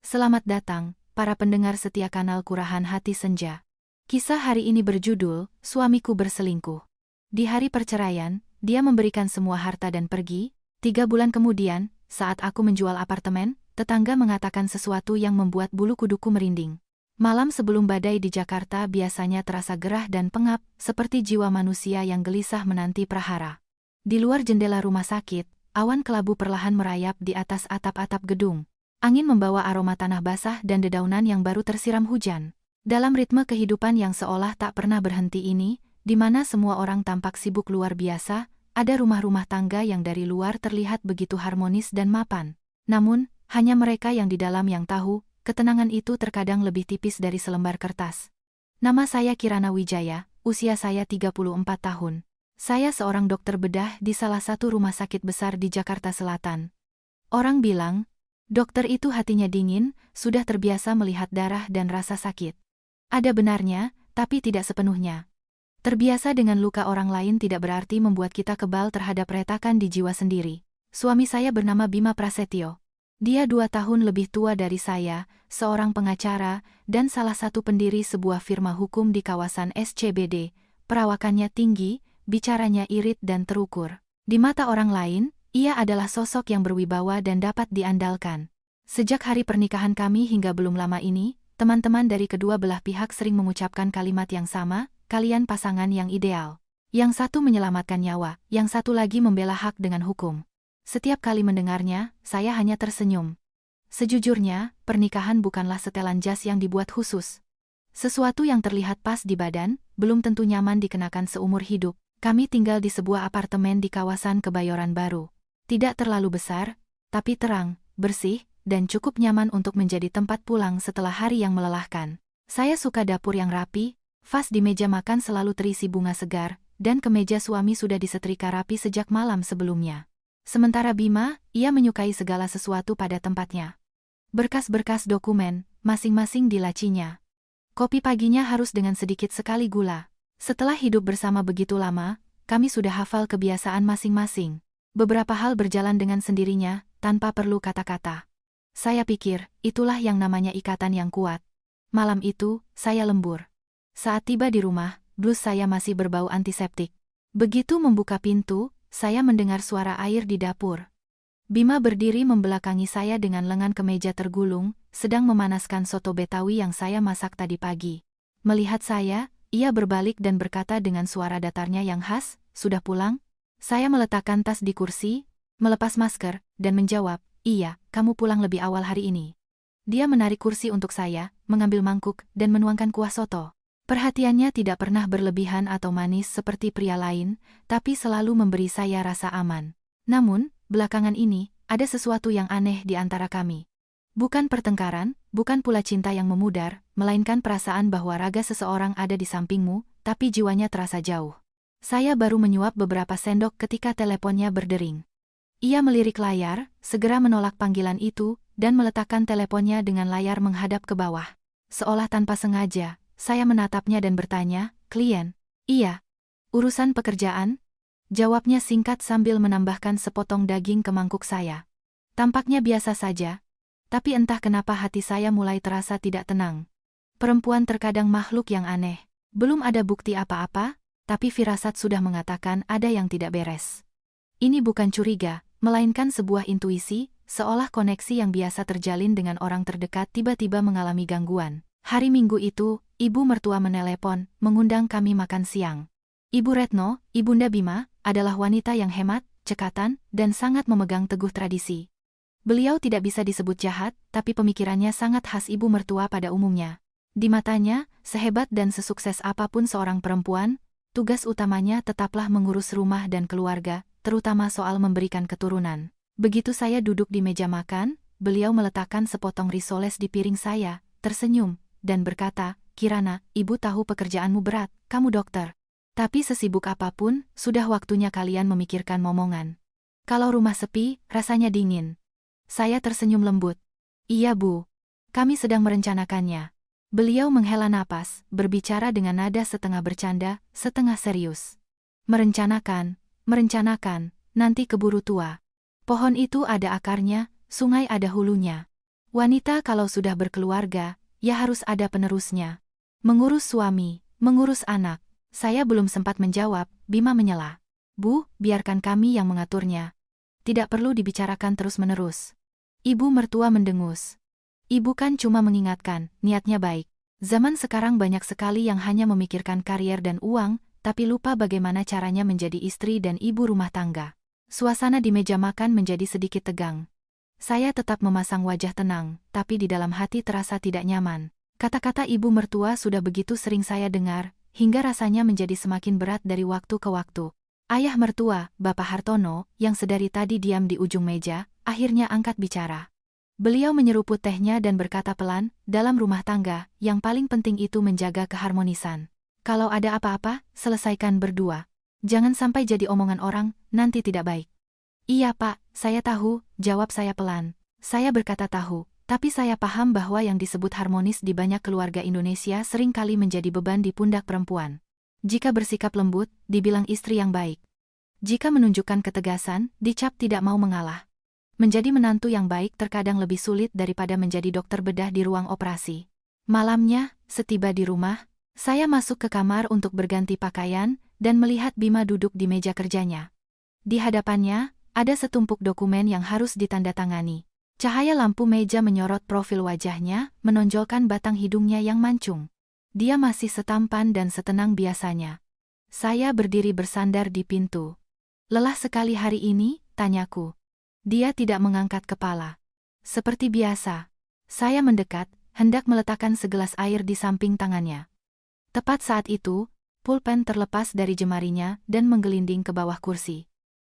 Selamat datang, para pendengar setia kanal Curahan Hati Senja. Kisah hari ini berjudul, Suamiku Berselingkuh. Di hari perceraian, dia memberikan semua harta dan pergi. 3 bulan kemudian, saat aku menjual apartemen, tetangga mengatakan sesuatu yang membuat bulu kuduku merinding. Malam sebelum badai di Jakarta biasanya terasa gerah dan pengap, seperti jiwa manusia yang gelisah menanti prahara. Di luar jendela rumah sakit, awan kelabu perlahan merayap di atas atap-atap gedung. Angin membawa aroma tanah basah dan dedaunan yang baru tersiram hujan. Dalam ritme kehidupan yang seolah tak pernah berhenti ini, di mana semua orang tampak sibuk luar biasa, ada rumah-rumah tangga yang dari luar terlihat begitu harmonis dan mapan. Namun, hanya mereka yang di dalam yang tahu, ketenangan itu terkadang lebih tipis dari selembar kertas. Nama saya Kirana Wijaya, usia saya 34 tahun. Saya seorang dokter bedah di salah satu rumah sakit besar di Jakarta Selatan. Orang bilang, dokter itu hatinya dingin, sudah terbiasa melihat darah dan rasa sakit. Ada benarnya, tapi tidak sepenuhnya. Terbiasa dengan luka orang lain tidak berarti membuat kita kebal terhadap retakan di jiwa sendiri. Suami saya bernama Bima Prasetyo. Dia 2 tahun lebih tua dari saya, seorang pengacara, dan salah satu pendiri sebuah firma hukum di kawasan SCBD. Perawakannya tinggi, bicaranya irit dan terukur. Di mata orang lain, ia adalah sosok yang berwibawa dan dapat diandalkan. Sejak hari pernikahan kami hingga belum lama ini, teman-teman dari kedua belah pihak sering mengucapkan kalimat yang sama, kalian pasangan yang ideal. Yang satu menyelamatkan nyawa, yang satu lagi membela hak dengan hukum. Setiap kali mendengarnya, saya hanya tersenyum. Sejujurnya, pernikahan bukanlah setelan jas yang dibuat khusus. Sesuatu yang terlihat pas di badan, belum tentu nyaman dikenakan seumur hidup. Kami tinggal di sebuah apartemen di kawasan Kebayoran Baru. Tidak terlalu besar, tapi terang, bersih, dan cukup nyaman untuk menjadi tempat pulang setelah hari yang melelahkan. Saya suka dapur yang rapi, vas di meja makan selalu terisi bunga segar, dan kemeja suami sudah disetrika rapi sejak malam sebelumnya. Sementara Bima, ia menyukai segala sesuatu pada tempatnya. Berkas-berkas dokumen, masing-masing di lacinya. Kopi paginya harus dengan sedikit sekali gula. Setelah hidup bersama begitu lama, kami sudah hafal kebiasaan masing-masing. Beberapa hal berjalan dengan sendirinya, tanpa perlu kata-kata. Saya pikir, itulah yang namanya ikatan yang kuat. Malam itu, saya lembur. Saat tiba di rumah, blus saya masih berbau antiseptik. Begitu membuka pintu, saya mendengar suara air di dapur. Bima berdiri membelakangi saya dengan lengan kemeja tergulung, sedang memanaskan soto Betawi yang saya masak tadi pagi. Melihat saya, ia berbalik dan berkata dengan suara datarnya yang khas, "Sudah pulang?" Saya meletakkan tas di kursi, melepas masker, dan menjawab, "Iya, kamu pulang lebih awal hari ini." Dia menarik kursi untuk saya, mengambil mangkuk, dan menuangkan kuah soto. Perhatiannya tidak pernah berlebihan atau manis seperti pria lain, tapi selalu memberi saya rasa aman. Namun, belakangan ini, ada sesuatu yang aneh di antara kami. Bukan pertengkaran, bukan pula cinta yang memudar, melainkan perasaan bahwa raga seseorang ada di sampingmu, tapi jiwanya terasa jauh. Saya baru menyuap beberapa sendok ketika teleponnya berdering. Ia melirik layar, segera menolak panggilan itu, dan meletakkan teleponnya dengan layar menghadap ke bawah. Seolah tanpa sengaja, saya menatapnya dan bertanya, "Klien?" "Iya." "Urusan pekerjaan?" Jawabnya singkat sambil menambahkan sepotong daging ke mangkuk saya. Tampaknya biasa saja, tapi entah kenapa hati saya mulai terasa tidak tenang. Perempuan terkadang makhluk yang aneh. Belum ada bukti apa-apa, tapi firasat sudah mengatakan ada yang tidak beres. Ini bukan curiga, melainkan sebuah intuisi, seolah koneksi yang biasa terjalin dengan orang terdekat tiba-tiba mengalami gangguan. Hari Minggu itu, ibu mertua menelepon, mengundang kami makan siang. Ibu Retno, Ibunda Bima, adalah wanita yang hemat, cekatan, dan sangat memegang teguh tradisi. Beliau tidak bisa disebut jahat, tapi pemikirannya sangat khas ibu mertua pada umumnya. Di matanya, sehebat dan sesukses apapun seorang perempuan, tugas utamanya tetaplah mengurus rumah dan keluarga, terutama soal memberikan keturunan. Begitu saya duduk di meja makan, beliau meletakkan sepotong risoles di piring saya, tersenyum, dan berkata, "Kirana, ibu tahu pekerjaanmu berat, kamu dokter. Tapi sesibuk apapun, sudah waktunya kalian memikirkan momongan. Kalau rumah sepi, rasanya dingin." Saya tersenyum lembut. "Iya Bu. Kami sedang merencanakannya." Beliau menghela napas, berbicara dengan nada setengah bercanda, setengah serius. "Merencanakan, nanti keburu tua. Pohon itu ada akarnya, sungai ada hulunya. Wanita kalau sudah berkeluarga, ya harus ada penerusnya. Mengurus suami, mengurus anak. Saya belum sempat menjawab, Bima menyela. Bu, biarkan kami yang mengaturnya. Tidak perlu dibicarakan terus-menerus. Ibu mertua mendengus. Ibu kan cuma mengingatkan, niatnya baik. Zaman sekarang banyak sekali yang hanya memikirkan karier dan uang, tapi lupa bagaimana caranya menjadi istri dan ibu rumah tangga. Suasana di meja makan menjadi sedikit tegang. Saya tetap memasang wajah tenang, tapi di dalam hati terasa tidak nyaman. Kata-kata ibu mertua sudah begitu sering saya dengar, hingga rasanya menjadi semakin berat dari waktu ke waktu. Ayah mertua, Bapak Hartono, yang sedari tadi diam di ujung meja, akhirnya angkat bicara. Beliau menyeruput tehnya dan berkata pelan, dalam rumah tangga, yang paling penting itu menjaga keharmonisan. Kalau ada apa-apa, selesaikan berdua. Jangan sampai jadi omongan orang, nanti tidak baik. Iya Pak, saya tahu, jawab saya pelan. Saya berkata tahu, tapi saya paham bahwa yang disebut harmonis di banyak keluarga Indonesia sering kali menjadi beban di pundak perempuan. Jika bersikap lembut, dibilang istri yang baik. Jika menunjukkan ketegasan, dicap tidak mau mengalah. Menjadi menantu yang baik terkadang lebih sulit daripada menjadi dokter bedah di ruang operasi. Malamnya, setiba di rumah, saya masuk ke kamar untuk berganti pakaian, dan melihat Bima duduk di meja kerjanya. Di hadapannya, ada setumpuk dokumen yang harus ditandatangani. Cahaya lampu meja menyorot profil wajahnya, menonjolkan batang hidungnya yang mancung. Dia masih setampan dan setenang biasanya. Saya berdiri bersandar di pintu. Lelah sekali hari ini, tanyaku. Dia tidak mengangkat kepala. Seperti biasa. Saya mendekat, hendak meletakkan segelas air di samping tangannya. Tepat saat itu, pulpen terlepas dari jemarinya dan menggelinding ke bawah kursi.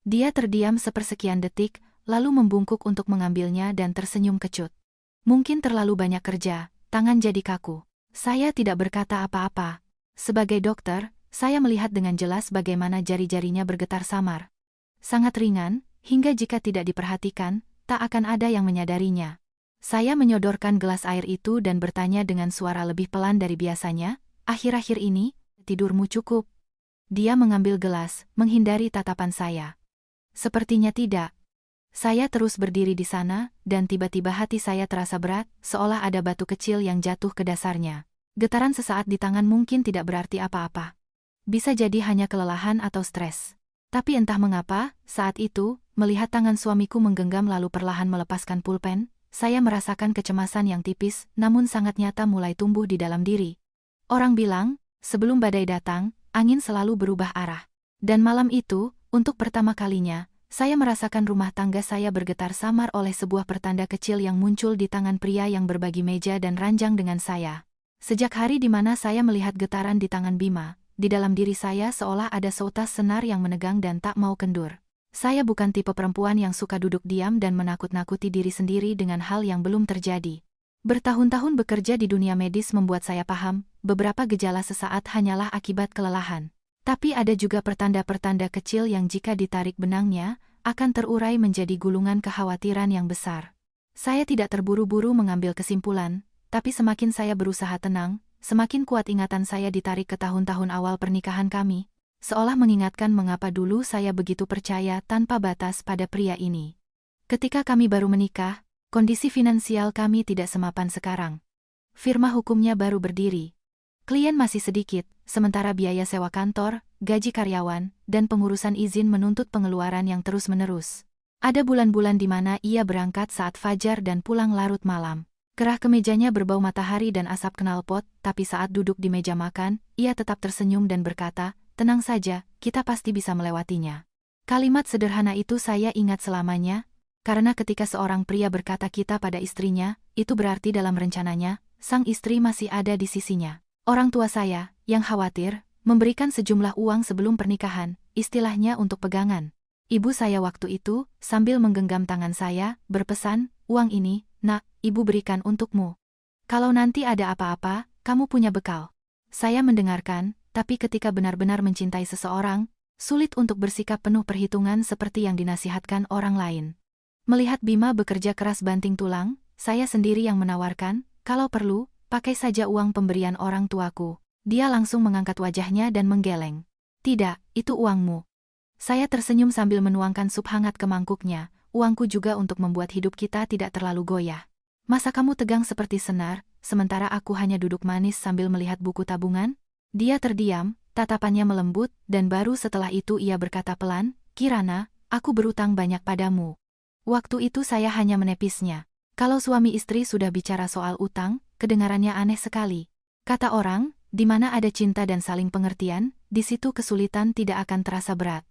Dia terdiam sepersekian detik, lalu membungkuk untuk mengambilnya dan tersenyum kecut. Mungkin terlalu banyak kerja, tangan jadi kaku. Saya tidak berkata apa-apa. Sebagai dokter, saya melihat dengan jelas bagaimana jari-jarinya bergetar samar. Sangat ringan, hingga jika tidak diperhatikan, tak akan ada yang menyadarinya. Saya menyodorkan gelas air itu dan bertanya dengan suara lebih pelan dari biasanya, akhir-akhir ini, tidurmu cukup? Dia mengambil gelas, menghindari tatapan saya. Sepertinya tidak. Saya terus berdiri di sana, dan tiba-tiba hati saya terasa berat, seolah ada batu kecil yang jatuh ke dasarnya. Getaran sesaat di tangan mungkin tidak berarti apa-apa. Bisa jadi hanya kelelahan atau stres. Tapi entah mengapa, saat itu, melihat tangan suamiku menggenggam lalu perlahan melepaskan pulpen, saya merasakan kecemasan yang tipis, namun sangat nyata mulai tumbuh di dalam diri. Orang bilang, sebelum badai datang, angin selalu berubah arah. Dan malam itu, untuk pertama kalinya, saya merasakan rumah tangga saya bergetar samar oleh sebuah pertanda kecil yang muncul di tangan pria yang berbagi meja dan ranjang dengan saya. Sejak hari di mana saya melihat getaran di tangan Bima, di dalam diri saya seolah ada seutas senar yang menegang dan tak mau kendur. Saya bukan tipe perempuan yang suka duduk diam dan menakut-nakuti diri sendiri dengan hal yang belum terjadi. Bertahun-tahun bekerja di dunia medis membuat saya paham, beberapa gejala sesaat hanyalah akibat kelelahan. Tapi ada juga pertanda-pertanda kecil yang jika ditarik benangnya, akan terurai menjadi gulungan kekhawatiran yang besar. Saya tidak terburu-buru mengambil kesimpulan, tapi semakin saya berusaha tenang, semakin kuat ingatan saya ditarik ke tahun-tahun awal pernikahan kami, seolah mengingatkan mengapa dulu saya begitu percaya tanpa batas pada pria ini. Ketika kami baru menikah, kondisi finansial kami tidak semapan sekarang. Firma hukumnya baru berdiri. Klien masih sedikit, sementara biaya sewa kantor, gaji karyawan, dan pengurusan izin menuntut pengeluaran yang terus-menerus. Ada bulan-bulan di mana ia berangkat saat fajar dan pulang larut malam. Kerah kemejanya berbau matahari dan asap knalpot, tapi saat duduk di meja makan, ia tetap tersenyum dan berkata, tenang saja, kita pasti bisa melewatinya. Kalimat sederhana itu saya ingat selamanya, karena ketika seorang pria berkata kita pada istrinya, itu berarti dalam rencananya, sang istri masih ada di sisinya. Orang tua saya, yang khawatir, memberikan sejumlah uang sebelum pernikahan, istilahnya untuk pegangan. Ibu saya waktu itu, sambil menggenggam tangan saya, berpesan, uang ini, nak, ibu berikan untukmu. Kalau nanti ada apa-apa, kamu punya bekal. Saya mendengarkan, tapi ketika benar-benar mencintai seseorang, sulit untuk bersikap penuh perhitungan seperti yang dinasihatkan orang lain. Melihat Bima bekerja keras banting tulang, saya sendiri yang menawarkan, kalau perlu, pakai saja uang pemberian orang tuaku. Dia langsung mengangkat wajahnya dan menggeleng. Tidak, itu uangmu. Saya tersenyum sambil menuangkan sup hangat ke mangkuknya, uangku juga untuk membuat hidup kita tidak terlalu goyah. Masa kamu tegang seperti senar, sementara aku hanya duduk manis sambil melihat buku tabungan? Dia terdiam, tatapannya melembut, dan baru setelah itu ia berkata pelan, Kirana, aku berutang banyak padamu. Waktu itu saya hanya menepisnya. Kalau suami istri sudah bicara soal utang, kedengarannya aneh sekali. Kata orang, di mana ada cinta dan saling pengertian, di situ kesulitan tidak akan terasa berat.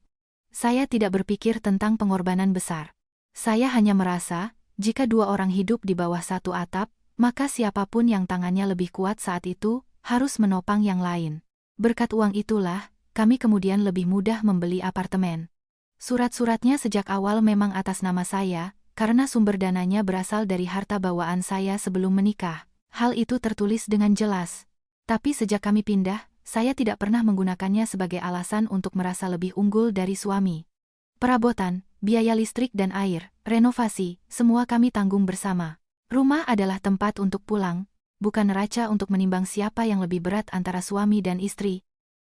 Saya tidak berpikir tentang pengorbanan besar. Saya hanya merasa, jika dua orang hidup di bawah satu atap, maka siapapun yang tangannya lebih kuat saat itu, harus menopang yang lain. Berkat uang itulah, kami kemudian lebih mudah membeli apartemen. Surat-suratnya sejak awal memang atas nama saya, karena sumber dananya berasal dari harta bawaan saya sebelum menikah. Hal itu tertulis dengan jelas. Tapi sejak kami pindah, saya tidak pernah menggunakannya sebagai alasan untuk merasa lebih unggul dari suami. Perabotan, biaya listrik dan air, renovasi, semua kami tanggung bersama. Rumah adalah tempat untuk pulang, bukan neraca untuk menimbang siapa yang lebih berat antara suami dan istri.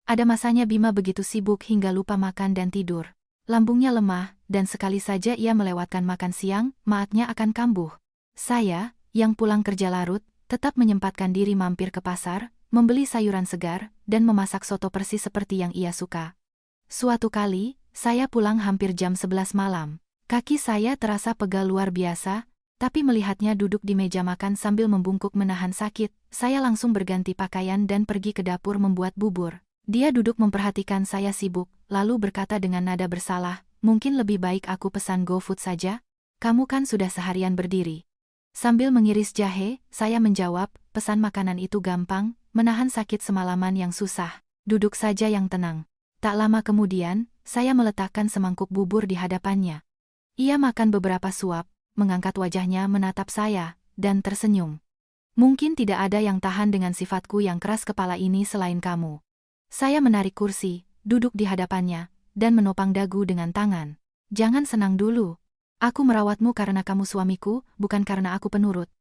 Ada masanya Bima begitu sibuk hingga lupa makan dan tidur. Lambungnya lemah, dan sekali saja ia melewatkan makan siang, maagnya akan kambuh. Saya, yang pulang kerja larut, tetap menyempatkan diri mampir ke pasar, membeli sayuran segar, dan memasak soto persis seperti yang ia suka. Suatu kali, saya pulang hampir jam 11 malam. Kaki saya terasa pegal luar biasa, tapi melihatnya duduk di meja makan sambil membungkuk menahan sakit, saya langsung berganti pakaian dan pergi ke dapur membuat bubur. Dia duduk memperhatikan saya sibuk, lalu berkata dengan nada bersalah, mungkin lebih baik aku pesan GoFood saja? Kamu kan sudah seharian berdiri. Sambil mengiris jahe, saya menjawab, pesan makanan itu gampang, menahan sakit semalaman yang susah. Duduk saja yang tenang. Tak lama kemudian, saya meletakkan semangkuk bubur di hadapannya. Ia makan beberapa suap, mengangkat wajahnya menatap saya, dan tersenyum. Mungkin tidak ada yang tahan dengan sifatku yang keras kepala ini selain kamu. Saya menarik kursi, duduk di hadapannya, dan menopang dagu dengan tangan. Jangan senang dulu. Aku merawatmu karena kamu suamiku, bukan karena aku penurut.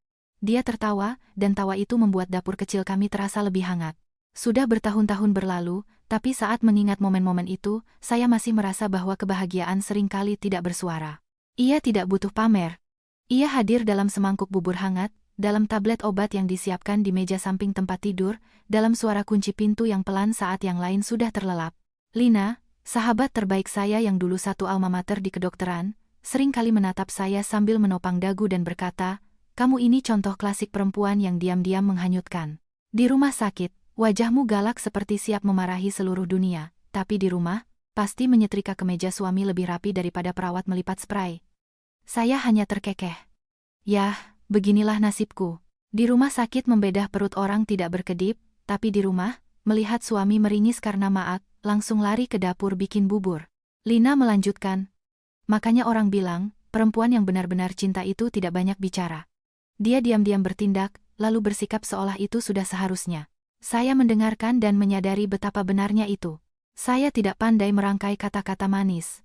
Dia tertawa, dan tawa itu membuat dapur kecil kami terasa lebih hangat. Sudah bertahun-tahun berlalu, tapi saat mengingat momen-momen itu, saya masih merasa bahwa kebahagiaan seringkali tidak bersuara. Ia tidak butuh pamer. Ia hadir dalam semangkuk bubur hangat, dalam tablet obat yang disiapkan di meja samping tempat tidur, dalam suara kunci pintu yang pelan saat yang lain sudah terlelap. Lina, sahabat terbaik saya yang dulu satu alma mater di kedokteran, seringkali menatap saya sambil menopang dagu dan berkata, kamu ini contoh klasik perempuan yang diam-diam menghanyutkan. Di rumah sakit, wajahmu galak seperti siap memarahi seluruh dunia, tapi di rumah, pasti menyetrika kemeja suami lebih rapi daripada perawat melipat spray. Saya hanya terkekeh. Yah, beginilah nasibku. Di rumah sakit membedah perut orang tidak berkedip, tapi di rumah, melihat suami meringis karena maag, langsung lari ke dapur bikin bubur. Lina melanjutkan. Makanya orang bilang, perempuan yang benar-benar cinta itu tidak banyak bicara. Dia diam-diam bertindak, lalu bersikap seolah itu sudah seharusnya. Saya mendengarkan dan menyadari betapa benarnya itu. Saya tidak pandai merangkai kata-kata manis.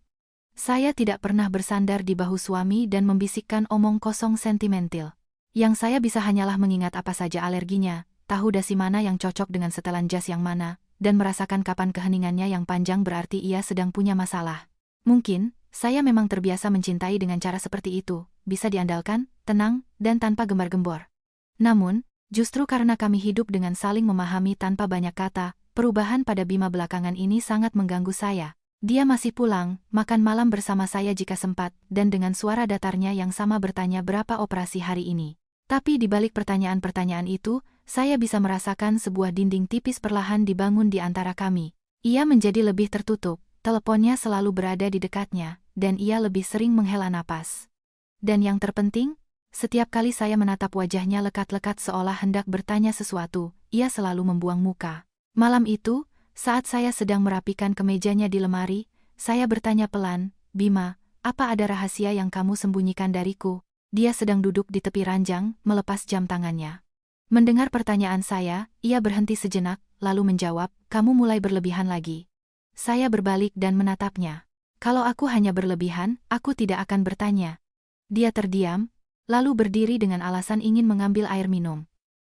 Saya tidak pernah bersandar di bahu suami dan membisikkan omong kosong sentimental. Yang saya bisa hanyalah mengingat apa saja alerginya, tahu dasi mana yang cocok dengan setelan jas yang mana, dan merasakan kapan keheningannya yang panjang berarti ia sedang punya masalah. Mungkin, saya memang terbiasa mencintai dengan cara seperti itu, bisa diandalkan, tenang, dan tanpa gembar-gembor. Namun, justru karena kami hidup dengan saling memahami tanpa banyak kata, perubahan pada Bima belakangan ini sangat mengganggu saya. Dia masih pulang, makan malam bersama saya jika sempat, dan dengan suara datarnya yang sama bertanya berapa operasi hari ini. Tapi di balik pertanyaan-pertanyaan itu, saya bisa merasakan sebuah dinding tipis perlahan dibangun di antara kami. Ia menjadi lebih tertutup, teleponnya selalu berada di dekatnya, dan ia lebih sering menghela napas. Dan yang terpenting, setiap kali saya menatap wajahnya lekat-lekat seolah hendak bertanya sesuatu, ia selalu membuang muka. Malam itu, saat saya sedang merapikan kemejanya di lemari, saya bertanya pelan, Bima, apa ada rahasia yang kamu sembunyikan dariku? Dia sedang duduk di tepi ranjang, melepas jam tangannya. Mendengar pertanyaan saya, ia berhenti sejenak, lalu menjawab, kamu mulai berlebihan lagi. Saya berbalik dan menatapnya. Kalau aku hanya berlebihan, aku tidak akan bertanya. Dia terdiam, lalu berdiri dengan alasan ingin mengambil air minum.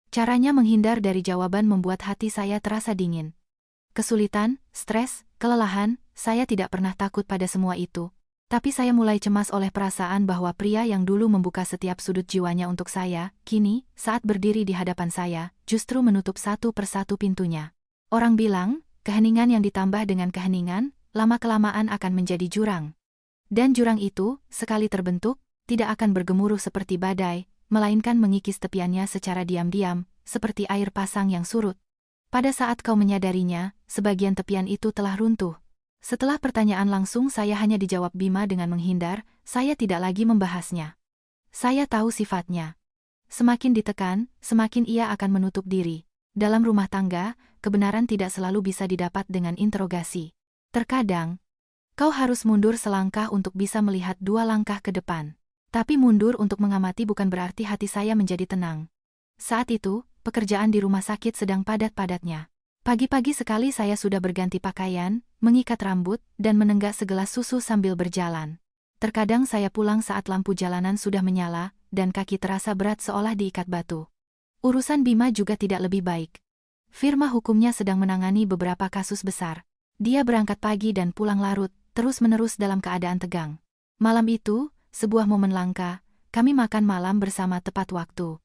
Caranya menghindar dari jawaban membuat hati saya terasa dingin. Kesulitan, stres, kelelahan, saya tidak pernah takut pada semua itu. Tapi saya mulai cemas oleh perasaan bahwa pria yang dulu membuka setiap sudut jiwanya untuk saya, kini, saat berdiri di hadapan saya, justru menutup satu persatu pintunya. Orang bilang, keheningan yang ditambah dengan keheningan, lama-kelamaan akan menjadi jurang. Dan jurang itu, sekali terbentuk, tidak akan bergemuruh seperti badai, melainkan mengikis tepiannya secara diam-diam, seperti air pasang yang surut. Pada saat kau menyadarinya, sebagian tepian itu telah runtuh. Setelah pertanyaan langsung saya hanya dijawab Bima dengan menghindar, saya tidak lagi membahasnya. Saya tahu sifatnya. Semakin ditekan, semakin ia akan menutup diri. Dalam rumah tangga, kebenaran tidak selalu bisa didapat dengan interogasi. Terkadang, kau harus mundur selangkah untuk bisa melihat 2 langkah ke depan. Tapi mundur untuk mengamati bukan berarti hati saya menjadi tenang. Saat itu, pekerjaan di rumah sakit sedang padat-padatnya. Pagi-pagi sekali saya sudah berganti pakaian, mengikat rambut, dan menenggak segelas susu sambil berjalan. Terkadang saya pulang saat lampu jalanan sudah menyala, dan kaki terasa berat seolah diikat batu. Urusan Bima juga tidak lebih baik. Firma hukumnya sedang menangani beberapa kasus besar. Dia berangkat pagi dan pulang larut, terus-menerus dalam keadaan tegang. Malam itu, sebuah momen langka, kami makan malam bersama tepat waktu.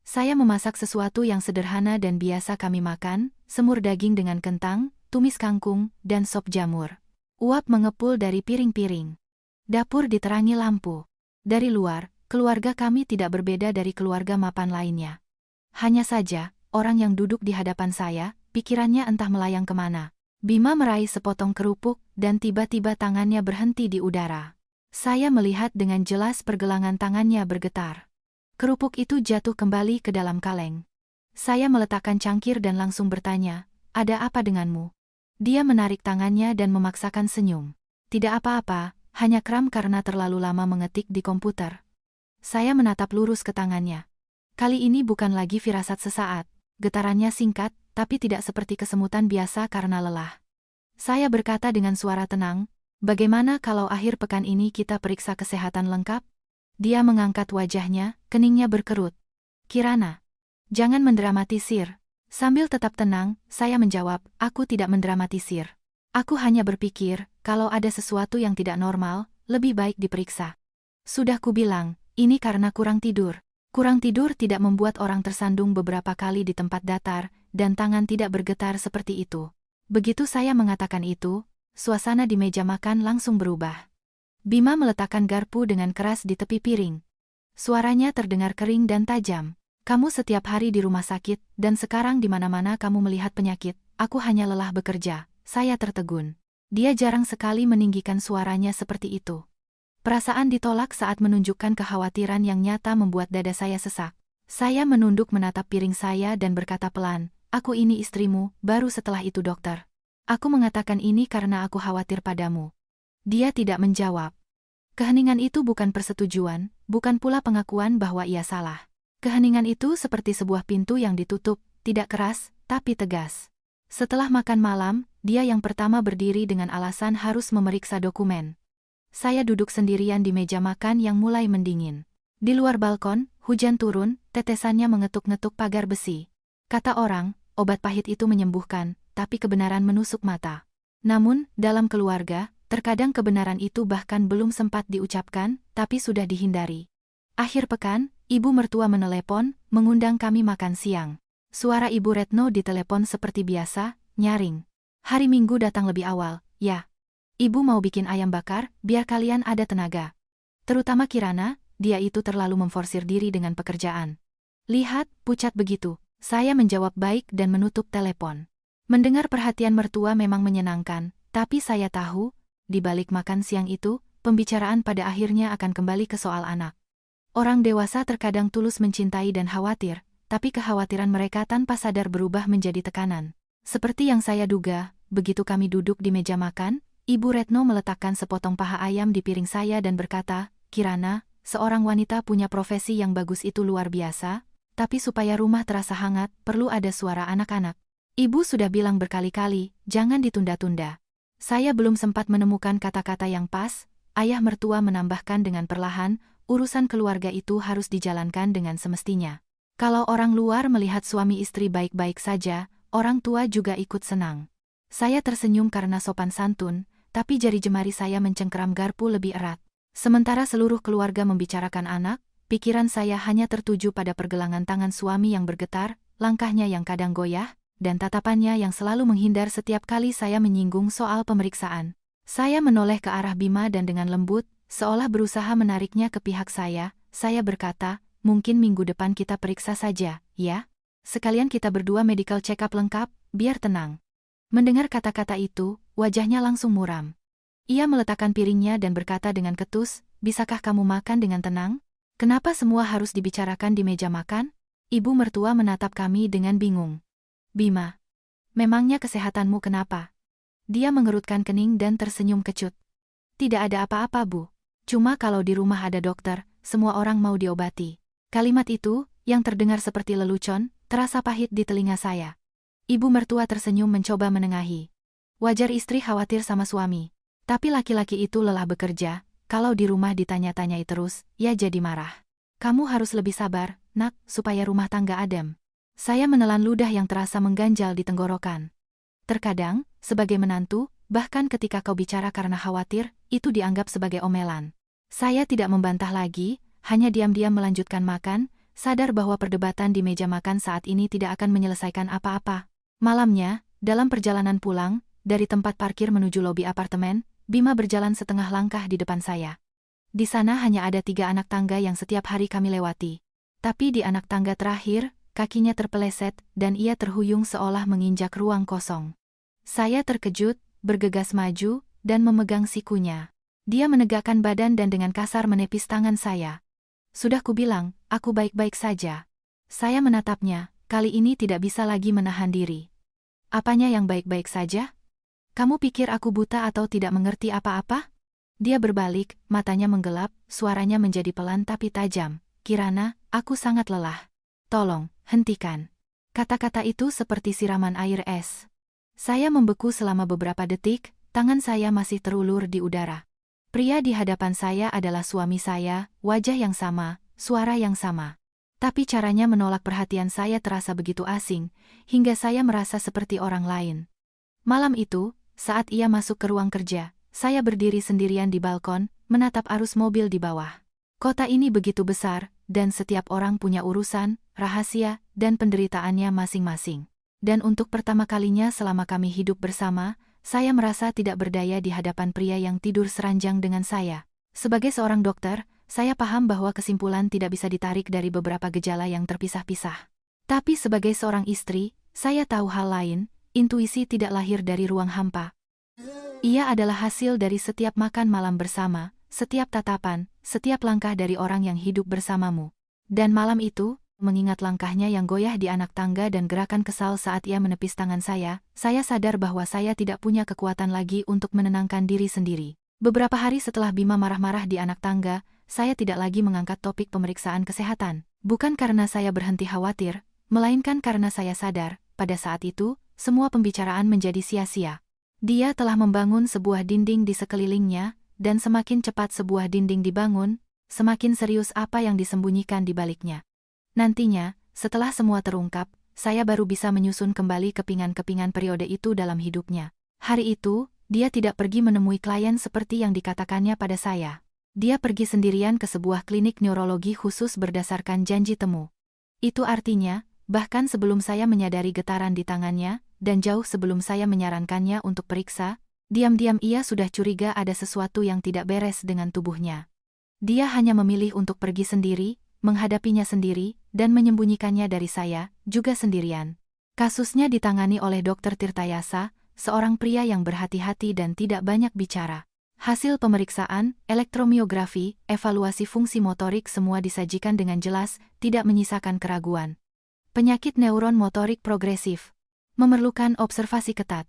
Saya memasak sesuatu yang sederhana dan biasa kami makan, semur daging dengan kentang, tumis kangkung, dan sop jamur. Uap mengepul dari piring-piring. Dapur diterangi lampu. Dari luar, keluarga kami tidak berbeda dari keluarga mapan lainnya. Hanya saja, orang yang duduk di hadapan saya, pikirannya entah melayang kemana. Bima meraih sepotong kerupuk, dan tiba-tiba tangannya berhenti di udara. Saya melihat dengan jelas pergelangan tangannya bergetar. Kerupuk itu jatuh kembali ke dalam kaleng. Saya meletakkan cangkir dan langsung bertanya, "Ada apa denganmu?" Dia menarik tangannya dan memaksakan senyum. "Tidak apa-apa, hanya kram karena terlalu lama mengetik di komputer." Saya menatap lurus ke tangannya. Kali ini bukan lagi firasat sesaat, getarannya singkat, tapi tidak seperti kesemutan biasa karena lelah. Saya berkata dengan suara tenang, "Bagaimana kalau akhir pekan ini kita periksa kesehatan lengkap?" Dia mengangkat wajahnya, keningnya berkerut. "Kirana, jangan mendramatisir." Sambil tetap tenang, saya menjawab, "Aku tidak mendramatisir. Aku hanya berpikir, kalau ada sesuatu yang tidak normal, lebih baik diperiksa. Sudah kubilang, ini karena kurang tidur." Kurang tidur tidak membuat orang tersandung beberapa kali di tempat datar, dan tangan tidak bergetar seperti itu. Begitu saya mengatakan itu, suasana di meja makan langsung berubah. Bima meletakkan garpu dengan keras di tepi piring. Suaranya terdengar kering dan tajam. "Kamu setiap hari di rumah sakit, dan sekarang di mana-mana kamu melihat penyakit. Aku hanya lelah bekerja." Saya tertegun. Dia jarang sekali meninggikan suaranya seperti itu. Perasaan ditolak saat menunjukkan kekhawatiran yang nyata membuat dada saya sesak. Saya menunduk menatap piring saya dan berkata pelan, "Aku ini istrimu, baru setelah itu dokter. Aku mengatakan ini karena aku khawatir padamu." Dia tidak menjawab. Keheningan itu bukan persetujuan, bukan pula pengakuan bahwa ia salah. Keheningan itu seperti sebuah pintu yang ditutup, tidak keras, tapi tegas. Setelah makan malam, dia yang pertama berdiri dengan alasan harus memeriksa dokumen. Saya duduk sendirian di meja makan yang mulai mendingin. Di luar balkon, hujan turun, tetesannya mengetuk-ngetuk pagar besi. Kata orang, obat pahit itu menyembuhkan, tapi kebenaran menusuk mata. Namun, dalam keluarga, terkadang kebenaran itu bahkan belum sempat diucapkan, tapi sudah dihindari. Akhir pekan, ibu mertua menelepon, mengundang kami makan siang. Suara Ibu Retno di telepon seperti biasa, nyaring. "Hari Minggu datang lebih awal, ya. Ibu mau bikin ayam bakar, biar kalian ada tenaga. Terutama Kirana, dia itu terlalu memforsir diri dengan pekerjaan." "Lihat, pucat begitu." Saya menjawab baik dan menutup telepon. Mendengar perhatian mertua memang menyenangkan, tapi saya tahu, di balik makan siang itu, pembicaraan pada akhirnya akan kembali ke soal anak. Orang dewasa terkadang tulus mencintai dan khawatir, tapi kekhawatiran mereka tanpa sadar berubah menjadi tekanan. Seperti yang saya duga, begitu kami duduk di meja makan, Ibu Retno meletakkan sepotong paha ayam di piring saya dan berkata, "Kirana, seorang wanita punya profesi yang bagus itu luar biasa, tapi supaya rumah terasa hangat, perlu ada suara anak-anak. Ibu sudah bilang berkali-kali, jangan ditunda-tunda." Saya belum sempat menemukan kata-kata yang pas, ayah mertua menambahkan dengan perlahan, "Urusan keluarga itu harus dijalankan dengan semestinya. Kalau orang luar melihat suami istri baik-baik saja, orang tua juga ikut senang." Saya tersenyum karena sopan santun, tapi jari jemari saya mencengkeram garpu lebih erat. Sementara seluruh keluarga membicarakan anak, pikiran saya hanya tertuju pada pergelangan tangan suami yang bergetar, langkahnya yang kadang goyah, dan tatapannya yang selalu menghindar setiap kali saya menyinggung soal pemeriksaan. Saya menoleh ke arah Bima dan dengan lembut, seolah berusaha menariknya ke pihak saya berkata, mungkin minggu depan kita periksa saja, ya? Sekalian kita berdua medical check-up lengkap, biar tenang. Mendengar kata-kata itu, wajahnya langsung muram. Ia meletakkan piringnya dan berkata dengan ketus, bisakah kamu makan dengan tenang? Kenapa semua harus dibicarakan di meja makan? Ibu mertua menatap kami dengan bingung. Bima, memangnya kesehatanmu kenapa? Dia mengerutkan kening dan tersenyum kecut. Tidak ada apa-apa, Bu. Cuma kalau di rumah ada dokter, semua orang mau diobati. Kalimat itu, yang terdengar seperti lelucon, terasa pahit di telinga saya. Ibu mertua tersenyum mencoba menengahi. Wajar istri khawatir sama suami. Tapi laki-laki itu lelah bekerja, kalau di rumah ditanya-tanyai terus, ya jadi marah. Kamu harus lebih sabar, nak, supaya rumah tangga adem. Saya menelan ludah yang terasa mengganjal di tenggorokan. Terkadang, sebagai menantu, bahkan ketika kau bicara karena khawatir, itu dianggap sebagai omelan. Saya tidak membantah lagi, hanya diam-diam melanjutkan makan, sadar bahwa perdebatan di meja makan saat ini tidak akan menyelesaikan apa-apa. Malamnya, dalam perjalanan pulang, dari tempat parkir menuju lobi apartemen, Bima berjalan setengah langkah di depan saya. Di sana hanya ada 3 anak tangga yang setiap hari kami lewati. Tapi di anak tangga terakhir, kakinya terpeleset, dan ia terhuyung seolah menginjak ruang kosong. Saya terkejut, bergegas maju, dan memegang sikunya. Dia menegakkan badan dan dengan kasar menepis tangan saya. Sudah kubilang, aku baik-baik saja. Saya menatapnya, kali ini tidak bisa lagi menahan diri. Apanya yang baik-baik saja? Kamu pikir aku buta atau tidak mengerti apa-apa? Dia berbalik, matanya menggelap, suaranya menjadi pelan tapi tajam. Kirana, aku sangat lelah. Tolong, hentikan. Kata-kata itu seperti siraman air es. Saya membeku selama beberapa detik, tangan saya masih terulur di udara. Pria di hadapan saya adalah suami saya, wajah yang sama, suara yang sama. Tapi caranya menolak perhatian saya terasa begitu asing, hingga saya merasa seperti orang lain. Malam itu, saat ia masuk ke ruang kerja, saya berdiri sendirian di balkon, menatap arus mobil di bawah. Kota ini begitu besar, dan setiap orang punya urusan, rahasia, dan penderitaannya masing-masing. Dan untuk pertama kalinya selama kami hidup bersama, saya merasa tidak berdaya di hadapan pria yang tidur seranjang dengan saya. Sebagai seorang dokter, saya paham bahwa kesimpulan tidak bisa ditarik dari beberapa gejala yang terpisah-pisah. Tapi sebagai seorang istri, saya tahu hal lain, intuisi tidak lahir dari ruang hampa. Ia adalah hasil dari setiap makan malam bersama, setiap tatapan, setiap langkah dari orang yang hidup bersamamu. Dan malam itu, mengingat langkahnya yang goyah di anak tangga dan gerakan kesal saat ia menepis tangan saya sadar bahwa saya tidak punya kekuatan lagi untuk menenangkan diri sendiri. Beberapa hari setelah Bima marah-marah di anak tangga, saya tidak lagi mengangkat topik pemeriksaan kesehatan. Bukan karena saya berhenti khawatir, melainkan karena saya sadar, pada saat itu, semua pembicaraan menjadi sia-sia. Dia telah membangun sebuah dinding di sekelilingnya, dan semakin cepat sebuah dinding dibangun, semakin serius apa yang disembunyikan di baliknya. Nantinya, setelah semua terungkap, saya baru bisa menyusun kembali kepingan-kepingan periode itu dalam hidupnya. Hari itu, dia tidak pergi menemui klien seperti yang dikatakannya pada saya. Dia pergi sendirian ke sebuah klinik neurologi khusus berdasarkan janji temu. Itu artinya, bahkan sebelum saya menyadari getaran di tangannya, dan jauh sebelum saya menyarankannya untuk periksa, diam-diam ia sudah curiga ada sesuatu yang tidak beres dengan tubuhnya. Dia hanya memilih untuk pergi sendiri, menghadapinya sendiri, dan menyembunyikannya dari saya, juga sendirian. Kasusnya ditangani oleh Dr. Tirtayasa, seorang pria yang berhati-hati dan tidak banyak bicara. Hasil pemeriksaan, elektromiografi, evaluasi fungsi motorik semua disajikan dengan jelas, tidak menyisakan keraguan. Penyakit neuron motorik progresif. Memerlukan observasi ketat.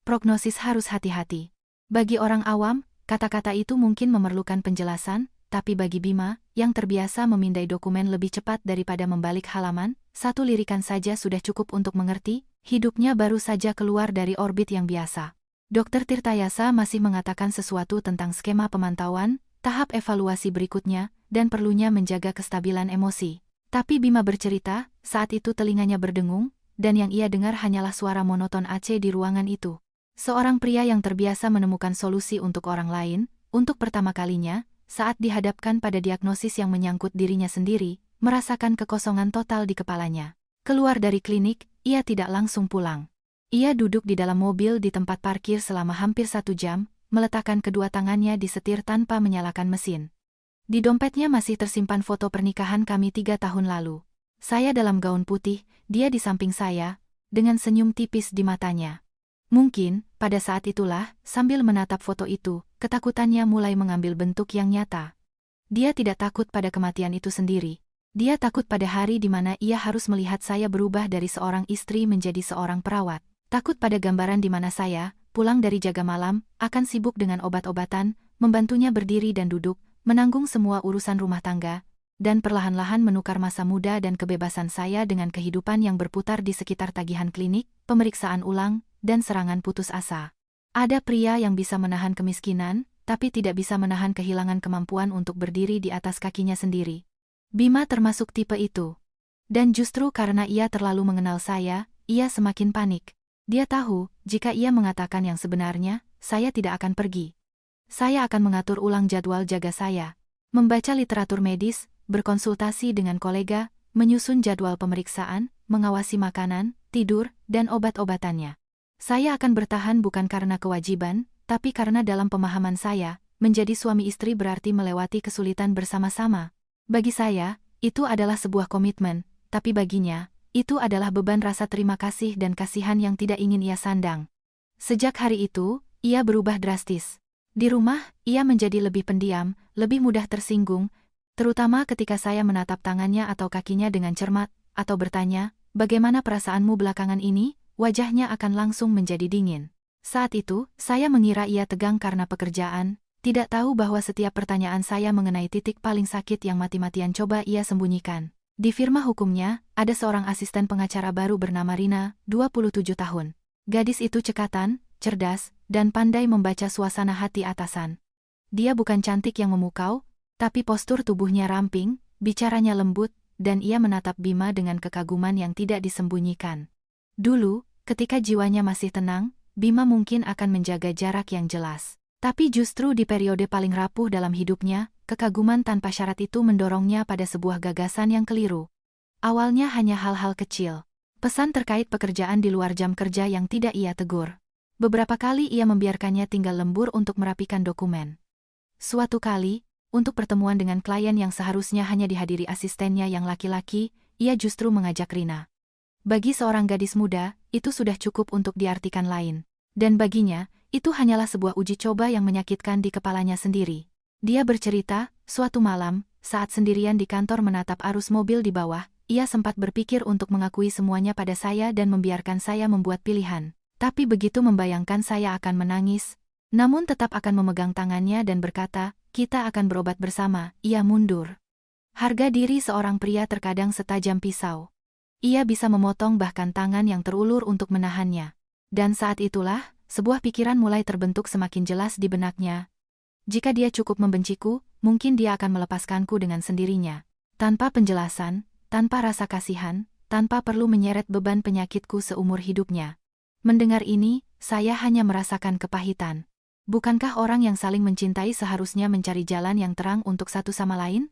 Prognosis harus hati-hati. Bagi orang awam, kata-kata itu mungkin memerlukan penjelasan, tapi bagi Bima, yang terbiasa memindai dokumen lebih cepat daripada membalik halaman, satu lirikan saja sudah cukup untuk mengerti, hidupnya baru saja keluar dari orbit yang biasa. Dr. Tirtayasa masih mengatakan sesuatu tentang skema pemantauan, tahap evaluasi berikutnya, dan perlunya menjaga kestabilan emosi. Tapi Bima bercerita, saat itu telinganya berdengung, dan yang ia dengar hanyalah suara monoton Aceh di ruangan itu. Seorang pria yang terbiasa menemukan solusi untuk orang lain, untuk pertama kalinya, saat dihadapkan pada diagnosis yang menyangkut dirinya sendiri, merasakan kekosongan total di kepalanya. Keluar dari klinik, ia tidak langsung pulang. Ia duduk di dalam mobil di tempat parkir selama hampir 1 jam, meletakkan kedua tangannya di setir tanpa menyalakan mesin. Di dompetnya masih tersimpan foto pernikahan kami 3 tahun lalu. Saya dalam gaun putih, dia di samping saya, dengan senyum tipis di matanya. Mungkin, pada saat itulah, sambil menatap foto itu, ketakutannya mulai mengambil bentuk yang nyata. Dia tidak takut pada kematian itu sendiri. Dia takut pada hari di mana ia harus melihat saya berubah dari seorang istri menjadi seorang perawat. Takut pada gambaran di mana saya, pulang dari jaga malam, akan sibuk dengan obat-obatan, membantunya berdiri dan duduk, menanggung semua urusan rumah tangga, dan perlahan-lahan menukar masa muda dan kebebasan saya dengan kehidupan yang berputar di sekitar tagihan klinik, pemeriksaan ulang, dan serangan putus asa. Ada pria yang bisa menahan kemiskinan, tapi tidak bisa menahan kehilangan kemampuan untuk berdiri di atas kakinya sendiri. Bima termasuk tipe itu. Dan justru karena ia terlalu mengenal saya, ia semakin panik. Dia tahu, jika ia mengatakan yang sebenarnya, saya tidak akan pergi. Saya akan mengatur ulang jadwal jaga saya, membaca literatur medis, berkonsultasi dengan kolega, menyusun jadwal pemeriksaan, mengawasi makanan, tidur, dan obat-obatannya. Saya akan bertahan bukan karena kewajiban, tapi karena dalam pemahaman saya, menjadi suami istri berarti melewati kesulitan bersama-sama. Bagi saya, itu adalah sebuah komitmen, tapi baginya, itu adalah beban rasa terima kasih dan kasihan yang tidak ingin ia sandang. Sejak hari itu, ia berubah drastis. Di rumah, ia menjadi lebih pendiam, lebih mudah tersinggung, terutama ketika saya menatap tangannya atau kakinya dengan cermat, atau bertanya, "Bagaimana perasaanmu belakangan ini?" Wajahnya akan langsung menjadi dingin. Saat itu, saya mengira ia tegang karena pekerjaan, tidak tahu bahwa setiap pertanyaan saya mengenai titik paling sakit yang mati-matian coba ia sembunyikan. Di firma hukumnya, ada seorang asisten pengacara baru bernama Rina, 27 tahun. Gadis itu cekatan, cerdas, dan pandai membaca suasana hati atasan. Dia bukan cantik yang memukau, tapi postur tubuhnya ramping, bicaranya lembut, dan ia menatap Bima dengan kekaguman yang tidak disembunyikan. Dulu, ketika jiwanya masih tenang, Bima mungkin akan menjaga jarak yang jelas. Tapi justru di periode paling rapuh dalam hidupnya, kekaguman tanpa syarat itu mendorongnya pada sebuah gagasan yang keliru. Awalnya hanya hal-hal kecil. Pesan terkait pekerjaan di luar jam kerja yang tidak ia tegur. Beberapa kali ia membiarkannya tinggal lembur untuk merapikan dokumen. Suatu kali, untuk pertemuan dengan klien yang seharusnya hanya dihadiri asistennya yang laki-laki, ia justru mengajak Rina. Bagi seorang gadis muda, itu sudah cukup untuk diartikan lain. Dan baginya, itu hanyalah sebuah uji coba yang menyakitkan di kepalanya sendiri. Dia bercerita, suatu malam, saat sendirian di kantor menatap arus mobil di bawah, ia sempat berpikir untuk mengakui semuanya pada saya dan membiarkan saya membuat pilihan. Tapi begitu membayangkan saya akan menangis, namun tetap akan memegang tangannya dan berkata, "Kita akan berobat bersama," ia mundur. Harga diri seorang pria terkadang setajam pisau. Ia bisa memotong bahkan tangan yang terulur untuk menahannya. Dan saat itulah, sebuah pikiran mulai terbentuk semakin jelas di benaknya. Jika dia cukup membenciku, mungkin dia akan melepaskanku dengan sendirinya. Tanpa penjelasan, tanpa rasa kasihan, tanpa perlu menyeret beban penyakitku seumur hidupnya. Mendengar ini, saya hanya merasakan kepahitan. Bukankah orang yang saling mencintai seharusnya mencari jalan yang terang untuk satu sama lain?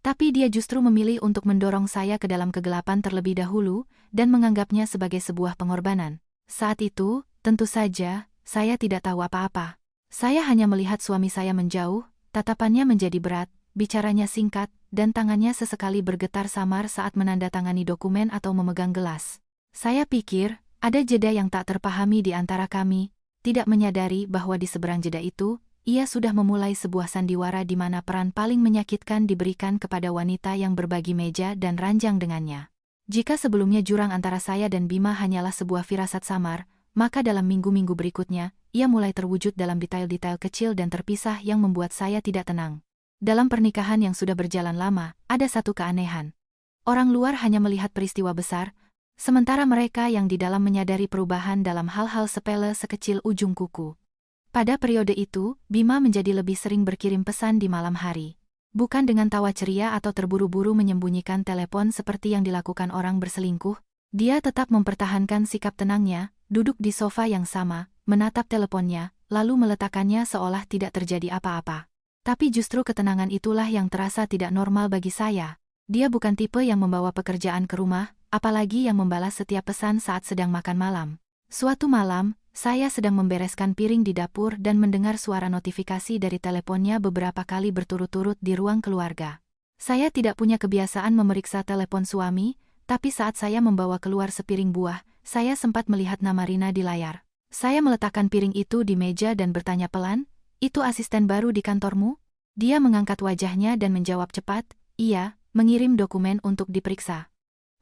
Tapi dia justru memilih untuk mendorong saya ke dalam kegelapan terlebih dahulu, dan menganggapnya sebagai sebuah pengorbanan. Saat itu, tentu saja, saya tidak tahu apa-apa. Saya hanya melihat suami saya menjauh, tatapannya menjadi berat, bicaranya singkat, dan tangannya sesekali bergetar samar saat menandatangani dokumen atau memegang gelas. Saya pikir, ada jeda yang tak terpahami di antara kami, tidak menyadari bahwa di seberang jeda itu, ia sudah memulai sebuah sandiwara di mana peran paling menyakitkan diberikan kepada wanita yang berbagi meja dan ranjang dengannya. Jika sebelumnya jurang antara saya dan Bima hanyalah sebuah firasat samar, maka dalam minggu-minggu berikutnya, ia mulai terwujud dalam detail-detail kecil dan terpisah yang membuat saya tidak tenang. Dalam pernikahan yang sudah berjalan lama, ada satu keanehan. Orang luar hanya melihat peristiwa besar, sementara mereka yang di dalam menyadari perubahan dalam hal-hal sepele sekecil ujung kuku. Pada periode itu, Bima menjadi lebih sering berkirim pesan di malam hari. Bukan dengan tawa ceria atau terburu-buru menyembunyikan telepon seperti yang dilakukan orang berselingkuh, dia tetap mempertahankan sikap tenangnya, duduk di sofa yang sama, menatap teleponnya, lalu meletakkannya seolah tidak terjadi apa-apa. Tapi justru ketenangan itulah yang terasa tidak normal bagi saya. Dia bukan tipe yang membawa pekerjaan ke rumah, apalagi yang membalas setiap pesan saat sedang makan malam. Suatu malam, saya sedang membereskan piring di dapur dan mendengar suara notifikasi dari teleponnya beberapa kali berturut-turut di ruang keluarga. Saya tidak punya kebiasaan memeriksa telepon suami, tapi saat saya membawa keluar sepiring buah, saya sempat melihat nama Rina di layar. Saya meletakkan piring itu di meja dan bertanya pelan, "Itu asisten baru di kantormu?" Dia mengangkat wajahnya dan menjawab cepat, "Iya, mengirim dokumen untuk diperiksa."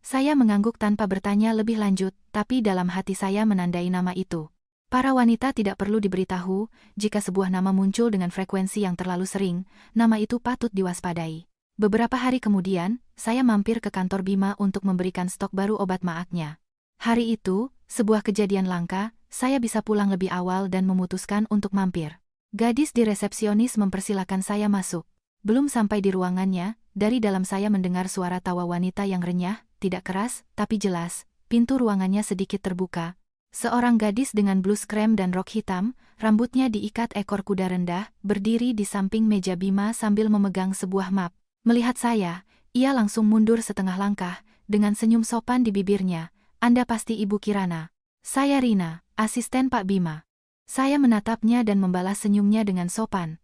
Saya mengangguk tanpa bertanya lebih lanjut, tapi dalam hati saya menandai nama itu. Para wanita tidak perlu diberitahu, jika sebuah nama muncul dengan frekuensi yang terlalu sering, nama itu patut diwaspadai. Beberapa hari kemudian, saya mampir ke kantor Bima untuk memberikan stok baru obat maaknya. Hari itu, sebuah kejadian langka, saya bisa pulang lebih awal dan memutuskan untuk mampir. Gadis di resepsionis mempersilakan saya masuk. Belum sampai di ruangannya, dari dalam saya mendengar suara tawa wanita yang renyah, tidak keras, tapi jelas. Pintu ruangannya sedikit terbuka. Seorang gadis dengan blus krem dan rok hitam, rambutnya diikat ekor kuda rendah, berdiri di samping meja Bima sambil memegang sebuah map. Melihat saya, ia langsung mundur setengah langkah, dengan senyum sopan di bibirnya. "Anda pasti Ibu Kirana." "Saya Rina, asisten Pak Bima." Saya menatapnya dan membalas senyumnya dengan sopan.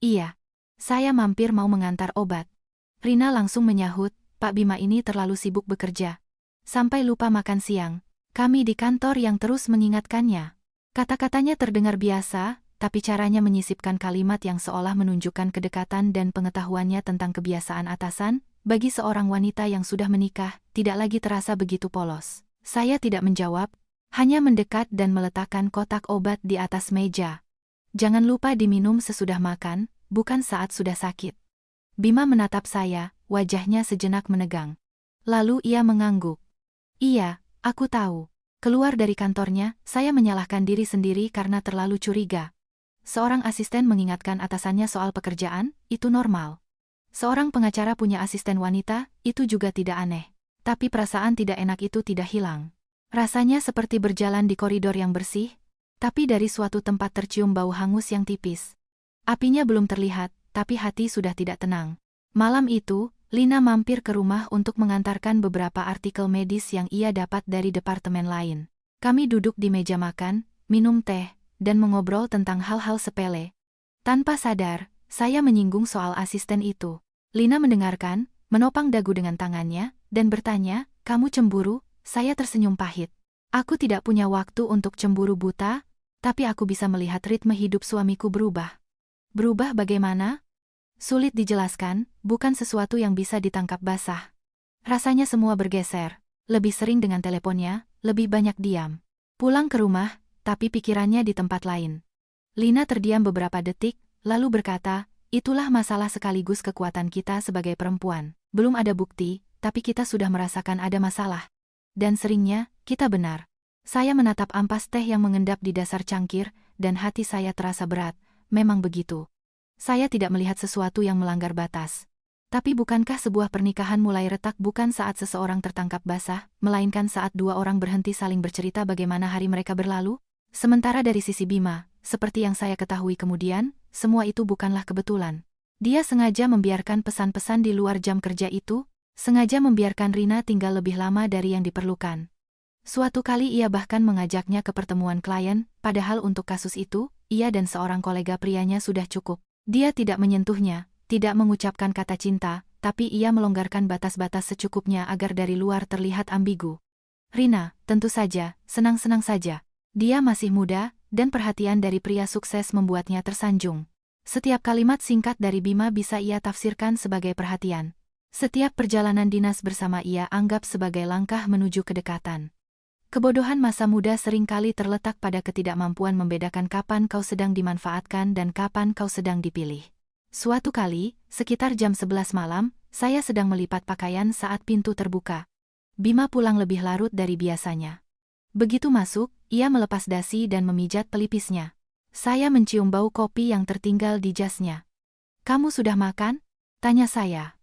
"Iya. Saya mampir mau mengantar obat." Rina langsung menyahut, "Pak Bima ini terlalu sibuk bekerja. Sampai lupa makan siang. Kami di kantor yang terus mengingatkannya." Kata-katanya terdengar biasa, tapi caranya menyisipkan kalimat yang seolah menunjukkan kedekatan dan pengetahuannya tentang kebiasaan atasan, bagi seorang wanita yang sudah menikah, tidak lagi terasa begitu polos. Saya tidak menjawab, hanya mendekat dan meletakkan kotak obat di atas meja. "Jangan lupa diminum sesudah makan, bukan saat sudah sakit." Bima menatap saya, wajahnya sejenak menegang. Lalu ia mengangguk. "Iya, aku tahu." Keluar dari kantornya, saya menyalahkan diri sendiri karena terlalu curiga. Seorang asisten mengingatkan atasannya soal pekerjaan, itu normal. Seorang pengacara punya asisten wanita, itu juga tidak aneh. Tapi perasaan tidak enak itu tidak hilang. Rasanya seperti berjalan di koridor yang bersih, tapi dari suatu tempat tercium bau hangus yang tipis. Apinya belum terlihat, tapi hati sudah tidak tenang. Malam itu, Lina mampir ke rumah untuk mengantarkan beberapa artikel medis yang ia dapat dari departemen lain. Kami duduk di meja makan, minum teh, dan mengobrol tentang hal-hal sepele. Tanpa sadar, saya menyinggung soal asisten itu. Lina mendengarkan, menopang dagu dengan tangannya, dan bertanya, "Kamu cemburu?" Saya tersenyum pahit. Aku tidak punya waktu untuk cemburu buta, tapi aku bisa melihat ritme hidup suamiku berubah. Berubah bagaimana? Sulit dijelaskan, bukan sesuatu yang bisa ditangkap basah. Rasanya semua bergeser, lebih sering dengan teleponnya, lebih banyak diam. Pulang ke rumah, tapi pikirannya di tempat lain. Lina terdiam beberapa detik, lalu berkata, "Itulah masalah sekaligus kekuatan kita sebagai perempuan. Belum ada bukti, tapi kita sudah merasakan ada masalah. Dan seringnya, kita benar." Saya menatap ampas teh yang mengendap di dasar cangkir, dan hati saya terasa berat. Memang begitu. Saya tidak melihat sesuatu yang melanggar batas. Tapi bukankah sebuah pernikahan mulai retak bukan saat seseorang tertangkap basah, melainkan saat dua orang berhenti saling bercerita bagaimana hari mereka berlalu? Sementara dari sisi Bima, seperti yang saya ketahui kemudian, semua itu bukanlah kebetulan. Dia sengaja membiarkan pesan-pesan di luar jam kerja itu, sengaja membiarkan Rina tinggal lebih lama dari yang diperlukan. Suatu kali ia bahkan mengajaknya ke pertemuan klien, padahal untuk kasus itu, ia dan seorang kolega prianya sudah cukup. Dia tidak menyentuhnya, tidak mengucapkan kata cinta, tapi ia melonggarkan batas-batas secukupnya agar dari luar terlihat ambigu. Rina, tentu saja, senang-senang saja. Dia masih muda, dan perhatian dari pria sukses membuatnya tersanjung. Setiap kalimat singkat dari Bima bisa ia tafsirkan sebagai perhatian. Setiap perjalanan dinas bersama ia anggap sebagai langkah menuju kedekatan. Kebodohan masa muda seringkali terletak pada ketidakmampuan membedakan kapan kau sedang dimanfaatkan dan kapan kau sedang dipilih. Suatu kali, sekitar jam 11 malam, saya sedang melipat pakaian saat pintu terbuka. Bima pulang lebih larut dari biasanya. Begitu masuk, ia melepas dasi dan memijat pelipisnya. Saya mencium bau kopi yang tertinggal di jasnya. "Kamu sudah makan?" tanya saya.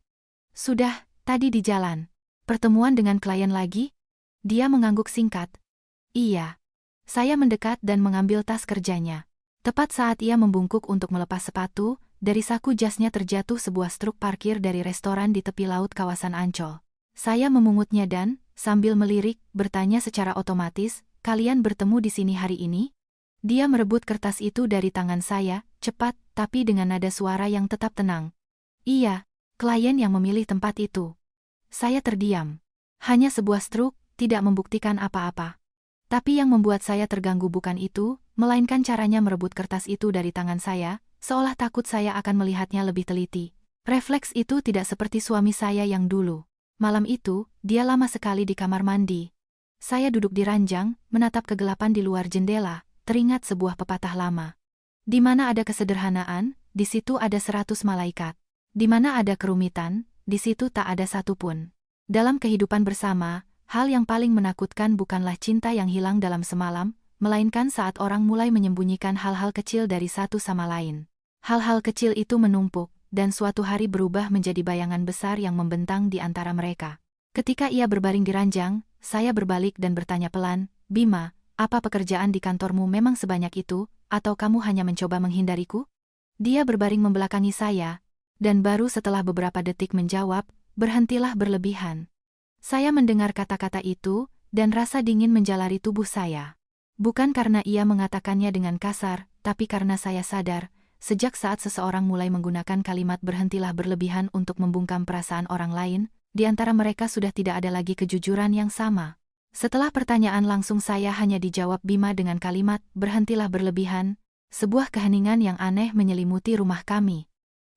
"Sudah, tadi di jalan." "Pertemuan dengan klien lagi?" Dia mengangguk singkat. "Iya." Saya mendekat dan mengambil tas kerjanya. Tepat saat ia membungkuk untuk melepas sepatu, dari saku jasnya terjatuh sebuah struk parkir dari restoran di tepi laut kawasan Ancol. Saya memungutnya dan, sambil melirik, bertanya secara otomatis, "Kalian bertemu di sini hari ini?" Dia merebut kertas itu dari tangan saya, cepat, tapi dengan nada suara yang tetap tenang. "Iya, klien yang memilih tempat itu." Saya terdiam. Hanya sebuah struk, tidak membuktikan apa-apa. Tapi yang membuat saya terganggu bukan itu, melainkan caranya merebut kertas itu dari tangan saya, seolah takut saya akan melihatnya lebih teliti. Refleks itu tidak seperti suami saya yang dulu. Malam itu, dia lama sekali di kamar mandi. Saya duduk di ranjang, menatap kegelapan di luar jendela, teringat sebuah pepatah lama. Di mana ada kesederhanaan, di situ ada 100 malaikat. Di mana ada kerumitan, di situ tak ada satupun. Dalam kehidupan bersama, hal yang paling menakutkan bukanlah cinta yang hilang dalam semalam, melainkan saat orang mulai menyembunyikan hal-hal kecil dari satu sama lain. Hal-hal kecil itu menumpuk, dan suatu hari berubah menjadi bayangan besar yang membentang di antara mereka. Ketika ia berbaring di ranjang, saya berbalik dan bertanya pelan, "Bima, apa pekerjaan di kantormu memang sebanyak itu, atau kamu hanya mencoba menghindariku?" Dia berbaring membelakangi saya, dan baru setelah beberapa detik menjawab, "Berhentilah berlebihan." Saya mendengar kata-kata itu, dan rasa dingin menjalari tubuh saya. Bukan karena ia mengatakannya dengan kasar, tapi karena saya sadar, sejak saat seseorang mulai menggunakan kalimat "berhentilah berlebihan" untuk membungkam perasaan orang lain, di antara mereka sudah tidak ada lagi kejujuran yang sama. Setelah pertanyaan langsung saya hanya dijawab Bima dengan kalimat "berhentilah berlebihan." Sebuah keheningan yang aneh menyelimuti rumah kami.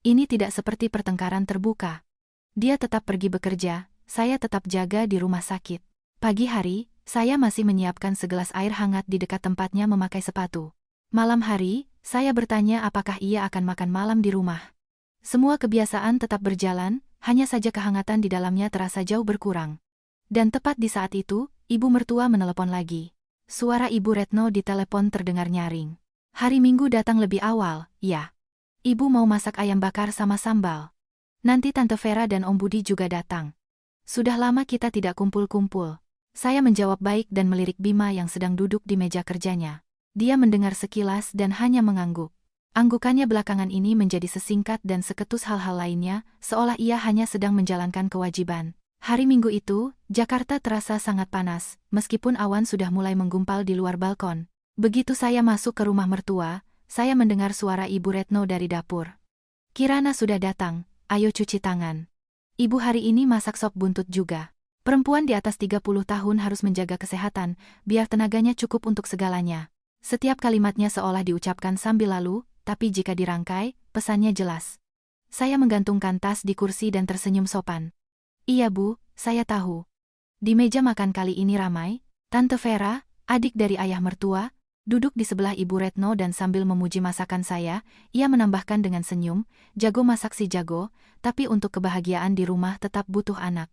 Ini tidak seperti pertengkaran terbuka. Dia tetap pergi bekerja, saya tetap jaga di rumah sakit. Pagi hari, saya masih menyiapkan segelas air hangat di dekat tempatnya memakai sepatu. Malam hari, saya bertanya apakah ia akan makan malam di rumah. Semua kebiasaan tetap berjalan, hanya saja kehangatan di dalamnya terasa jauh berkurang. Dan tepat di saat itu, ibu mertua menelepon lagi. Suara Ibu Retno di telepon terdengar nyaring. "Hari Minggu datang lebih awal, ya. Ibu mau masak ayam bakar sama sambal. Nanti Tante Vera dan Om Budi juga datang. Sudah lama kita tidak kumpul-kumpul." Saya menjawab baik dan melirik Bima yang sedang duduk di meja kerjanya. Dia mendengar sekilas dan hanya mengangguk. Anggukannya belakangan ini menjadi sesingkat dan seketus hal-hal lainnya, seolah ia hanya sedang menjalankan kewajiban. Hari Minggu itu, Jakarta terasa sangat panas, meskipun awan sudah mulai menggumpal di luar balkon. Begitu saya masuk ke rumah mertua, saya mendengar suara Ibu Retno dari dapur. "Kirana sudah datang, ayo cuci tangan. Ibu hari ini masak sop buntut juga." Perempuan di atas 30 tahun harus menjaga kesehatan, biar tenaganya cukup untuk segalanya. Setiap kalimatnya seolah diucapkan sambil lalu, tapi jika dirangkai, pesannya jelas. Saya menggantungkan tas di kursi dan tersenyum sopan. "Iya Bu, saya tahu." Di meja makan kali ini ramai, Tante Vera, adik dari ayah mertua, duduk di sebelah Ibu Retno dan sambil memuji masakan saya, ia menambahkan dengan senyum, "Jago masak si jago, tapi untuk kebahagiaan di rumah tetap butuh anak."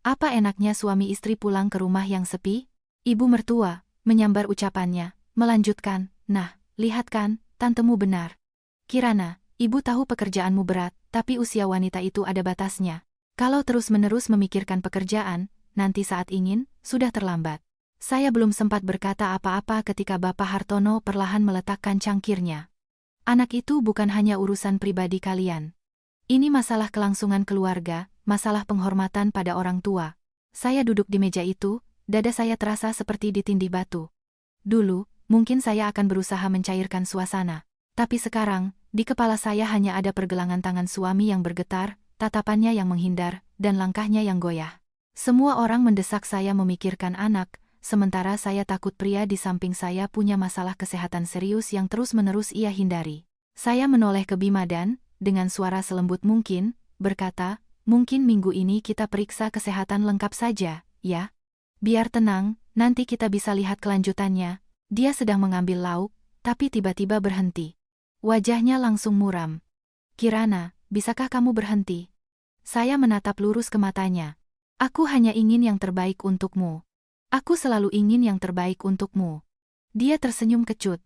Apa enaknya suami istri pulang ke rumah yang sepi? Ibu mertua, menyambar ucapannya, melanjutkan, "Nah, lihat kan, tantemu benar. Kirana, ibu tahu pekerjaanmu berat, tapi usia wanita itu ada batasnya. Kalau terus-menerus memikirkan pekerjaan, nanti saat ingin, sudah terlambat." Saya belum sempat berkata apa-apa ketika Bapak Hartono perlahan meletakkan cangkirnya. "Anak itu bukan hanya urusan pribadi kalian. Ini masalah kelangsungan keluarga, masalah penghormatan pada orang tua." Saya duduk di meja itu, dada saya terasa seperti ditindih batu. Dulu, mungkin saya akan berusaha mencairkan suasana. Tapi sekarang, di kepala saya hanya ada pergelangan tangan suami yang bergetar, tatapannya yang menghindar, dan langkahnya yang goyah. Semua orang mendesak saya memikirkan anak, sementara saya takut pria di samping saya punya masalah kesehatan serius yang terus-menerus ia hindari. Saya menoleh ke Bima dan, dengan suara selembut mungkin, berkata, "Mungkin minggu ini kita periksa kesehatan lengkap saja, ya? Biar tenang, nanti kita bisa lihat kelanjutannya." Dia sedang mengambil lauk, tapi tiba-tiba berhenti. Wajahnya langsung muram. "Kirana, bisakah kamu berhenti?" Saya menatap lurus ke matanya. "Aku hanya ingin yang terbaik untukmu. Aku selalu ingin yang terbaik untukmu." Dia tersenyum kecut.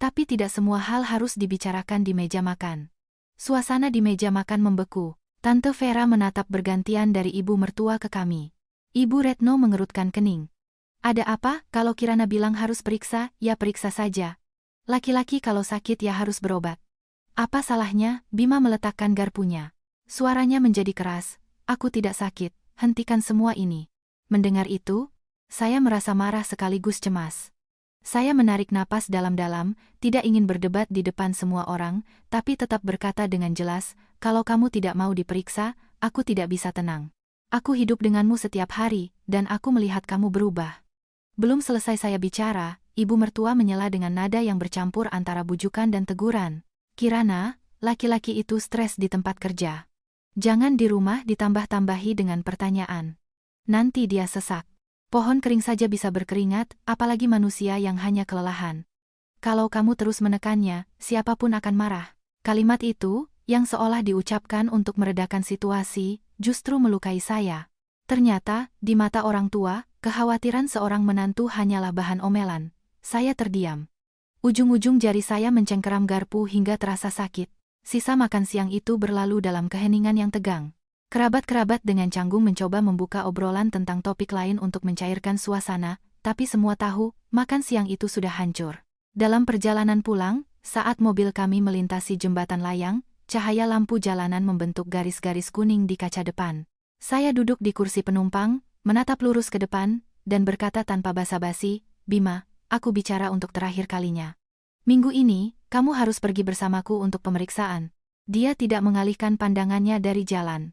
Tapi tidak semua hal harus dibicarakan di meja makan. Suasana di meja makan membeku. Tante Vera menatap bergantian dari ibu mertua ke kami. Ibu Retno mengerutkan kening. Ada apa? Kalau Kirana bilang harus periksa, ya periksa saja. Laki-laki kalau sakit ya harus berobat. Apa salahnya? Bima meletakkan garpunya. Suaranya menjadi keras. Aku tidak sakit, hentikan semua ini. Mendengar itu, saya merasa marah sekaligus cemas. Saya menarik napas dalam-dalam, tidak ingin berdebat di depan semua orang, tapi tetap berkata dengan jelas, kalau kamu tidak mau diperiksa, aku tidak bisa tenang. Aku hidup denganmu setiap hari, dan aku melihat kamu berubah. Belum selesai saya bicara, ibu mertua menyela dengan nada yang bercampur antara bujukan dan teguran. Kirana, laki-laki itu stres di tempat kerja. Jangan di rumah ditambah-tambahi dengan pertanyaan. Nanti dia sesak. Pohon kering saja bisa berkeringat, apalagi manusia yang hanya kelelahan. Kalau kamu terus menekannya, siapapun akan marah. Kalimat itu, yang seolah diucapkan untuk meredakan situasi, justru melukai saya. Ternyata, di mata orang tua, kekhawatiran seorang menantu hanyalah bahan omelan. Saya terdiam. Ujung-ujung jari saya mencengkeram garpu hingga terasa sakit. Sisa makan siang itu berlalu dalam keheningan yang tegang. Kerabat-kerabat dengan canggung mencoba membuka obrolan tentang topik lain untuk mencairkan suasana, tapi semua tahu, makan siang itu sudah hancur. Dalam perjalanan pulang, saat mobil kami melintasi jembatan layang, cahaya lampu jalanan membentuk garis-garis kuning di kaca depan. Saya duduk di kursi penumpang, menatap lurus ke depan, dan berkata tanpa basa-basi, Bima, aku bicara untuk terakhir kalinya. Minggu ini, kamu harus pergi bersamaku untuk pemeriksaan. Dia tidak mengalihkan pandangannya dari jalan.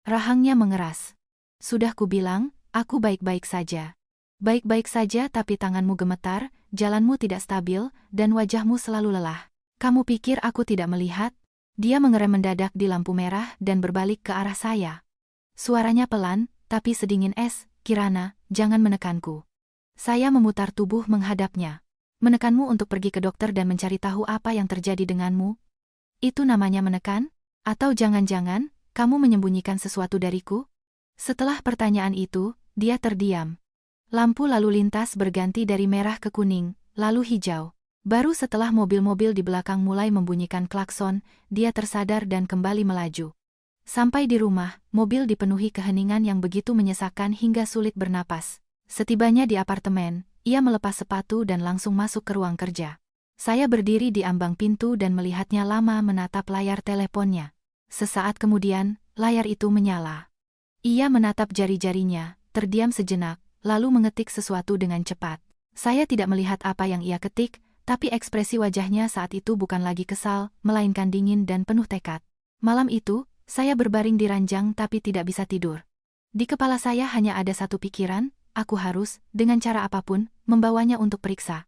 Rahangnya mengeras. Sudah kubilang, aku baik-baik saja. Baik-baik saja tapi tanganmu gemetar, jalanmu tidak stabil, dan wajahmu selalu lelah. Kamu pikir aku tidak melihat? Dia mengerem mendadak di lampu merah dan berbalik ke arah saya. Suaranya pelan, tapi sedingin es, Kirana, jangan menekanku. Saya memutar tubuh menghadapnya. Menekanmu untuk pergi ke dokter dan mencari tahu apa yang terjadi denganmu? Itu namanya menekan? Atau jangan-jangan, kamu menyembunyikan sesuatu dariku? Setelah pertanyaan itu, dia terdiam. Lampu lalu lintas berganti dari merah ke kuning, lalu hijau. Baru setelah mobil-mobil di belakang mulai membunyikan klakson, dia tersadar dan kembali melaju. Sampai di rumah, mobil dipenuhi keheningan yang begitu menyesakkan hingga sulit bernapas. Setibanya di apartemen, ia melepas sepatu dan langsung masuk ke ruang kerja. Saya berdiri di ambang pintu dan melihatnya lama menatap layar teleponnya. Sesaat kemudian, layar itu menyala. Ia menatap jari-jarinya, terdiam sejenak, lalu mengetik sesuatu dengan cepat. Saya tidak melihat apa yang ia ketik, tapi ekspresi wajahnya saat itu bukan lagi kesal, melainkan dingin dan penuh tekad. Malam itu, saya berbaring di ranjang tapi tidak bisa tidur. Di kepala saya hanya ada satu pikiran, aku harus, dengan cara apapun, membawanya untuk periksa.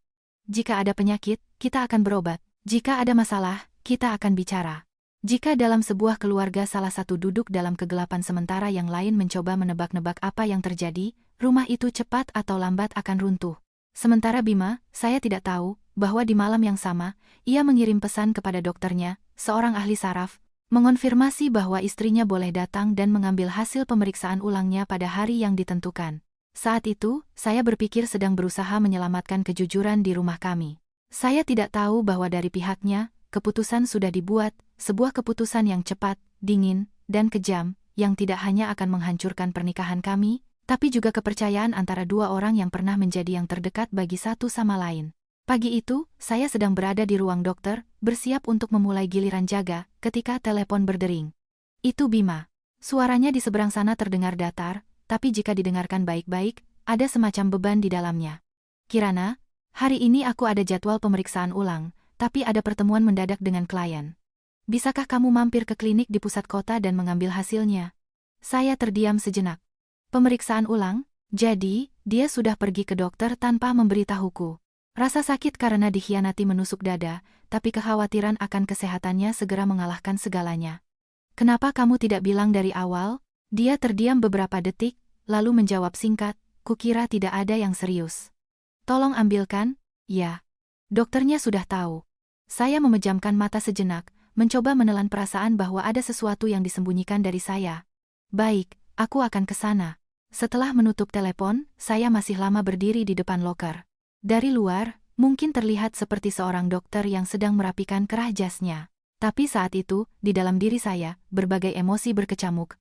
Jika ada penyakit, kita akan berobat. Jika ada masalah, kita akan bicara. Jika dalam sebuah keluarga salah satu duduk dalam kegelapan sementara yang lain mencoba menebak-nebak apa yang terjadi, rumah itu cepat atau lambat akan runtuh. Sementara Bima, saya tidak tahu, bahwa di malam yang sama, ia mengirim pesan kepada dokternya, seorang ahli saraf, mengonfirmasi bahwa istrinya boleh datang dan mengambil hasil pemeriksaan ulangnya pada hari yang ditentukan. Saat itu, saya berpikir sedang berusaha menyelamatkan kejujuran di rumah kami. Saya tidak tahu bahwa dari pihaknya, keputusan sudah dibuat, sebuah keputusan yang cepat, dingin, dan kejam, yang tidak hanya akan menghancurkan pernikahan kami, tapi juga kepercayaan antara dua orang yang pernah menjadi yang terdekat bagi satu sama lain. Pagi itu, saya sedang berada di ruang dokter, bersiap untuk memulai giliran jaga, ketika telepon berdering. Itu Bima. Suaranya di seberang sana terdengar datar, tapi jika didengarkan baik-baik, ada semacam beban di dalamnya. Kirana, hari ini aku ada jadwal pemeriksaan ulang, tapi ada pertemuan mendadak dengan klien. Bisakah kamu mampir ke klinik di pusat kota dan mengambil hasilnya? Saya terdiam sejenak. Pemeriksaan ulang? Jadi, dia sudah pergi ke dokter tanpa memberitahuku. Rasa sakit karena dikhianati menusuk dada, tapi kekhawatiran akan kesehatannya segera mengalahkan segalanya. Kenapa kamu tidak bilang dari awal? Dia terdiam beberapa detik, lalu menjawab singkat, kukira tidak ada yang serius. Tolong ambilkan, ya. Dokternya sudah tahu. Saya memejamkan mata sejenak, mencoba menelan perasaan bahwa ada sesuatu yang disembunyikan dari saya. Baik, aku akan ke sana. Setelah menutup telepon, saya masih lama berdiri di depan loker. Dari luar, mungkin terlihat seperti seorang dokter yang sedang merapikan kerah jasnya. Tapi saat itu, di dalam diri saya, berbagai emosi berkecamuk.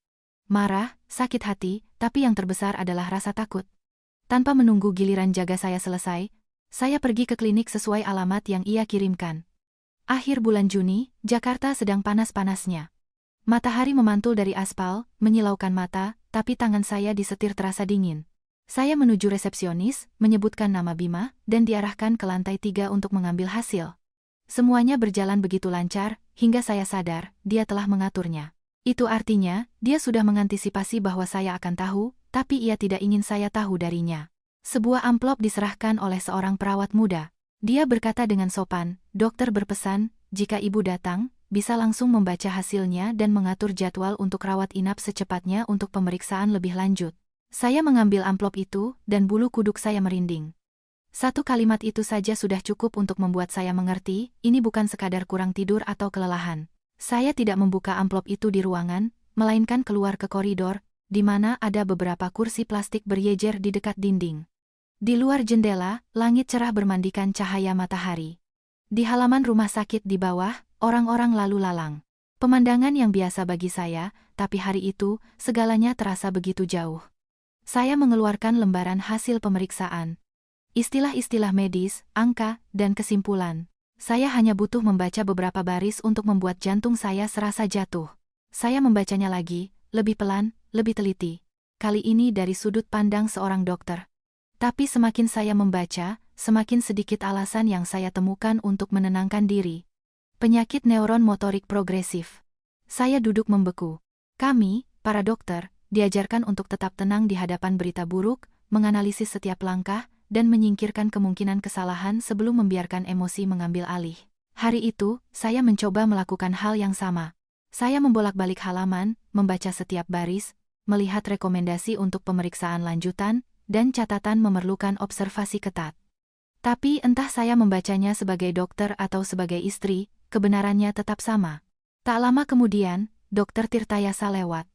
Marah, sakit hati, tapi yang terbesar adalah rasa takut. Tanpa menunggu giliran jaga saya selesai, saya pergi ke klinik sesuai alamat yang ia kirimkan. Akhir bulan Juni, Jakarta sedang panas-panasnya. Matahari memantul dari aspal, menyilaukan mata, tapi tangan saya disetir terasa dingin. Saya menuju resepsionis, menyebutkan nama Bima, dan diarahkan ke lantai 3 untuk mengambil hasil. Semuanya berjalan begitu lancar, hingga saya sadar, dia telah mengaturnya. Itu artinya, dia sudah mengantisipasi bahwa saya akan tahu, tapi ia tidak ingin saya tahu darinya. Sebuah amplop diserahkan oleh seorang perawat muda. Dia berkata dengan sopan, "Dokter berpesan, jika ibu datang, bisa langsung membaca hasilnya dan mengatur jadwal untuk rawat inap secepatnya untuk pemeriksaan lebih lanjut." Saya mengambil amplop itu, dan bulu kuduk saya merinding. Satu kalimat itu saja sudah cukup untuk membuat saya mengerti, ini bukan sekadar kurang tidur atau kelelahan. Saya tidak membuka amplop itu di ruangan, melainkan keluar ke koridor, di mana ada beberapa kursi plastik berjejer di dekat dinding. Di luar jendela, langit cerah bermandikan cahaya matahari. Di halaman rumah sakit di bawah, orang-orang lalu lalang. Pemandangan yang biasa bagi saya, tapi hari itu, segalanya terasa begitu jauh. Saya mengeluarkan lembaran hasil pemeriksaan. Istilah-istilah medis, angka, dan kesimpulan. Saya hanya butuh membaca beberapa baris untuk membuat jantung saya serasa jatuh. Saya membacanya lagi, lebih pelan, lebih teliti. Kali ini dari sudut pandang seorang dokter. Tapi semakin saya membaca, semakin sedikit alasan yang saya temukan untuk menenangkan diri. Penyakit neuron motorik progresif. Saya duduk membeku. Kami, para dokter, diajarkan untuk tetap tenang di hadapan berita buruk, menganalisis setiap langkah, dan menyingkirkan kemungkinan kesalahan sebelum membiarkan emosi mengambil alih. Hari itu, saya mencoba melakukan hal yang sama. Saya membolak-balik halaman, membaca setiap baris, melihat rekomendasi untuk pemeriksaan lanjutan, dan catatan memerlukan observasi ketat. Tapi entah saya membacanya sebagai dokter atau sebagai istri, kebenarannya tetap sama. Tak lama kemudian, Dr. Tirtayasa lewat.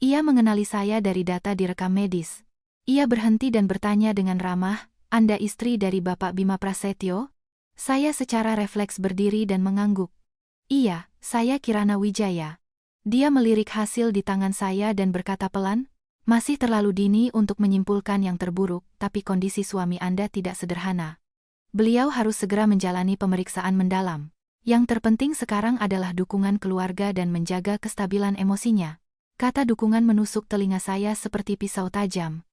Ia mengenali saya dari data di rekam medis. Ia berhenti dan bertanya dengan ramah, "Anda istri dari Bapak Bima Prasetyo?" Saya secara refleks berdiri dan mengangguk. "Iya, saya Kirana Wijaya." Dia melirik hasil di tangan saya dan berkata pelan, "Masih terlalu dini untuk menyimpulkan yang terburuk, tapi kondisi suami Anda tidak sederhana. Beliau harus segera menjalani pemeriksaan mendalam. Yang terpenting sekarang adalah dukungan keluarga dan menjaga kestabilan emosinya." Kata dukungan menusuk telinga saya seperti pisau tajam.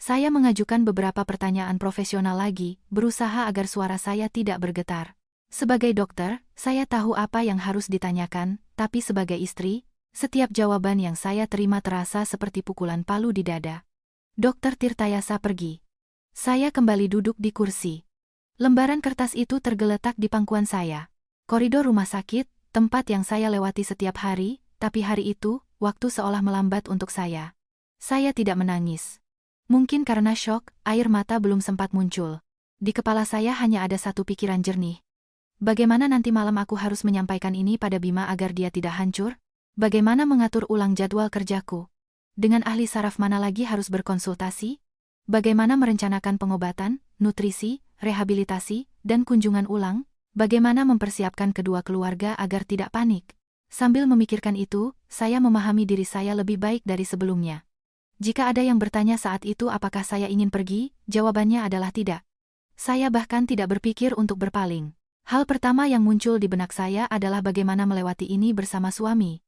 Saya mengajukan beberapa pertanyaan profesional lagi, berusaha agar suara saya tidak bergetar. Sebagai dokter, saya tahu apa yang harus ditanyakan, tapi sebagai istri, setiap jawaban yang saya terima terasa seperti pukulan palu di dada. Dr. Tirtayasa pergi. Saya kembali duduk di kursi. Lembaran kertas itu tergeletak di pangkuan saya. Koridor rumah sakit, tempat yang saya lewati setiap hari, tapi hari itu, waktu seolah melambat untuk saya. Saya tidak menangis. Mungkin karena syok, air mata belum sempat muncul. Di kepala saya hanya ada satu pikiran jernih. Bagaimana nanti malam aku harus menyampaikan ini pada Bima agar dia tidak hancur? Bagaimana mengatur ulang jadwal kerjaku? Dengan ahli saraf mana lagi harus berkonsultasi? Bagaimana merencanakan pengobatan, nutrisi, rehabilitasi, dan kunjungan ulang? Bagaimana mempersiapkan kedua keluarga agar tidak panik? Sambil memikirkan itu, saya memahami diri saya lebih baik dari sebelumnya. Jika ada yang bertanya saat itu apakah saya ingin pergi, jawabannya adalah tidak. Saya bahkan tidak berpikir untuk berpaling. Hal pertama yang muncul di benak saya adalah bagaimana melewati ini bersama suami.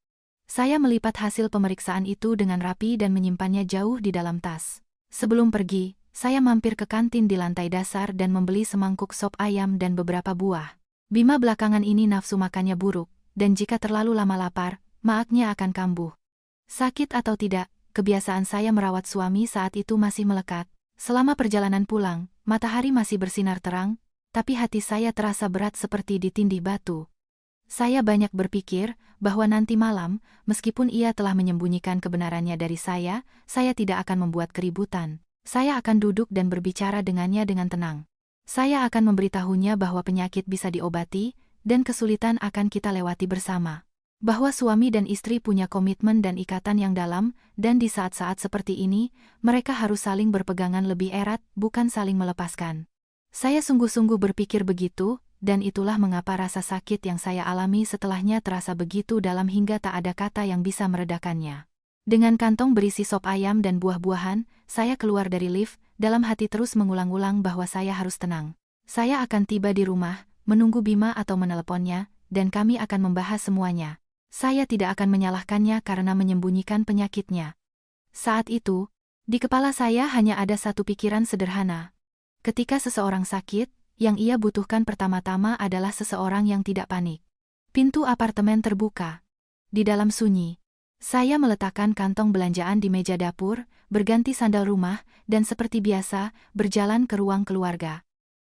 Saya melipat hasil pemeriksaan itu dengan rapi dan menyimpannya jauh di dalam tas. Sebelum pergi, saya mampir ke kantin di lantai dasar dan membeli semangkuk sop ayam dan beberapa buah. Bima belakangan ini nafsu makannya buruk, dan jika terlalu lama lapar, maagnya akan kambuh. Sakit atau tidak, kebiasaan saya merawat suami saat itu masih melekat. Selama perjalanan pulang, matahari masih bersinar terang, tapi hati saya terasa berat seperti ditindih batu. Saya banyak berpikir bahwa nanti malam, meskipun ia telah menyembunyikan kebenarannya dari saya tidak akan membuat keributan. Saya akan duduk dan berbicara dengannya dengan tenang. Saya akan memberitahunya bahwa penyakit bisa diobati, dan kesulitan akan kita lewati bersama. Bahwa suami dan istri punya komitmen dan ikatan yang dalam, dan di saat-saat seperti ini, mereka harus saling berpegangan lebih erat, bukan saling melepaskan. Saya sungguh-sungguh berpikir begitu, dan itulah mengapa rasa sakit yang saya alami setelahnya terasa begitu dalam hingga tak ada kata yang bisa meredakannya. Dengan kantong berisi sop ayam dan buah-buahan, saya keluar dari lift, dalam hati terus mengulang-ulang bahwa saya harus tenang. Saya akan tiba di rumah, menunggu Bima atau meneleponnya, dan kami akan membahas semuanya. Saya tidak akan menyalahkannya karena menyembunyikan penyakitnya. Saat itu, di kepala saya hanya ada satu pikiran sederhana. Ketika seseorang sakit, yang ia butuhkan pertama-tama adalah seseorang yang tidak panik. Pintu apartemen terbuka. Di dalam sunyi, saya meletakkan kantong belanjaan di meja dapur, berganti sandal rumah, dan seperti biasa, berjalan ke ruang keluarga.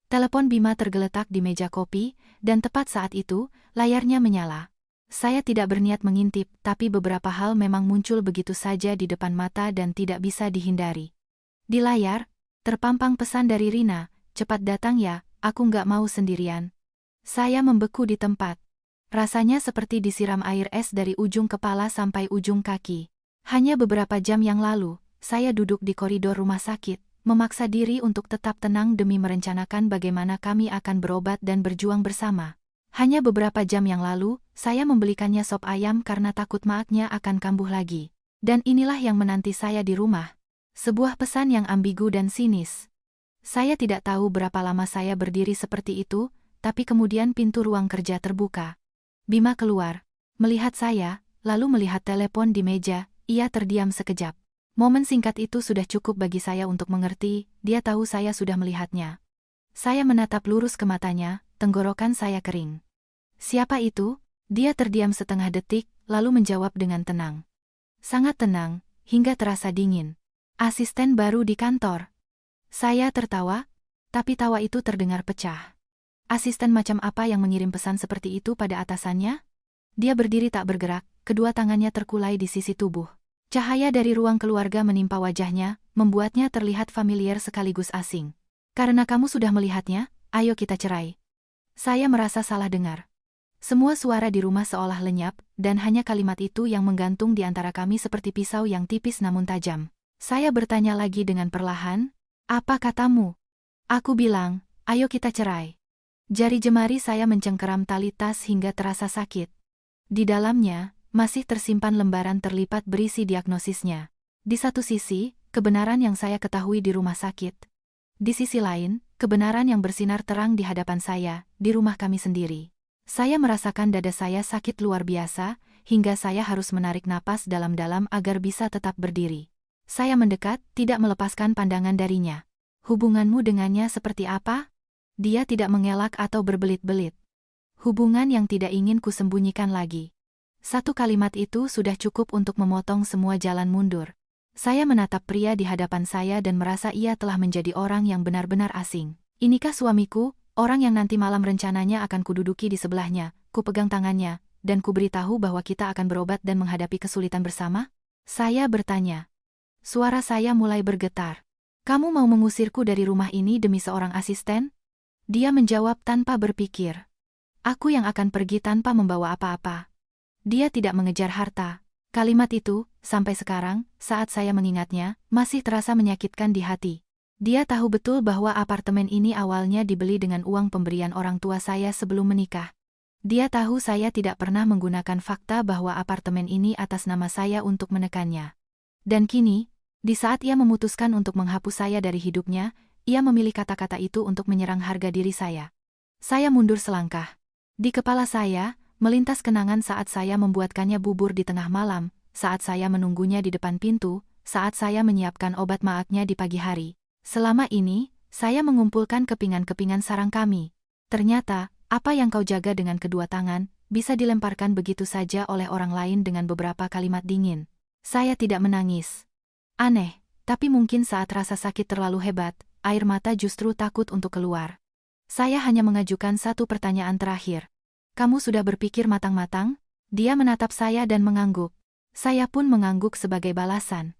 Telepon Bima tergeletak di meja kopi, dan tepat saat itu, layarnya menyala. Saya tidak berniat mengintip, tapi beberapa hal memang muncul begitu saja di depan mata dan tidak bisa dihindari. Di layar, terpampang pesan dari Rina, "Cepat datang ya, aku nggak mau sendirian." Saya membeku di tempat. Rasanya seperti disiram air es dari ujung kepala sampai ujung kaki. Hanya beberapa jam yang lalu, saya duduk di koridor rumah sakit, memaksa diri untuk tetap tenang demi merencanakan bagaimana kami akan berobat dan berjuang bersama. Hanya beberapa jam yang lalu, saya membelikannya sop ayam karena takut maagnya akan kambuh lagi. Dan inilah yang menanti saya di rumah. Sebuah pesan yang ambigu dan sinis. Saya tidak tahu berapa lama saya berdiri seperti itu, tapi kemudian pintu ruang kerja terbuka. Bima keluar, melihat saya, lalu melihat telepon di meja. Ia terdiam sekejap. Momen singkat itu sudah cukup bagi saya untuk mengerti, dia tahu saya sudah melihatnya. Saya menatap lurus ke matanya, tenggorokan saya kering. "Siapa itu?" Dia terdiam setengah detik, lalu menjawab dengan tenang. Sangat tenang, hingga terasa dingin. "Asisten baru di kantor." Saya tertawa, tapi tawa itu terdengar pecah. Asisten macam apa yang mengirim pesan seperti itu pada atasannya? Dia berdiri tak bergerak, kedua tangannya terkulai di sisi tubuh. Cahaya dari ruang keluarga menimpa wajahnya, membuatnya terlihat familiar sekaligus asing. "Karena kamu sudah melihatnya, ayo kita cerai." Saya merasa salah dengar. Semua suara di rumah seolah lenyap, dan hanya kalimat itu yang menggantung di antara kami seperti pisau yang tipis namun tajam. Saya bertanya lagi dengan perlahan, "Apa katamu?" "Aku bilang, ayo kita cerai." Jari jemari saya mencengkeram tali tas hingga terasa sakit. Di dalamnya, masih tersimpan lembaran terlipat berisi diagnosisnya. Di satu sisi, kebenaran yang saya ketahui di rumah sakit. Di sisi lain, kebenaran yang bersinar terang di hadapan saya, di rumah kami sendiri. Saya merasakan dada saya sakit luar biasa, hingga saya harus menarik napas dalam-dalam agar bisa tetap berdiri. Saya mendekat, tidak melepaskan pandangan darinya. "Hubunganmu dengannya seperti apa?" Dia tidak mengelak atau berbelit-belit. Hubungan yang tidak ingin kusembunyikan lagi. Satu kalimat itu sudah cukup untuk memotong semua jalan mundur. Saya menatap pria di hadapan saya dan merasa ia telah menjadi orang yang benar-benar asing. "Inikah suamiku, orang yang nanti malam rencananya akan kududuki di sebelahnya, kupegang tangannya, dan kuberitahu bahwa kita akan berobat dan menghadapi kesulitan bersama?" Saya bertanya. Suara saya mulai bergetar. "Kamu mau mengusirku dari rumah ini demi seorang asisten?" Dia menjawab tanpa berpikir. "Aku yang akan pergi tanpa membawa apa-apa." Dia tidak mengejar harta. Kalimat itu, sampai sekarang, saat saya mengingatnya, masih terasa menyakitkan di hati. Dia tahu betul bahwa apartemen ini awalnya dibeli dengan uang pemberian orang tua saya sebelum menikah. Dia tahu saya tidak pernah menggunakan fakta bahwa apartemen ini atas nama saya untuk menekannya. Dan kini, di saat ia memutuskan untuk menghapus saya dari hidupnya, ia memilih kata-kata itu untuk menyerang harga diri saya. Saya mundur selangkah. Di kepala saya, melintas kenangan saat saya membuatkannya bubur di tengah malam, saat saya menunggunya di depan pintu, saat saya menyiapkan obat maaknya di pagi hari. Selama ini, saya mengumpulkan kepingan-kepingan sarang kami. Ternyata, apa yang kau jaga dengan kedua tangan, bisa dilemparkan begitu saja oleh orang lain dengan beberapa kalimat dingin. Saya tidak menangis. Aneh, tapi mungkin saat rasa sakit terlalu hebat, air mata justru takut untuk keluar. Saya hanya mengajukan satu pertanyaan terakhir. "Kamu sudah berpikir matang-matang?" Dia menatap saya dan mengangguk. Saya pun mengangguk sebagai balasan.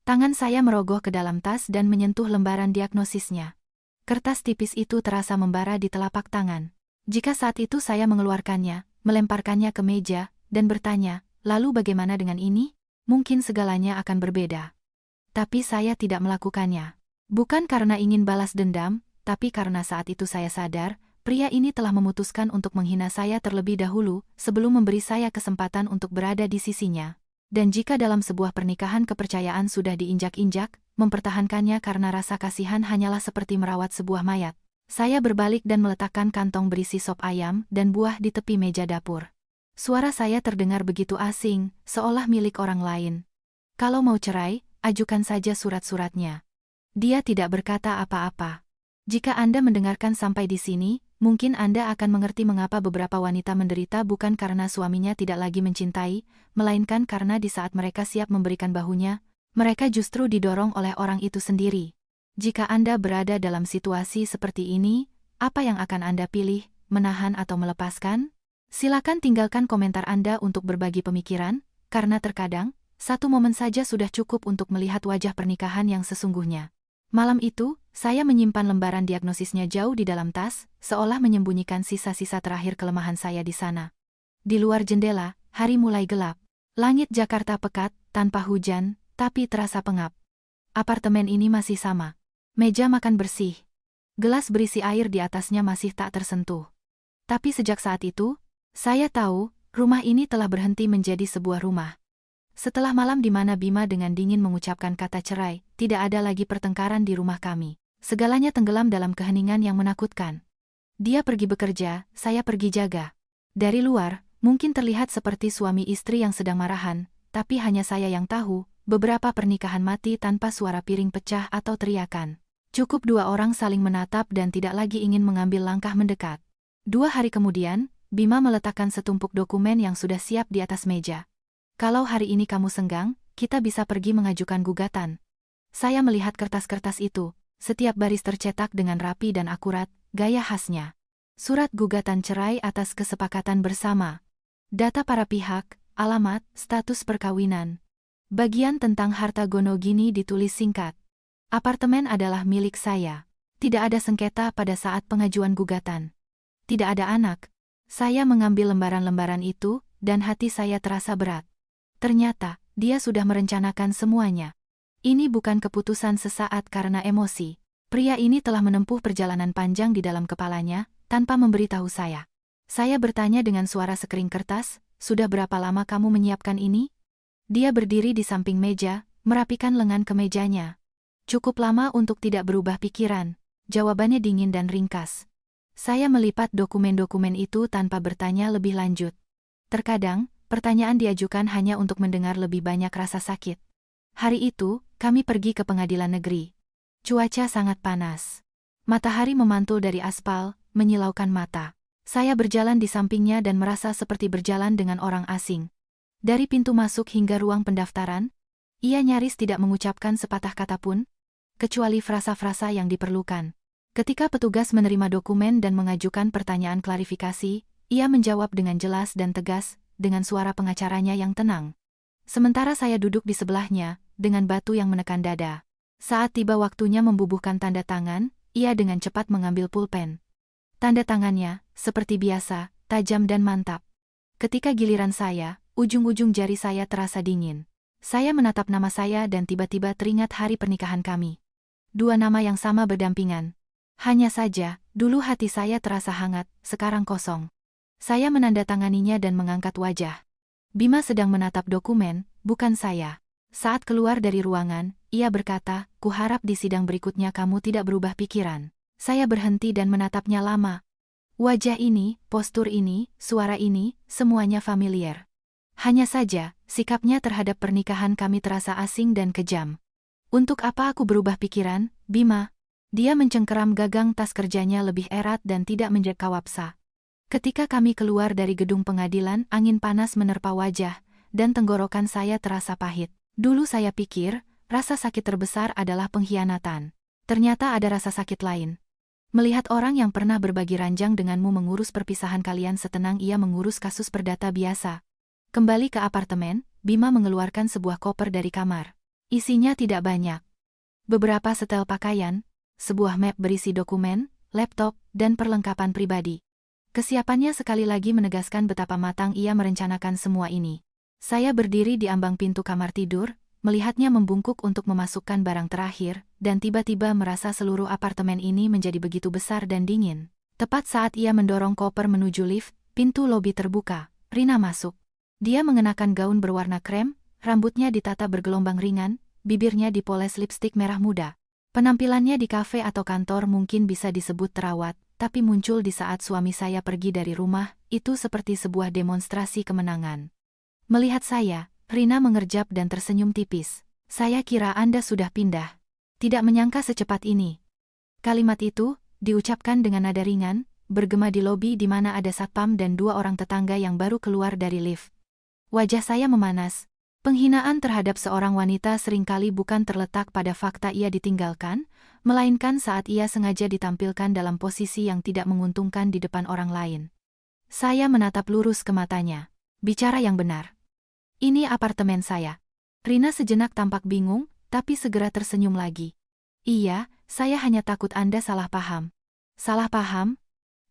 Tangan saya merogoh ke dalam tas dan menyentuh lembaran diagnosisnya. Kertas tipis itu terasa membara di telapak tangan. Jika saat itu saya mengeluarkannya, melemparkannya ke meja, dan bertanya, "Lalu bagaimana dengan ini?" mungkin segalanya akan berbeda. Tapi saya tidak melakukannya. Bukan karena ingin balas dendam, tapi karena saat itu saya sadar, pria ini telah memutuskan untuk menghina saya terlebih dahulu, sebelum memberi saya kesempatan untuk berada di sisinya. Dan jika dalam sebuah pernikahan kepercayaan sudah diinjak-injak, mempertahankannya karena rasa kasihan hanyalah seperti merawat sebuah mayat. Saya berbalik dan meletakkan kantong berisi sop ayam dan buah di tepi meja dapur. Suara saya terdengar begitu asing, seolah milik orang lain. Kalau mau cerai, ajukan saja surat-suratnya. Dia tidak berkata apa-apa. Jika Anda mendengarkan sampai di sini, mungkin Anda akan mengerti mengapa beberapa wanita menderita bukan karena suaminya tidak lagi mencintai, melainkan karena di saat mereka siap memberikan bahunya, mereka justru didorong oleh orang itu sendiri. Jika Anda berada dalam situasi seperti ini, apa yang akan Anda pilih, menahan atau melepaskan? Silakan tinggalkan komentar Anda untuk berbagi pemikiran, karena terkadang, satu momen saja sudah cukup untuk melihat wajah pernikahan yang sesungguhnya. Malam itu, saya menyimpan lembaran diagnosisnya jauh di dalam tas, seolah menyembunyikan sisa-sisa terakhir kelemahan saya di sana. Di luar jendela, hari mulai gelap. Langit Jakarta pekat, tanpa hujan, tapi terasa pengap. Apartemen ini masih sama. Meja makan bersih. Gelas berisi air di atasnya masih tak tersentuh. Tapi sejak saat itu, saya tahu, rumah ini telah berhenti menjadi sebuah rumah. Setelah malam di mana Bima dengan dingin mengucapkan kata cerai, tidak ada lagi pertengkaran di rumah kami. Segalanya tenggelam dalam keheningan yang menakutkan. Dia pergi bekerja, saya pergi jaga. Dari luar, mungkin terlihat seperti suami istri yang sedang marahan, tapi hanya saya yang tahu, beberapa pernikahan mati tanpa suara piring pecah atau teriakan. Cukup dua orang saling menatap dan tidak lagi ingin mengambil langkah mendekat. 2 hari kemudian, Bima meletakkan setumpuk dokumen yang sudah siap di atas meja. Kalau hari ini kamu senggang, kita bisa pergi mengajukan gugatan. Saya melihat kertas-kertas itu, setiap baris tercetak dengan rapi dan akurat, gaya khasnya. Surat gugatan cerai atas kesepakatan bersama. Data para pihak, alamat, status perkawinan. Bagian tentang harta gonogini ditulis singkat. Apartemen adalah milik saya. Tidak ada sengketa pada saat pengajuan gugatan. Tidak ada anak. Saya mengambil lembaran-lembaran itu, dan hati saya terasa berat. Ternyata, dia sudah merencanakan semuanya. Ini bukan keputusan sesaat karena emosi. Pria ini telah menempuh perjalanan panjang di dalam kepalanya, tanpa memberitahu saya. Saya bertanya dengan suara sekering kertas, sudah berapa lama kamu menyiapkan ini? Dia berdiri di samping meja, merapikan lengan kemejanya. Cukup lama untuk tidak berubah pikiran. Jawabannya dingin dan ringkas. Saya melipat dokumen-dokumen itu tanpa bertanya lebih lanjut. Terkadang, pertanyaan diajukan hanya untuk mendengar lebih banyak rasa sakit. Hari itu, kami pergi ke pengadilan negeri. Cuaca sangat panas. Matahari memantul dari aspal, menyilaukan mata. Saya berjalan di sampingnya dan merasa seperti berjalan dengan orang asing. Dari pintu masuk hingga ruang pendaftaran, ia nyaris tidak mengucapkan sepatah kata pun, kecuali frasa-frasa yang diperlukan. Ketika petugas menerima dokumen dan mengajukan pertanyaan klarifikasi, ia menjawab dengan jelas dan tegas, dengan suara pengacaranya yang tenang. Sementara saya duduk di sebelahnya, dengan batu yang menekan dada. Saat tiba waktunya membubuhkan tanda tangan, ia dengan cepat mengambil pulpen. Tanda tangannya, seperti biasa, tajam dan mantap. Ketika giliran saya, ujung-ujung jari saya terasa dingin. Saya menatap nama saya dan tiba-tiba teringat hari pernikahan kami. 2 nama yang sama berdampingan. Hanya saja, dulu hati saya terasa hangat, sekarang kosong. Saya menandatanganinya dan mengangkat wajah. Bima sedang menatap dokumen, bukan saya. Saat keluar dari ruangan, ia berkata, "Kuharap di sidang berikutnya kamu tidak berubah pikiran." Saya berhenti dan menatapnya lama. Wajah ini, postur ini, suara ini, semuanya familiar. Hanya saja, sikapnya terhadap pernikahan kami terasa asing dan kejam. Untuk apa aku berubah pikiran, Bima? Dia mencengkeram gagang tas kerjanya lebih erat dan tidak menjeka wapsa. Ketika kami keluar dari gedung pengadilan, angin panas menerpa wajah, dan tenggorokan saya terasa pahit. Dulu saya pikir, rasa sakit terbesar adalah pengkhianatan. Ternyata ada rasa sakit lain. Melihat orang yang pernah berbagi ranjang denganmu mengurus perpisahan kalian setenang ia mengurus kasus perdata biasa. Kembali ke apartemen, Bima mengeluarkan sebuah koper dari kamar. Isinya tidak banyak. Beberapa setel pakaian, sebuah map berisi dokumen, laptop, dan perlengkapan pribadi. Kesiapannya sekali lagi menegaskan betapa matang ia merencanakan semua ini. Saya berdiri di ambang pintu kamar tidur, melihatnya membungkuk untuk memasukkan barang terakhir, dan tiba-tiba merasa seluruh apartemen ini menjadi begitu besar dan dingin. Tepat saat ia mendorong koper menuju lift, pintu lobi terbuka. Rina masuk. Dia mengenakan gaun berwarna krem, rambutnya ditata bergelombang ringan, bibirnya dipoles lipstik merah muda. Penampilannya di kafe atau kantor mungkin bisa disebut terawat, tapi muncul di saat suami saya pergi dari rumah, itu seperti sebuah demonstrasi kemenangan. Melihat saya, Rina mengerjap dan tersenyum tipis. Saya kira Anda sudah pindah. Tidak menyangka secepat ini. Kalimat itu diucapkan dengan nada ringan, bergema di lobi di mana ada satpam dan dua orang tetangga yang baru keluar dari lift. Wajah saya memanas. Penghinaan terhadap seorang wanita seringkali bukan terletak pada fakta ia ditinggalkan, melainkan saat ia sengaja ditampilkan dalam posisi yang tidak menguntungkan di depan orang lain. Saya menatap lurus ke matanya. Bicara yang benar. Ini apartemen saya. Rina sejenak tampak bingung, tapi segera tersenyum lagi. Iya, saya hanya takut Anda salah paham. Salah paham?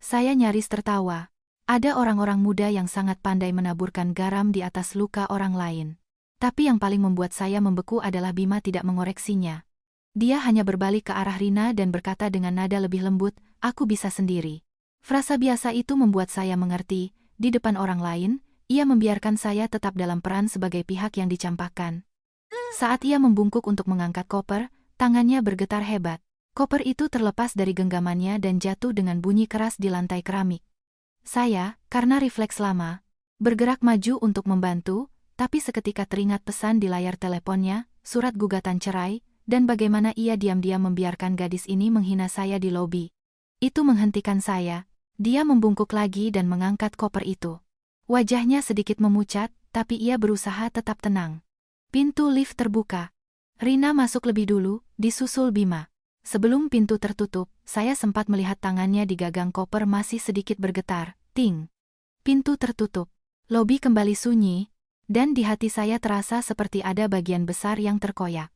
Saya nyaris tertawa. Ada orang-orang muda yang sangat pandai menaburkan garam di atas luka orang lain. Tapi yang paling membuat saya membeku adalah Bima tidak mengoreksinya. Dia hanya berbalik ke arah Rina dan berkata dengan nada lebih lembut, "Aku bisa sendiri." Frasa biasa itu membuat saya mengerti, di depan orang lain, ia membiarkan saya tetap dalam peran sebagai pihak yang dicampakkan. Saat ia membungkuk untuk mengangkat koper, tangannya bergetar hebat. Koper itu terlepas dari genggamannya dan jatuh dengan bunyi keras di lantai keramik. Saya, karena refleks lama, bergerak maju untuk membantu, tapi seketika teringat pesan di layar teleponnya, surat gugatan cerai, dan bagaimana ia diam-diam membiarkan gadis ini menghina saya di lobi. Itu menghentikan saya. Dia membungkuk lagi dan mengangkat koper itu. Wajahnya sedikit memucat, tapi ia berusaha tetap tenang. Pintu lift terbuka. Rina masuk lebih dulu, disusul Bima. Sebelum pintu tertutup, saya sempat melihat tangannya di gagang koper masih sedikit bergetar. Ting. Pintu tertutup. Lobi kembali sunyi, dan di hati saya terasa seperti ada bagian besar yang terkoyak.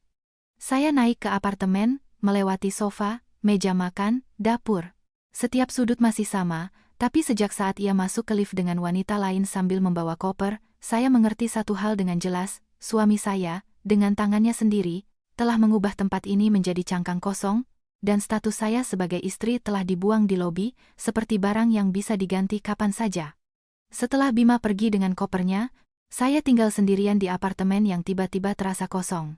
Saya naik ke apartemen, melewati sofa, meja makan, dapur. Setiap sudut masih sama, tapi sejak saat ia masuk ke lift dengan wanita lain sambil membawa koper, saya mengerti satu hal dengan jelas, suami saya, dengan tangannya sendiri, telah mengubah tempat ini menjadi cangkang kosong, dan status saya sebagai istri telah dibuang di lobi, seperti barang yang bisa diganti kapan saja. Setelah Bima pergi dengan kopernya, saya tinggal sendirian di apartemen yang tiba-tiba terasa kosong.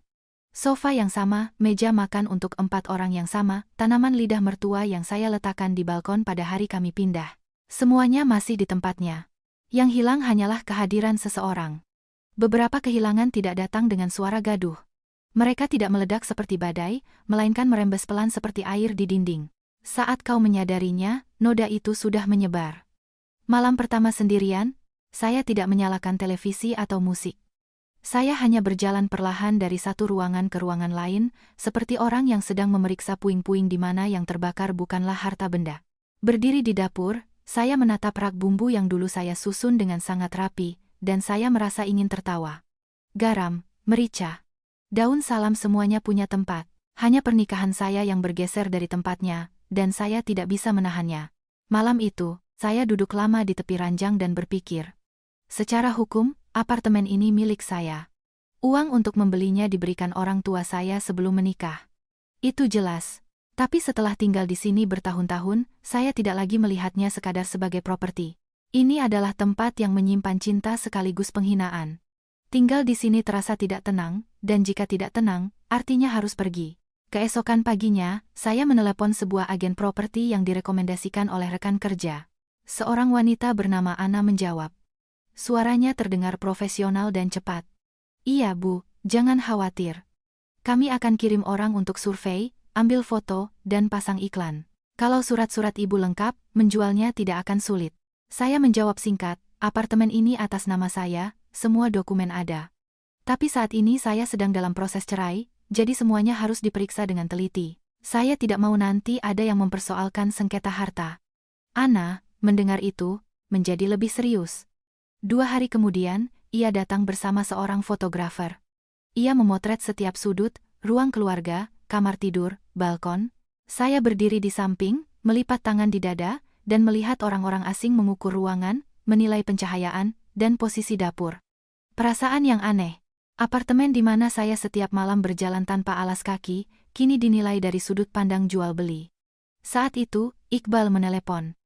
Sofa yang sama, meja makan untuk 4 orang yang sama, tanaman lidah mertua yang saya letakkan di balkon pada hari kami pindah. Semuanya masih di tempatnya. Yang hilang hanyalah kehadiran seseorang. Beberapa kehilangan tidak datang dengan suara gaduh. Mereka tidak meledak seperti badai, melainkan merembes pelan seperti air di dinding. Saat kau menyadarinya, noda itu sudah menyebar. Malam pertama sendirian, saya tidak menyalakan televisi atau musik. Saya hanya berjalan perlahan dari satu ruangan ke ruangan lain, seperti orang yang sedang memeriksa puing-puing di mana yang terbakar bukanlah harta benda. Berdiri di dapur, saya menatap rak bumbu yang dulu saya susun dengan sangat rapi, dan saya merasa ingin tertawa. Garam, merica, daun salam semuanya punya tempat. Hanya pernikahan saya yang bergeser dari tempatnya, dan saya tidak bisa menahannya. Malam itu, saya duduk lama di tepi ranjang dan berpikir. Secara hukum, apartemen ini milik saya. Uang untuk membelinya diberikan orang tua saya sebelum menikah. Itu jelas. Tapi setelah tinggal di sini bertahun-tahun, saya tidak lagi melihatnya sekadar sebagai properti. Ini adalah tempat yang menyimpan cinta sekaligus penghinaan. Tinggal di sini terasa tidak tenang, dan jika tidak tenang, artinya harus pergi. Keesokan paginya, saya menelepon sebuah agen properti yang direkomendasikan oleh rekan kerja. Seorang wanita bernama Ana menjawab. Suaranya terdengar profesional dan cepat. Iya Bu, jangan khawatir. Kami akan kirim orang untuk survei, ambil foto, dan pasang iklan. Kalau surat-surat Ibu lengkap, menjualnya tidak akan sulit. Saya menjawab singkat, apartemen ini atas nama saya, semua dokumen ada. Tapi saat ini saya sedang dalam proses cerai, jadi semuanya harus diperiksa dengan teliti. Saya tidak mau nanti ada yang mempersoalkan sengketa harta. Ana, mendengar itu, menjadi lebih serius. 2 hari kemudian, ia datang bersama seorang fotografer. Ia memotret setiap sudut, ruang keluarga, kamar tidur, balkon. Saya berdiri di samping, melipat tangan di dada, dan melihat orang-orang asing mengukur ruangan, menilai pencahayaan, dan posisi dapur. Perasaan yang aneh. Apartemen di mana saya setiap malam berjalan tanpa alas kaki, kini dinilai dari sudut pandang jual beli. Saat itu, Iqbal menelepon.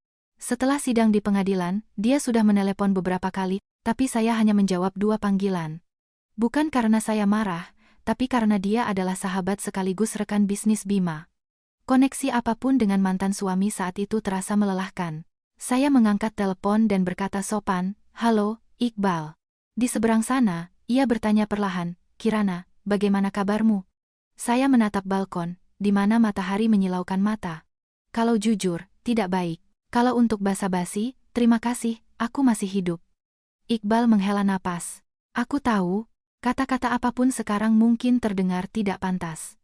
Setelah sidang di pengadilan, dia sudah menelepon beberapa kali, tapi saya hanya menjawab 2 panggilan. Bukan karena saya marah, tapi karena dia adalah sahabat sekaligus rekan bisnis Bima. Koneksi apapun dengan mantan suami saat itu terasa melelahkan. Saya mengangkat telepon dan berkata sopan, "Halo, Iqbal." Di seberang sana, ia bertanya perlahan, "Kirana, bagaimana kabarmu?" Saya menatap balkon, di mana matahari menyilaukan mata. Kalau jujur, tidak baik. Kalau untuk basa-basi, terima kasih, aku masih hidup. Iqbal menghela napas. Aku tahu, kata-kata apapun sekarang mungkin terdengar tidak pantas.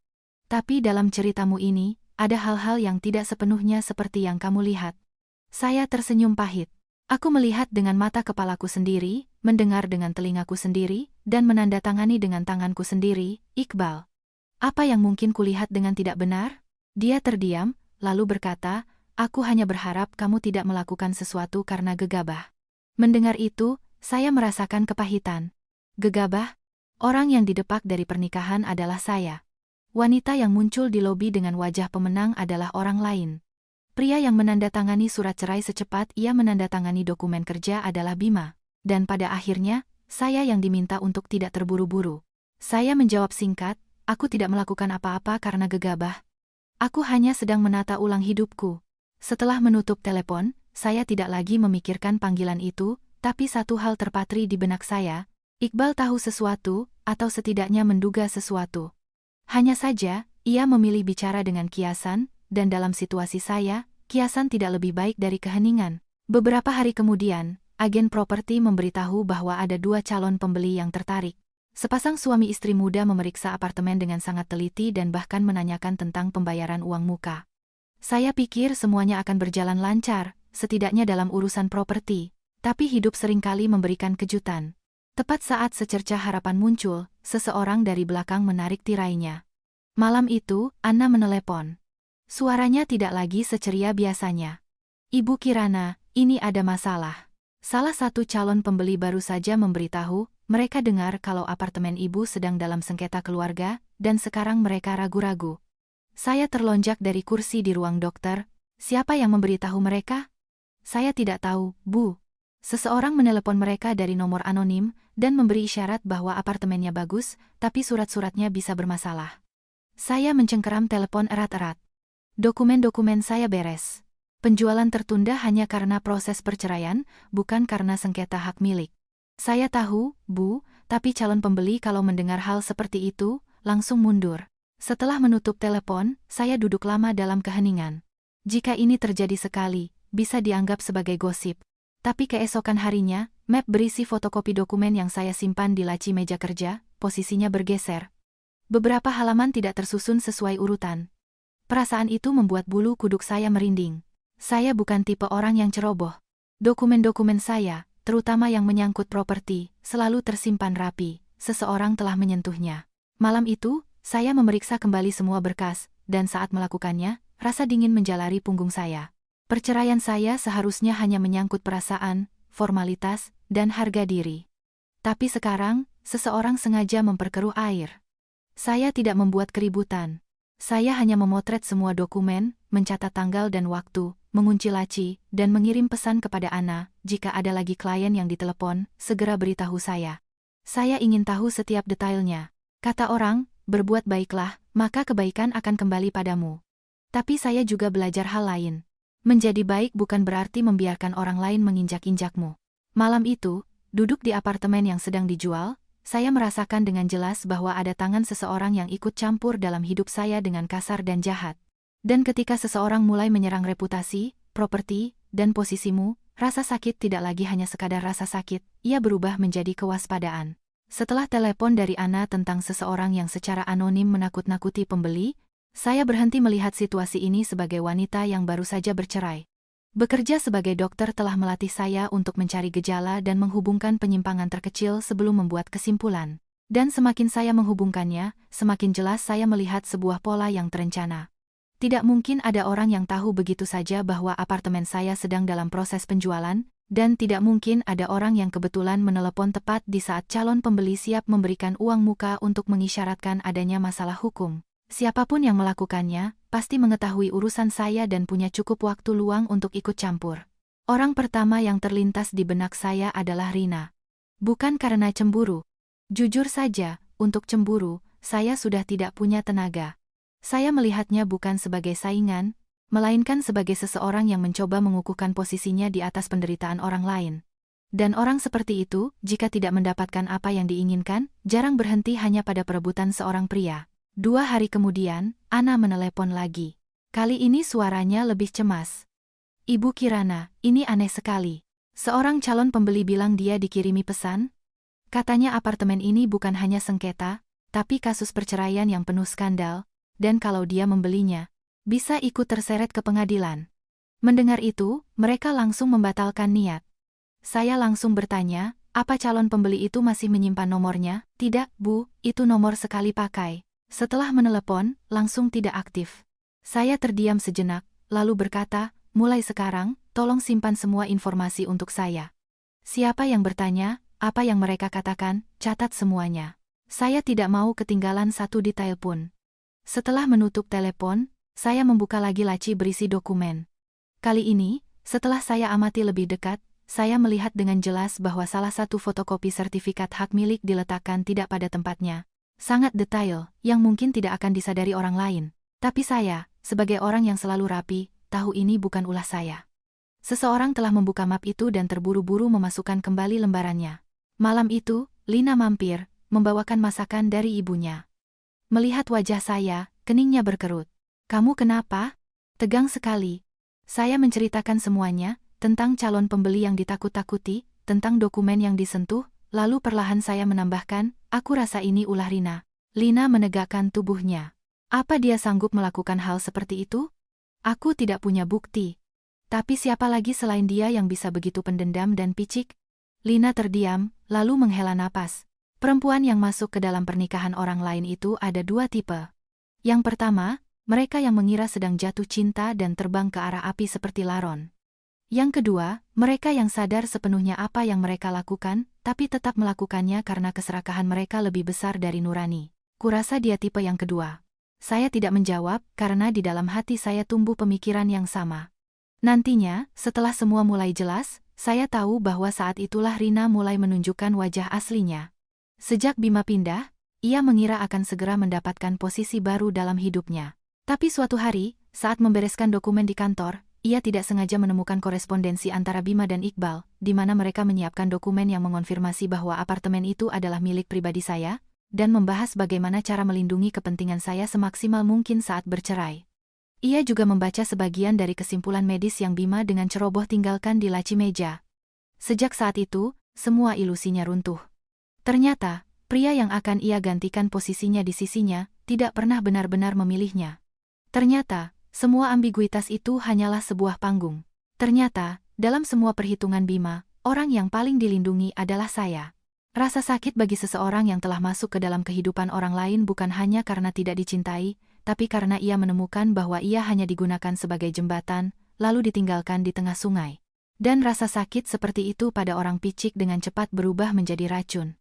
Tapi dalam ceritamu ini, ada hal-hal yang tidak sepenuhnya seperti yang kamu lihat. Saya tersenyum pahit. Aku melihat dengan mata kepalaku sendiri, mendengar dengan telingaku sendiri, dan menandatangani dengan tanganku sendiri, Iqbal. Apa yang mungkin kulihat dengan tidak benar? Dia terdiam, lalu berkata, "Aku hanya berharap kamu tidak melakukan sesuatu karena gegabah." Mendengar itu, saya merasakan kepahitan. Gegabah? Orang yang didepak dari pernikahan adalah saya. Wanita yang muncul di lobi dengan wajah pemenang adalah orang lain. Pria yang menandatangani surat cerai secepat ia menandatangani dokumen kerja adalah Bima. Dan pada akhirnya, saya yang diminta untuk tidak terburu-buru. Saya menjawab singkat, "Aku tidak melakukan apa-apa karena gegabah. Aku hanya sedang menata ulang hidupku." Setelah menutup telepon, saya tidak lagi memikirkan panggilan itu, tapi satu hal terpatri di benak saya, Iqbal tahu sesuatu, atau setidaknya menduga sesuatu. Hanya saja, ia memilih bicara dengan kiasan, dan dalam situasi saya, kiasan tidak lebih baik dari keheningan. Beberapa hari kemudian, agen properti memberitahu bahwa ada 2 calon pembeli yang tertarik. Sepasang suami istri muda memeriksa apartemen dengan sangat teliti dan bahkan menanyakan tentang pembayaran uang muka. Saya pikir semuanya akan berjalan lancar, setidaknya dalam urusan properti, tapi hidup seringkali memberikan kejutan. Tepat saat secercah harapan muncul, seseorang dari belakang menarik tirainya. Malam itu, Anna menelepon. Suaranya tidak lagi seceria biasanya. "Ibu Kirana, ini ada masalah." Salah satu calon pembeli baru saja memberitahu, mereka dengar kalau apartemen ibu sedang dalam sengketa keluarga, dan sekarang mereka ragu-ragu. Saya terlonjak dari kursi di ruang dokter. Siapa yang memberitahu mereka? Saya tidak tahu, Bu. Seseorang menelepon mereka dari nomor anonim, dan memberi isyarat bahwa apartemennya bagus, tapi surat-suratnya bisa bermasalah. Saya mencengkeram telepon erat-erat. Dokumen-dokumen saya beres. Penjualan tertunda hanya karena proses perceraian, bukan karena sengketa hak milik. Saya tahu, Bu, tapi calon pembeli kalau mendengar hal seperti itu, langsung mundur. Setelah menutup telepon, saya duduk lama dalam keheningan. Jika ini terjadi sekali, bisa dianggap sebagai gosip. Tapi keesokan harinya, map berisi fotokopi dokumen yang saya simpan di laci meja kerja, posisinya bergeser. Beberapa halaman tidak tersusun sesuai urutan. Perasaan itu membuat bulu kuduk saya merinding. Saya bukan tipe orang yang ceroboh. Dokumen-dokumen saya, terutama yang menyangkut properti, selalu tersimpan rapi. Seseorang telah menyentuhnya. Malam itu, saya memeriksa kembali semua berkas, dan saat melakukannya, rasa dingin menjalari punggung saya. Perceraian saya seharusnya hanya menyangkut perasaan, formalitas, dan harga diri. Tapi sekarang, seseorang sengaja memperkeruh air. Saya tidak membuat keributan. Saya hanya memotret semua dokumen, mencatat tanggal dan waktu, mengunci laci, dan mengirim pesan kepada Anna, jika ada lagi klien yang ditelepon, segera beritahu saya. Saya ingin tahu setiap detailnya. Kata orang, berbuat baiklah, maka kebaikan akan kembali padamu. Tapi saya juga belajar hal lain. Menjadi baik bukan berarti membiarkan orang lain menginjak-injakmu. Malam itu, duduk di apartemen yang sedang dijual, saya merasakan dengan jelas bahwa ada tangan seseorang yang ikut campur dalam hidup saya dengan kasar dan jahat. Dan ketika seseorang mulai menyerang reputasi, properti, dan posisimu, rasa sakit tidak lagi hanya sekadar rasa sakit, ia berubah menjadi kewaspadaan. Setelah telepon dari Anna tentang seseorang yang secara anonim menakut-nakuti pembeli, saya berhenti melihat situasi ini sebagai wanita yang baru saja bercerai. Bekerja sebagai dokter telah melatih saya untuk mencari gejala dan menghubungkan penyimpangan terkecil sebelum membuat kesimpulan. Dan semakin saya menghubungkannya, semakin jelas saya melihat sebuah pola yang terencana. Tidak mungkin ada orang yang tahu begitu saja bahwa apartemen saya sedang dalam proses penjualan, dan tidak mungkin ada orang yang kebetulan menelepon tepat di saat calon pembeli siap memberikan uang muka untuk mengisyaratkan adanya masalah hukum. Siapapun yang melakukannya, pasti mengetahui urusan saya dan punya cukup waktu luang untuk ikut campur. Orang pertama yang terlintas di benak saya adalah Rina. Bukan karena cemburu. Jujur saja, untuk cemburu, saya sudah tidak punya tenaga. Saya melihatnya bukan sebagai saingan, melainkan sebagai seseorang yang mencoba mengukuhkan posisinya di atas penderitaan orang lain. Dan orang seperti itu, jika tidak mendapatkan apa yang diinginkan, jarang berhenti hanya pada perebutan seorang pria. 2 hari kemudian, Ana menelepon lagi. Kali ini suaranya lebih cemas. Ibu Kirana, ini aneh sekali. Seorang calon pembeli bilang dia dikirimi pesan. Katanya apartemen ini bukan hanya sengketa, tapi kasus perceraian yang penuh skandal, dan kalau dia membelinya, bisa ikut terseret ke pengadilan. Mendengar itu, mereka langsung membatalkan niat. Saya langsung bertanya, apa calon pembeli itu masih menyimpan nomornya? Tidak, Bu, itu nomor sekali pakai. Setelah menelepon, langsung tidak aktif. Saya terdiam sejenak, lalu berkata, mulai sekarang, tolong simpan semua informasi untuk saya. Siapa yang bertanya, apa yang mereka katakan, catat semuanya. Saya tidak mau ketinggalan satu detail pun. Setelah menutup telepon, saya membuka lagi laci berisi dokumen. Kali ini, setelah saya amati lebih dekat, saya melihat dengan jelas bahwa salah satu fotokopi sertifikat hak milik diletakkan tidak pada tempatnya. Sangat detail, yang mungkin tidak akan disadari orang lain. Tapi saya, sebagai orang yang selalu rapi, tahu ini bukan ulah saya. Seseorang telah membuka map itu dan terburu-buru memasukkan kembali lembarannya. Malam itu, Lina mampir, membawakan masakan dari ibunya. Melihat wajah saya, keningnya berkerut. Kamu kenapa? Tegang sekali. Saya menceritakan semuanya, tentang calon pembeli yang ditakut-takuti, tentang dokumen yang disentuh, lalu perlahan saya menambahkan, aku rasa ini ulah Rina. Lina menegakkan tubuhnya. Apa dia sanggup melakukan hal seperti itu? Aku tidak punya bukti. Tapi siapa lagi selain dia yang bisa begitu pendendam dan picik? Lina terdiam, lalu menghela napas. Perempuan yang masuk ke dalam pernikahan orang lain itu ada 2 tipe. Yang pertama, mereka yang mengira sedang jatuh cinta dan terbang ke arah api seperti laron. Yang kedua, mereka yang sadar sepenuhnya apa yang mereka lakukan, tapi tetap melakukannya karena keserakahan mereka lebih besar dari nurani. Kurasa dia tipe yang kedua. Saya tidak menjawab, karena di dalam hati saya tumbuh pemikiran yang sama. Nantinya, setelah semua mulai jelas, saya tahu bahwa saat itulah Rina mulai menunjukkan wajah aslinya. Sejak Bima pindah, ia mengira akan segera mendapatkan posisi baru dalam hidupnya. Tapi suatu hari, saat membereskan dokumen di kantor, ia tidak sengaja menemukan korespondensi antara Bima dan Iqbal, di mana mereka menyiapkan dokumen yang mengonfirmasi bahwa apartemen itu adalah milik pribadi saya, dan membahas bagaimana cara melindungi kepentingan saya semaksimal mungkin saat bercerai. Ia juga membaca sebagian dari kesimpulan medis yang Bima dengan ceroboh tinggalkan di laci meja. Sejak saat itu, semua ilusinya runtuh. Ternyata, pria yang akan ia gantikan posisinya di sisinya, tidak pernah benar-benar memilihnya. Ternyata, semua ambiguitas itu hanyalah sebuah panggung. Ternyata, dalam semua perhitungan Bima, orang yang paling dilindungi adalah saya. Rasa sakit bagi seseorang yang telah masuk ke dalam kehidupan orang lain bukan hanya karena tidak dicintai, tapi karena ia menemukan bahwa ia hanya digunakan sebagai jembatan, lalu ditinggalkan di tengah sungai. Dan rasa sakit seperti itu pada orang picik dengan cepat berubah menjadi racun.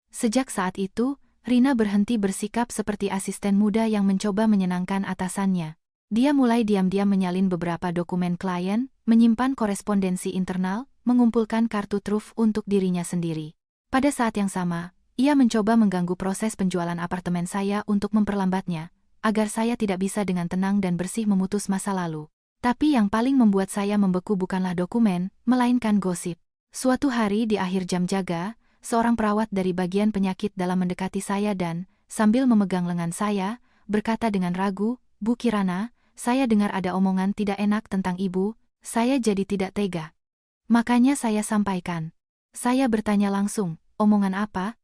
Sejak saat itu, Rina berhenti bersikap seperti asisten muda yang mencoba menyenangkan atasannya. Dia mulai diam-diam menyalin beberapa dokumen klien, menyimpan korespondensi internal, mengumpulkan kartu truf untuk dirinya sendiri. Pada saat yang sama, ia mencoba mengganggu proses penjualan apartemen saya untuk memperlambatnya, agar saya tidak bisa dengan tenang dan bersih memutus masa lalu. Tapi yang paling membuat saya membeku bukanlah dokumen, melainkan gosip. Suatu hari di akhir jam jaga, seorang perawat dari bagian penyakit dalam mendekati saya dan, sambil memegang lengan saya, berkata dengan ragu, Bu Kirana, saya dengar ada omongan tidak enak tentang ibu, saya jadi tidak tega. Makanya saya sampaikan. Saya bertanya langsung, omongan apa?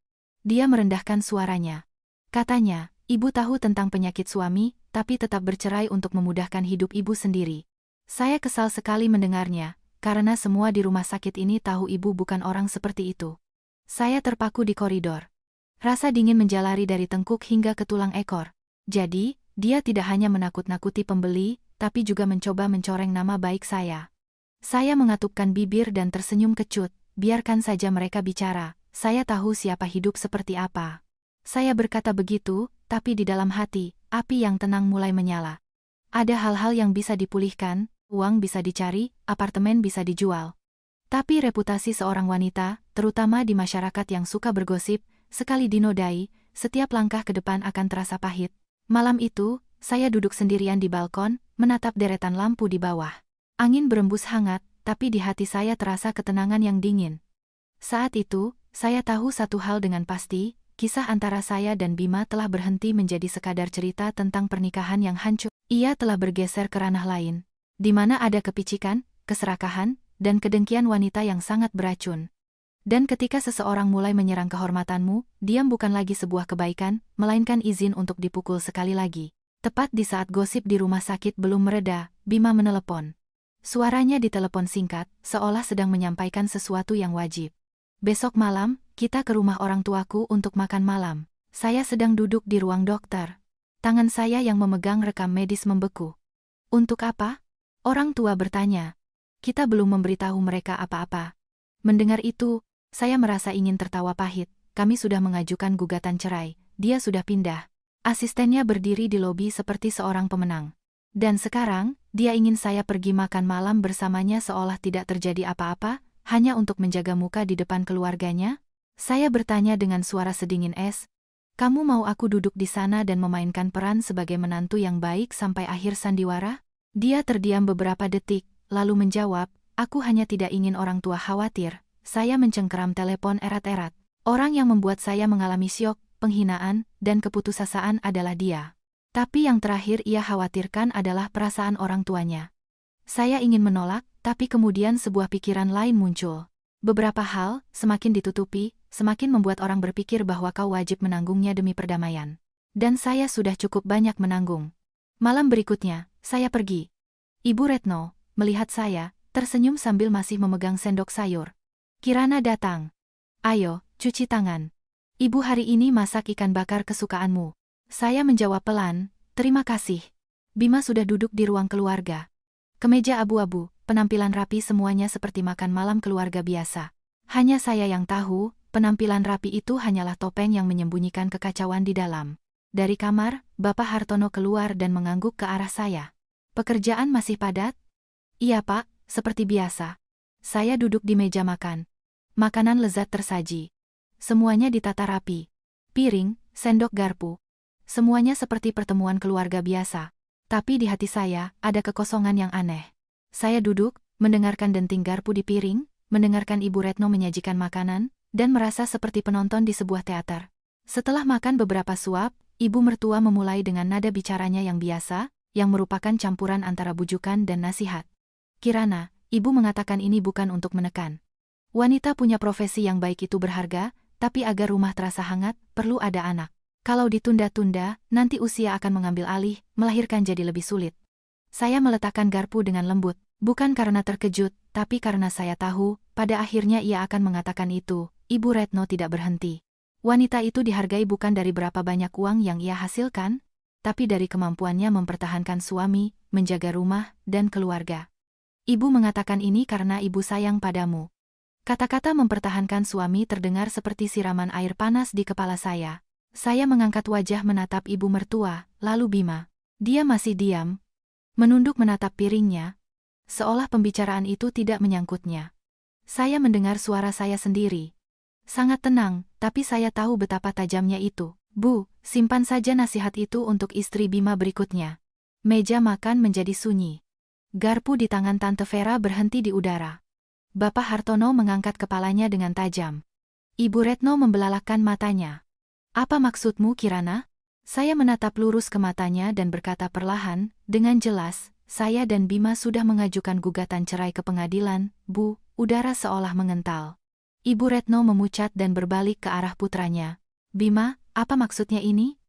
Dia merendahkan suaranya. Katanya, ibu tahu tentang penyakit suami, tapi tetap bercerai untuk memudahkan hidup ibu sendiri. Saya kesal sekali mendengarnya, karena semua di rumah sakit ini tahu ibu bukan orang seperti itu. Saya terpaku di koridor. Rasa dingin menjalari dari tengkuk hingga ke tulang ekor. Jadi, dia tidak hanya menakut-nakuti pembeli, tapi juga mencoba mencoreng nama baik saya. Saya mengatupkan bibir dan tersenyum kecut, biarkan saja mereka bicara, saya tahu siapa hidup seperti apa. Saya berkata begitu, tapi di dalam hati, api yang tenang mulai menyala. Ada hal-hal yang bisa dipulihkan, uang bisa dicari, apartemen bisa dijual. Tapi reputasi seorang wanita, terutama di masyarakat yang suka bergosip, sekali dinodai, setiap langkah ke depan akan terasa pahit. Malam itu, saya duduk sendirian di balkon, menatap deretan lampu di bawah. Angin berembus hangat, tapi di hati saya terasa ketenangan yang dingin. Saat itu, saya tahu satu hal dengan pasti, kisah antara saya dan Bima telah berhenti menjadi sekadar cerita tentang pernikahan yang hancur. Ia telah bergeser ke ranah lain, di mana ada kepicikan, keserakahan, dan kedengkian wanita yang sangat beracun. Dan ketika seseorang mulai menyerang kehormatanmu, diam bukan lagi sebuah kebaikan, melainkan izin untuk dipukul sekali lagi. Tepat di saat gosip di rumah sakit belum mereda, Bima menelepon. Suaranya di telepon singkat, seolah sedang menyampaikan sesuatu yang wajib. Besok malam, kita ke rumah orang tuaku untuk makan malam. Saya sedang duduk di ruang dokter. Tangan saya yang memegang rekam medis membeku. Untuk apa? Orang tua bertanya. Kita belum memberitahu mereka apa-apa. Mendengar itu, saya merasa ingin tertawa pahit. Kami sudah mengajukan gugatan cerai, dia sudah pindah. Asistennya berdiri di lobi seperti seorang pemenang. Dan sekarang, dia ingin saya pergi makan malam bersamanya seolah tidak terjadi apa-apa, hanya untuk menjaga muka di depan keluarganya? Saya bertanya dengan suara sedingin es. Kamu mau aku duduk di sana dan memainkan peran sebagai menantu yang baik sampai akhir sandiwara? Dia terdiam beberapa detik, lalu menjawab, aku hanya tidak ingin orang tua khawatir. Saya mencengkeram telepon erat-erat. Orang yang membuat saya mengalami syok, penghinaan, dan keputusasaan adalah dia. Tapi yang terakhir ia khawatirkan adalah perasaan orang tuanya. Saya ingin menolak, tapi kemudian sebuah pikiran lain muncul. Beberapa hal, semakin ditutupi, semakin membuat orang berpikir bahwa kau wajib menanggungnya demi perdamaian. Dan saya sudah cukup banyak menanggung. Malam berikutnya, saya pergi. Ibu Retno, melihat saya, tersenyum sambil masih memegang sendok sayur. Kirana datang. Ayo, cuci tangan. Ibu hari ini masak ikan bakar kesukaanmu. Saya menjawab pelan, terima kasih. Bima sudah duduk di ruang keluarga. Kemeja abu-abu, penampilan rapi semuanya seperti makan malam keluarga biasa. Hanya saya yang tahu, penampilan rapi itu hanyalah topeng yang menyembunyikan kekacauan di dalam. Dari kamar, Bapak Hartono keluar dan mengangguk ke arah saya. Pekerjaan masih padat? Iya Pak, seperti biasa. Saya duduk di meja makan. Makanan lezat tersaji. Semuanya ditata rapi. Piring, sendok garpu. Semuanya seperti pertemuan keluarga biasa. Tapi di hati saya, ada kekosongan yang aneh. Saya duduk, mendengarkan denting garpu di piring, mendengarkan Ibu Retno menyajikan makanan, dan merasa seperti penonton di sebuah teater. Setelah makan beberapa suap, Ibu mertua memulai dengan nada bicaranya yang biasa, yang merupakan campuran antara bujukan dan nasihat. Kirana, Ibu mengatakan ini bukan untuk menekan. Wanita punya profesi yang baik itu berharga, tapi agar rumah terasa hangat, perlu ada anak. Kalau ditunda-tunda, nanti usia akan mengambil alih, melahirkan jadi lebih sulit. Saya meletakkan garpu dengan lembut, bukan karena terkejut, tapi karena saya tahu, pada akhirnya ia akan mengatakan itu. Ibu Retno tidak berhenti. Wanita itu dihargai bukan dari berapa banyak uang yang ia hasilkan, tapi dari kemampuannya mempertahankan suami, menjaga rumah, dan keluarga. Ibu mengatakan ini karena ibu sayang padamu. Kata-kata mempertahankan suami terdengar seperti siraman air panas di kepala saya. Saya mengangkat wajah menatap ibu mertua, lalu Bima. Dia masih diam, menunduk menatap piringnya, seolah pembicaraan itu tidak menyangkutnya. Saya mendengar suara saya sendiri. Sangat tenang, tapi saya tahu betapa tajamnya itu. Bu, simpan saja nasihat itu untuk istri Bima berikutnya. Meja makan menjadi sunyi. Garpu di tangan Tante Vera berhenti di udara. Bapak Hartono mengangkat kepalanya dengan tajam. Ibu Retno membelalakkan matanya. Apa maksudmu, Kirana? Saya menatap lurus ke matanya dan berkata perlahan, dengan jelas, saya dan Bima sudah mengajukan gugatan cerai ke pengadilan, Bu. Udara seolah mengental. Ibu Retno memucat dan berbalik ke arah putranya. Bima, apa maksudnya ini?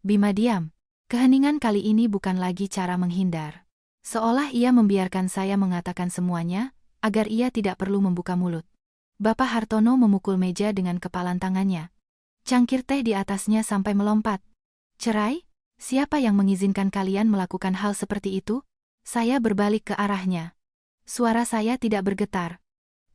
Bima diam. Keheningan kali ini bukan lagi cara menghindar. Seolah ia membiarkan saya mengatakan semuanya, agar ia tidak perlu membuka mulut. Bapak Hartono memukul meja dengan kepalan tangannya. Cangkir teh di atasnya sampai melompat. Cerai? Siapa yang mengizinkan kalian melakukan hal seperti itu? Saya berbalik ke arahnya. Suara saya tidak bergetar.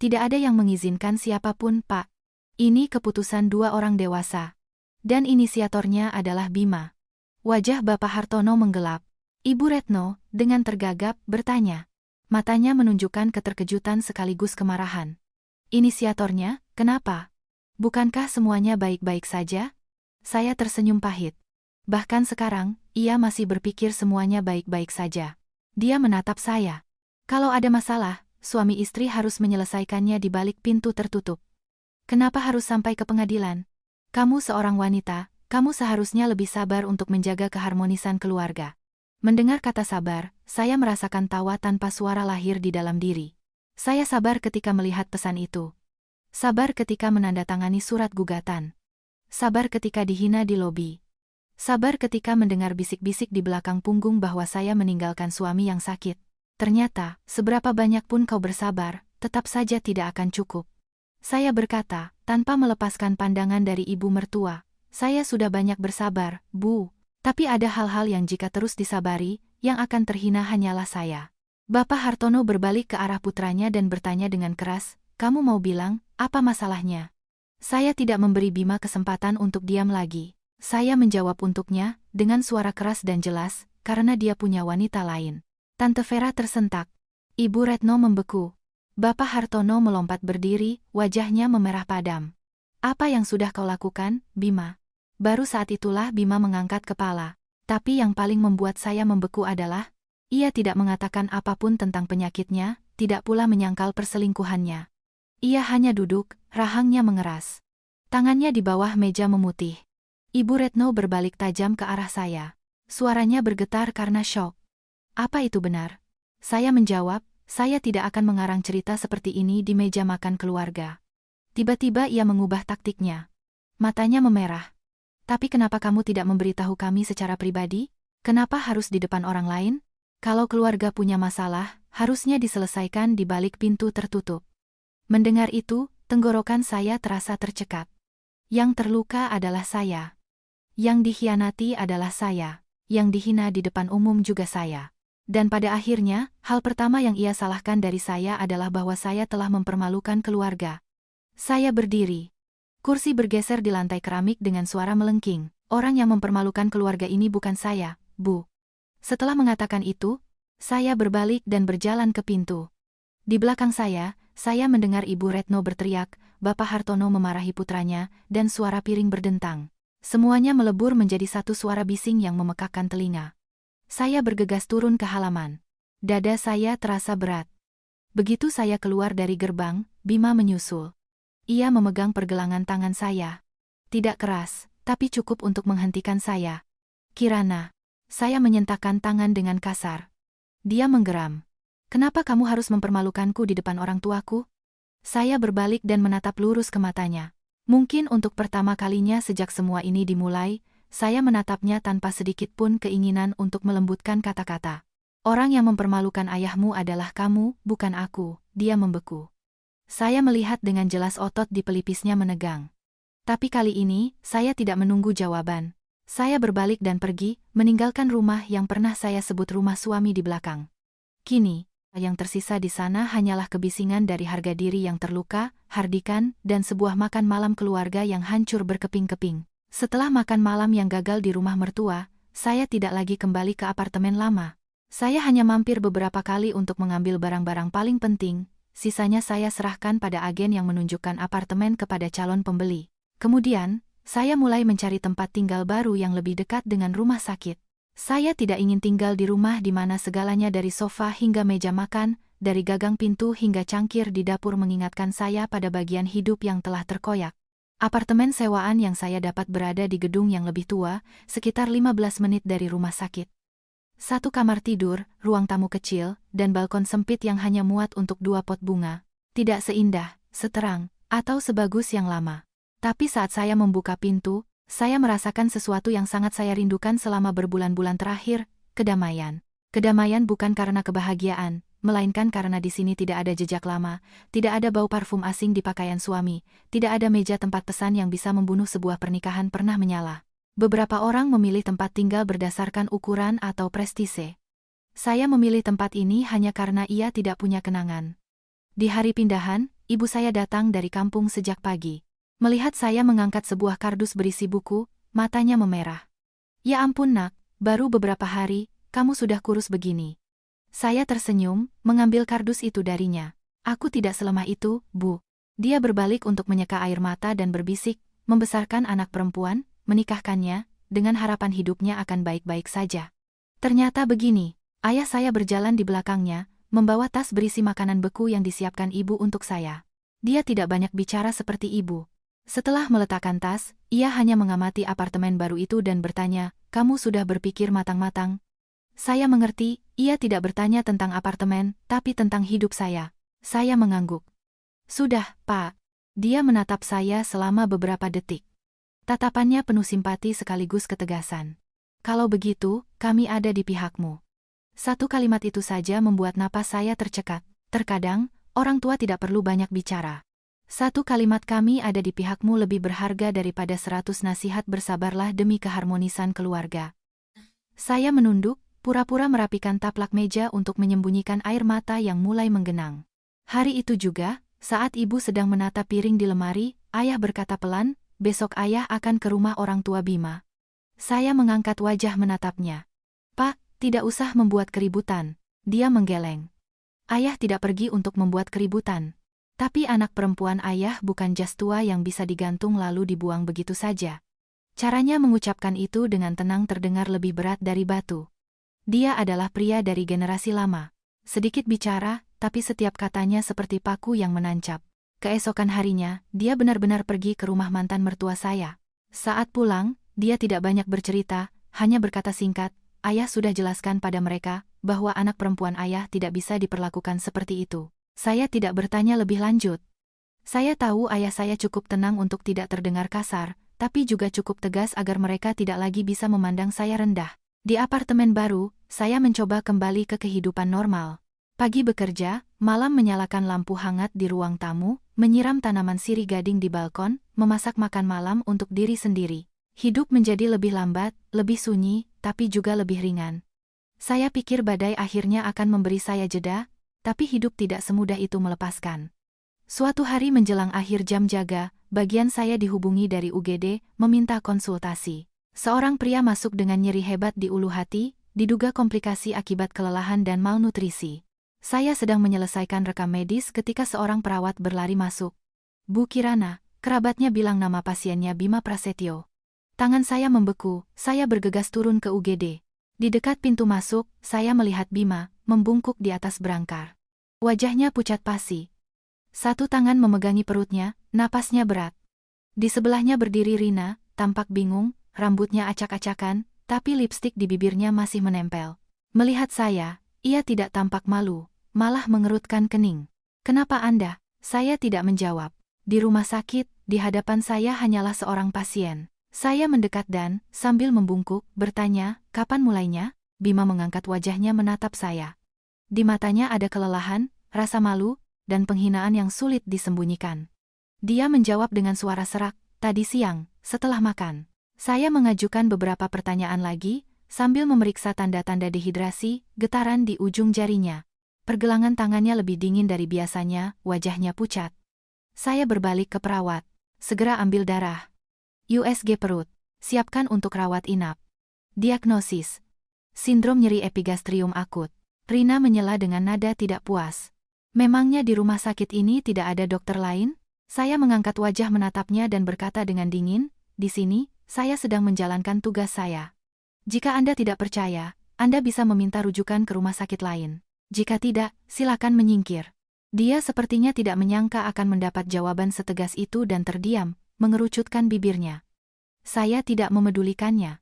Tidak ada yang mengizinkan siapapun, Pak. Ini keputusan dua orang dewasa. Dan inisiatornya adalah Bima. Wajah Bapak Hartono menggelap. Ibu Retno, dengan tergagap, bertanya. Matanya menunjukkan keterkejutan sekaligus kemarahan. Inisiatornya, kenapa? Bukankah semuanya baik-baik saja? Saya tersenyum pahit. Bahkan sekarang, ia masih berpikir semuanya baik-baik saja. Dia menatap saya. Kalau ada masalah, suami istri harus menyelesaikannya di balik pintu tertutup. Kenapa harus sampai ke pengadilan? Kamu seorang wanita, kamu seharusnya lebih sabar untuk menjaga keharmonisan keluarga. Mendengar kata sabar, saya merasakan tawa tanpa suara lahir di dalam diri. Saya sabar ketika melihat pesan itu. Sabar ketika menandatangani surat gugatan. Sabar ketika dihina di lobi. Sabar ketika mendengar bisik-bisik di belakang punggung bahwa saya meninggalkan suami yang sakit. Ternyata, seberapa banyak pun kau bersabar, tetap saja tidak akan cukup. Saya berkata, tanpa melepaskan pandangan dari ibu mertua. Saya sudah banyak bersabar, Bu. Tapi ada hal-hal yang jika terus disabari, yang akan terhina hanyalah saya. Bapak Hartono berbalik ke arah putranya dan bertanya dengan keras, kamu mau bilang, apa masalahnya? Saya tidak memberi Bima kesempatan untuk diam lagi. Saya menjawab untuknya, dengan suara keras dan jelas, karena dia punya wanita lain. Tante Vera tersentak. Ibu Retno membeku. Bapak Hartono melompat berdiri, wajahnya memerah padam. Apa yang sudah kau lakukan, Bima? Baru saat itulah Bima mengangkat kepala. Tapi yang paling membuat saya membeku adalah, ia tidak mengatakan apapun tentang penyakitnya, tidak pula menyangkal perselingkuhannya. Ia hanya duduk, rahangnya mengeras. Tangannya di bawah meja memutih. Ibu Retno berbalik tajam ke arah saya. Suaranya bergetar karena syok. Apa itu benar? Saya menjawab, saya tidak akan mengarang cerita seperti ini di meja makan keluarga. Tiba-tiba ia mengubah taktiknya. Matanya memerah. Tapi kenapa kamu tidak memberitahu kami secara pribadi? Kenapa harus di depan orang lain? Kalau keluarga punya masalah, harusnya diselesaikan di balik pintu tertutup. Mendengar itu, tenggorokan saya terasa tercekat. Yang terluka adalah saya. Yang dikhianati adalah saya. Yang dihina di depan umum juga saya. Dan pada akhirnya, hal pertama yang ia salahkan dari saya adalah bahwa saya telah mempermalukan keluarga. Saya berdiri. Kursi bergeser di lantai keramik dengan suara melengking. Orang yang mempermalukan keluarga ini bukan saya, Bu. Setelah mengatakan itu, saya berbalik dan berjalan ke pintu. Di belakang saya mendengar Ibu Retno berteriak, Bapak Hartono memarahi putranya, dan suara piring berdentang. Semuanya melebur menjadi satu suara bising yang memekakkan telinga. Saya bergegas turun ke halaman. Dada saya terasa berat. Begitu saya keluar dari gerbang, Bima menyusul. Ia memegang pergelangan tangan saya. Tidak keras, tapi cukup untuk menghentikan saya. Kirana. Saya menyentakkan tangan dengan kasar. Dia menggeram. Kenapa kamu harus mempermalukanku di depan orang tuaku? Saya berbalik dan menatap lurus ke matanya. Mungkin untuk pertama kalinya sejak semua ini dimulai, saya menatapnya tanpa sedikit pun keinginan untuk melembutkan kata-kata. Orang yang mempermalukan ayahmu adalah kamu, bukan aku, dia membeku. Saya melihat dengan jelas otot di pelipisnya menegang. Tapi kali ini, saya tidak menunggu jawaban. Saya berbalik dan pergi, meninggalkan rumah yang pernah saya sebut rumah suami di belakang. Kini, yang tersisa di sana hanyalah kebisingan dari harga diri yang terluka, hardikan, dan sebuah makan malam keluarga yang hancur berkeping-keping. Setelah makan malam yang gagal di rumah mertua, saya tidak lagi kembali ke apartemen lama. Saya hanya mampir beberapa kali untuk mengambil barang-barang paling penting, sisanya saya serahkan pada agen yang menunjukkan apartemen kepada calon pembeli. Kemudian, saya mulai mencari tempat tinggal baru yang lebih dekat dengan rumah sakit. Saya tidak ingin tinggal di rumah di mana segalanya dari sofa hingga meja makan, dari gagang pintu hingga cangkir di dapur mengingatkan saya pada bagian hidup yang telah terkoyak. Apartemen sewaan yang saya dapat berada di gedung yang lebih tua, sekitar 15 menit dari rumah sakit. Satu kamar tidur, ruang tamu kecil, dan balkon sempit yang hanya muat untuk 2 pot bunga. Tidak seindah, seterang, atau sebagus yang lama. Tapi saat saya membuka pintu, saya merasakan sesuatu yang sangat saya rindukan selama berbulan-bulan terakhir, kedamaian. Kedamaian bukan karena kebahagiaan, melainkan karena di sini tidak ada jejak lama, tidak ada bau parfum asing di pakaian suami, tidak ada meja tempat pesan yang bisa membunuh sebuah pernikahan pernah menyala. Beberapa orang memilih tempat tinggal berdasarkan ukuran atau prestise. Saya memilih tempat ini hanya karena ia tidak punya kenangan. Di hari pindahan, ibu saya datang dari kampung sejak pagi. Melihat saya mengangkat sebuah kardus berisi buku, matanya memerah. Ya ampun nak, baru beberapa hari, kamu sudah kurus begini. Saya tersenyum, mengambil kardus itu darinya. Aku tidak selemah itu, Bu. Dia berbalik untuk menyeka air mata dan berbisik, membesarkan anak perempuan, menikahkannya, dengan harapan hidupnya akan baik-baik saja. Ternyata begini, ayah saya berjalan di belakangnya, membawa tas berisi makanan beku yang disiapkan ibu untuk saya. Dia tidak banyak bicara seperti ibu. Setelah meletakkan tas, ia hanya mengamati apartemen baru itu dan bertanya, "Kamu sudah berpikir matang-matang?" Saya mengerti, ia tidak bertanya tentang apartemen, tapi tentang hidup saya. Saya mengangguk. "Sudah, Pak." Dia menatap saya selama beberapa detik. Tatapannya penuh simpati sekaligus ketegasan. "Kalau begitu, kami ada di pihakmu." Satu kalimat itu saja membuat napas saya tercekat. Terkadang, orang tua tidak perlu banyak bicara. Satu kalimat "kami ada di pihakmu" lebih berharga daripada 100 nasihat bersabarlah demi keharmonisan keluarga. Saya menunduk, pura-pura merapikan taplak meja untuk menyembunyikan air mata yang mulai menggenang. Hari itu juga, saat ibu sedang menata piring di lemari, ayah berkata pelan, "Besok ayah akan ke rumah orang tua Bima." Saya mengangkat wajah menatapnya. "Pak, tidak usah membuat keributan." Dia menggeleng. "Ayah tidak pergi untuk membuat keributan. Tapi anak perempuan ayah bukan jas tua yang bisa digantung lalu dibuang begitu saja." Caranya mengucapkan itu dengan tenang terdengar lebih berat dari batu. Dia adalah pria dari generasi lama. Sedikit bicara, tapi setiap katanya seperti paku yang menancap. Keesokan harinya, dia benar-benar pergi ke rumah mantan mertua saya. Saat pulang, dia tidak banyak bercerita, hanya berkata singkat, "Ayah sudah jelaskan pada mereka, bahwa anak perempuan ayah tidak bisa diperlakukan seperti itu." Saya tidak bertanya lebih lanjut. Saya tahu ayah saya cukup tenang untuk tidak terdengar kasar, tapi juga cukup tegas agar mereka tidak lagi bisa memandang saya rendah. Di apartemen baru, saya mencoba kembali ke kehidupan normal. Pagi bekerja, malam menyalakan lampu hangat di ruang tamu, menyiram tanaman sirih gading di balkon, memasak makan malam untuk diri sendiri. Hidup menjadi lebih lambat, lebih sunyi, tapi juga lebih ringan. Saya pikir badai akhirnya akan memberi saya jeda, tapi hidup tidak semudah itu melepaskan. Suatu hari menjelang akhir jam jaga, bagian saya dihubungi dari UGD, meminta konsultasi. Seorang pria masuk dengan nyeri hebat di ulu hati, diduga komplikasi akibat kelelahan dan malnutrisi. Saya sedang menyelesaikan rekam medis ketika seorang perawat berlari masuk. "Bu Kirana," kerabatnya bilang nama pasiennya Bima Prasetyo. Tangan saya membeku, saya bergegas turun ke UGD. Di dekat pintu masuk, saya melihat Bima, membungkuk di atas berangkar. Wajahnya pucat pasi. Satu tangan memegangi perutnya, napasnya berat. Di sebelahnya berdiri Rina, tampak bingung, rambutnya acak-acakan, tapi lipstik di bibirnya masih menempel. Melihat saya, ia tidak tampak malu, malah mengerutkan kening. "Kenapa Anda?" Saya tidak menjawab. Di rumah sakit, di hadapan saya hanyalah seorang pasien. Saya mendekat dan, sambil membungkuk, bertanya, "Kapan mulainya?" Bima mengangkat wajahnya menatap saya. Di matanya ada kelelahan, rasa malu, dan penghinaan yang sulit disembunyikan. Dia menjawab dengan suara serak, "Tadi siang, setelah makan." Saya mengajukan beberapa pertanyaan lagi, sambil memeriksa tanda-tanda dehidrasi, getaran di ujung jarinya. Pergelangan tangannya lebih dingin dari biasanya, wajahnya pucat. Saya berbalik ke perawat. "Segera ambil darah. USG perut. Siapkan untuk rawat inap." Diagnosis: sindrom nyeri epigastrium akut. Rina menyela dengan nada tidak puas. "Memangnya di rumah sakit ini tidak ada dokter lain?" Saya mengangkat wajah menatapnya dan berkata dengan dingin, "Di sini, saya sedang menjalankan tugas saya. Jika Anda tidak percaya, Anda bisa meminta rujukan ke rumah sakit lain. Jika tidak, silakan menyingkir." Dia sepertinya tidak menyangka akan mendapat jawaban setegas itu dan terdiam, mengerucutkan bibirnya. Saya tidak memedulikannya.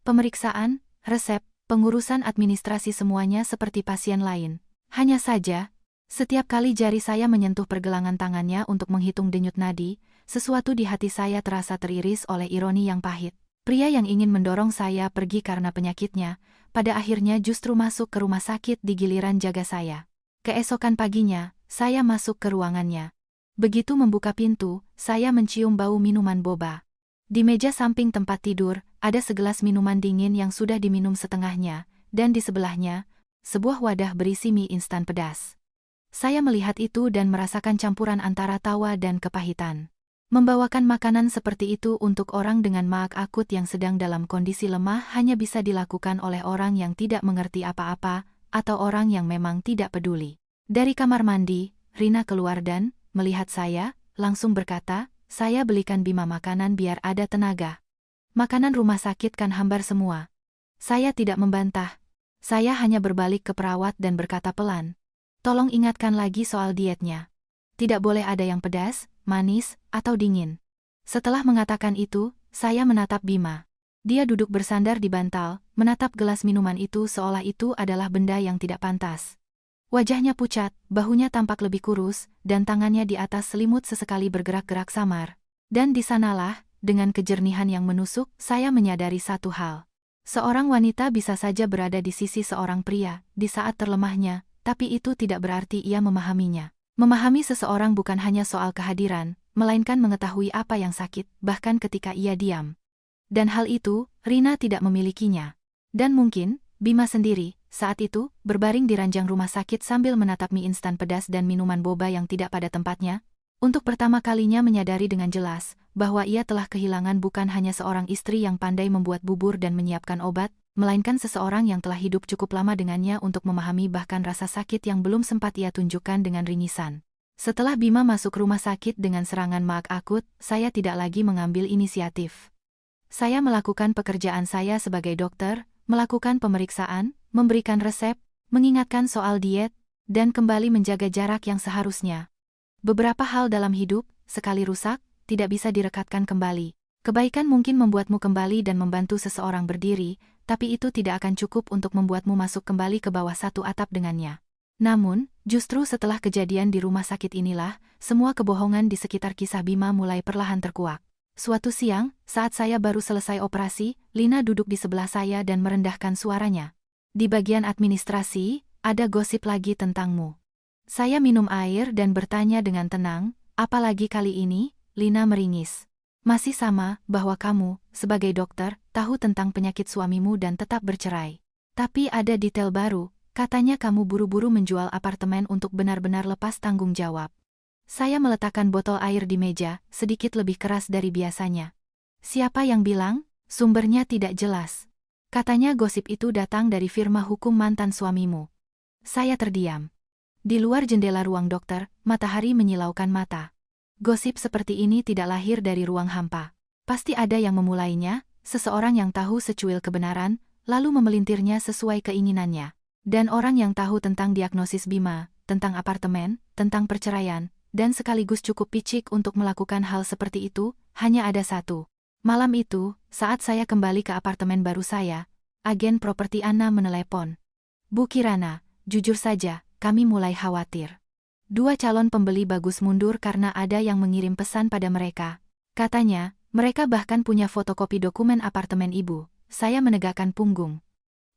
Pemeriksaan, resep, pengurusan administrasi semuanya seperti pasien lain. Hanya saja, setiap kali jari saya menyentuh pergelangan tangannya untuk menghitung denyut nadi, sesuatu di hati saya terasa teriris oleh ironi yang pahit. Pria yang ingin mendorong saya pergi karena penyakitnya, pada akhirnya justru masuk ke rumah sakit di giliran jaga saya. Keesokan paginya, saya masuk ke ruangannya. Begitu membuka pintu, saya mencium bau minuman boba. Di meja samping tempat tidur, ada segelas minuman dingin yang sudah diminum setengahnya, dan di sebelahnya, sebuah wadah berisi mie instan pedas. Saya melihat itu dan merasakan campuran antara tawa dan kepahitan. Membawakan makanan seperti itu untuk orang dengan maag akut yang sedang dalam kondisi lemah hanya bisa dilakukan oleh orang yang tidak mengerti apa-apa, atau orang yang memang tidak peduli. Dari kamar mandi, Rina keluar dan, melihat saya, langsung berkata, "Saya belikan Bima makanan biar ada tenaga. Makanan rumah sakit kan hambar semua." Saya tidak membantah. Saya hanya berbalik ke perawat dan berkata pelan, "Tolong ingatkan lagi soal dietnya. Tidak boleh ada yang pedas, manis, atau dingin." Setelah mengatakan itu, saya menatap Bima. Dia duduk bersandar di bantal, menatap gelas minuman itu seolah itu adalah benda yang tidak pantas. Wajahnya pucat, bahunya tampak lebih kurus, dan tangannya di atas selimut sesekali bergerak-gerak samar. Dan di sanalah, dengan kejernihan yang menusuk, saya menyadari satu hal. Seorang wanita bisa saja berada di sisi seorang pria, di saat terlemahnya, tapi itu tidak berarti ia memahaminya. Memahami seseorang bukan hanya soal kehadiran, melainkan mengetahui apa yang sakit, bahkan ketika ia diam. Dan hal itu, Rina tidak memilikinya. Dan mungkin, Bima sendiri, saat itu, berbaring di ranjang rumah sakit sambil menatap mie instan pedas dan minuman boba yang tidak pada tempatnya, untuk pertama kalinya menyadari dengan jelas, bahwa ia telah kehilangan bukan hanya seorang istri yang pandai membuat bubur dan menyiapkan obat, melainkan seseorang yang telah hidup cukup lama dengannya untuk memahami bahkan rasa sakit yang belum sempat ia tunjukkan dengan ringisan. Setelah Bima masuk rumah sakit dengan serangan maag akut, saya tidak lagi mengambil inisiatif. Saya melakukan pekerjaan saya sebagai dokter, melakukan pemeriksaan, memberikan resep, mengingatkan soal diet, dan kembali menjaga jarak yang seharusnya. Beberapa hal dalam hidup, sekali rusak, tidak bisa direkatkan kembali. Kebaikan mungkin membuatmu kembali dan membantu seseorang berdiri, tapi itu tidak akan cukup untuk membuatmu masuk kembali ke bawah satu atap dengannya. Namun, justru setelah kejadian di rumah sakit inilah, semua kebohongan di sekitar kisah Bima mulai perlahan terkuak. Suatu siang, saat saya baru selesai operasi, Lina duduk di sebelah saya dan merendahkan suaranya. "Di bagian administrasi, ada gosip lagi tentangmu." Saya minum air dan bertanya dengan tenang, "Apalagi kali ini?" Lina meringis. "Masih sama, bahwa kamu, sebagai dokter, tahu tentang penyakit suamimu dan tetap bercerai. Tapi ada detail baru, katanya kamu buru-buru menjual apartemen untuk benar-benar lepas tanggung jawab." Saya meletakkan botol air di meja, sedikit lebih keras dari biasanya. "Siapa yang bilang?" "Sumbernya tidak jelas. Katanya gosip itu datang dari firma hukum mantan suamimu." Saya terdiam. Di luar jendela ruang dokter, matahari menyilaukan mata. Gosip seperti ini tidak lahir dari ruang hampa. Pasti ada yang memulainya, seseorang yang tahu secuil kebenaran, lalu memelintirnya sesuai keinginannya. Dan orang yang tahu tentang diagnosis Bima, tentang apartemen, tentang perceraian, dan sekaligus cukup picik untuk melakukan hal seperti itu, hanya ada satu. Malam itu, saat saya kembali ke apartemen baru saya, agen properti Anna menelepon. "Bu Kirana, jujur saja, kami mulai khawatir. 2 calon pembeli bagus mundur karena ada yang mengirim pesan pada mereka. Katanya, mereka bahkan punya fotokopi dokumen apartemen ibu." Saya menegakkan punggung.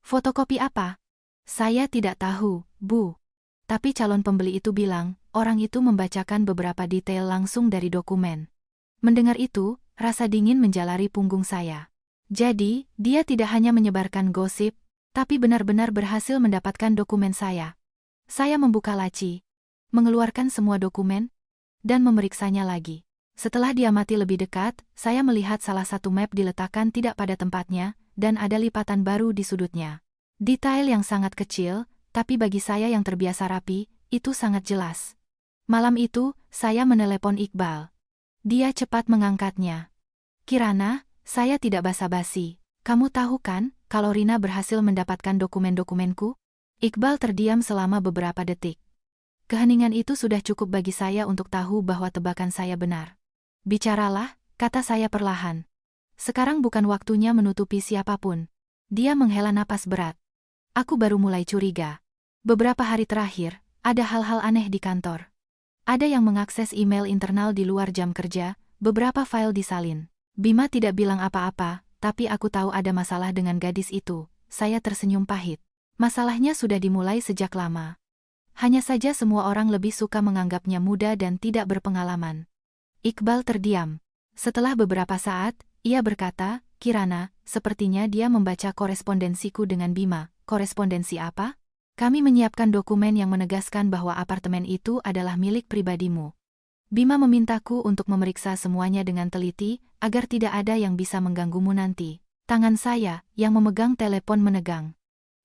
"Fotokopi apa?" "Saya tidak tahu, Bu. Tapi calon pembeli itu bilang, orang itu membacakan beberapa detail langsung dari dokumen." Mendengar itu, rasa dingin menjalari punggung saya. Jadi, dia tidak hanya menyebarkan gosip, tapi benar-benar berhasil mendapatkan dokumen saya. Saya membuka laci, mengeluarkan semua dokumen, dan memeriksanya lagi. Setelah diamati lebih dekat, saya melihat salah satu map diletakkan tidak pada tempatnya, dan ada lipatan baru di sudutnya. Detail yang sangat kecil, tapi bagi saya yang terbiasa rapi, itu sangat jelas. Malam itu, saya menelepon Iqbal. Dia cepat mengangkatnya. "Kirana, saya tidak basa-basi. Kamu tahu kan, kalau Rina berhasil mendapatkan dokumen-dokumenku?" Iqbal terdiam selama beberapa detik. Keheningan itu sudah cukup bagi saya untuk tahu bahwa tebakan saya benar. "Bicaralah," kata saya perlahan. "Sekarang bukan waktunya menutupi siapapun." Dia menghela napas berat. "Aku baru mulai curiga. Beberapa hari terakhir, ada hal-hal aneh di kantor. Ada yang mengakses email internal di luar jam kerja, beberapa file disalin. Bima tidak bilang apa-apa, tapi aku tahu ada masalah dengan gadis itu." Saya tersenyum pahit. "Masalahnya sudah dimulai sejak lama. Hanya saja semua orang lebih suka menganggapnya muda dan tidak berpengalaman." Iqbal terdiam. Setelah beberapa saat, ia berkata, "Kirana, sepertinya dia membaca korespondensiku dengan Bima." "Korespondensi apa?" "Kami menyiapkan dokumen yang menegaskan bahwa apartemen itu adalah milik pribadimu. Bima memintaku untuk memeriksa semuanya dengan teliti, agar tidak ada yang bisa mengganggumu nanti." Tangan saya, yang memegang telepon menegang.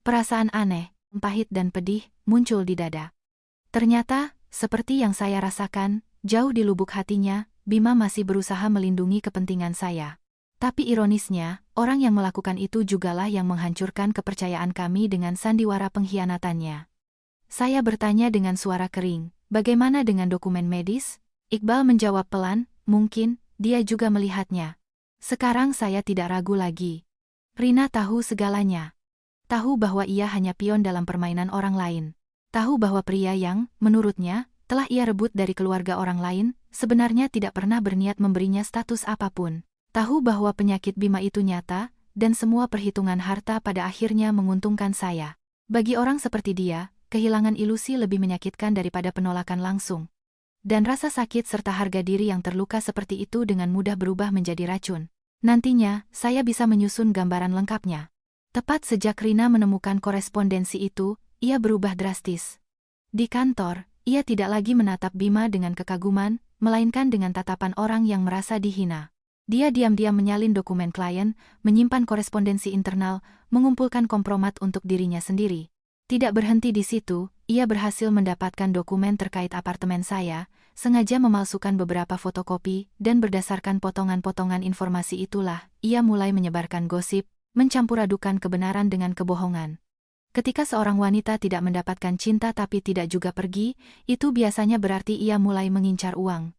Perasaan aneh, pahit dan pedih, muncul di dada. Ternyata, seperti yang saya rasakan, Jauh di lubuk hatinya, Bima masih berusaha melindungi kepentingan saya. Tapi ironisnya, orang yang melakukan itu jugalah yang menghancurkan kepercayaan kami dengan sandiwara pengkhianatannya. Saya bertanya dengan suara kering, bagaimana dengan dokumen medis? Iqbal menjawab pelan, mungkin, dia juga melihatnya. Sekarang saya tidak ragu lagi. Rina tahu segalanya. Tahu bahwa ia hanya pion dalam permainan orang lain. Tahu bahwa pria yang, menurutnya, telah ia rebut dari keluarga orang lain, sebenarnya tidak pernah berniat memberinya status apapun. Tahu bahwa penyakit Bima itu nyata, dan semua perhitungan harta pada akhirnya menguntungkan saya. Bagi orang seperti dia, kehilangan ilusi lebih menyakitkan daripada penolakan langsung. Dan rasa sakit serta harga diri yang terluka seperti itu dengan mudah berubah menjadi racun. Nantinya, saya bisa menyusun gambaran lengkapnya. Tepat sejak Rina menemukan korespondensi itu, ia berubah drastis. Di kantor, ia tidak lagi menatap Bima dengan kekaguman, melainkan dengan tatapan orang yang merasa dihina. Dia diam-diam menyalin dokumen klien, menyimpan korespondensi internal, mengumpulkan kompromat untuk dirinya sendiri. Tidak berhenti di situ, ia berhasil mendapatkan dokumen terkait apartemen saya, sengaja memalsukan beberapa fotokopi, dan berdasarkan potongan-potongan informasi itulah, ia mulai menyebarkan gosip, mencampuradukan kebenaran dengan kebohongan. Ketika seorang wanita tidak mendapatkan cinta tapi tidak juga pergi, itu biasanya berarti ia mulai mengincar uang.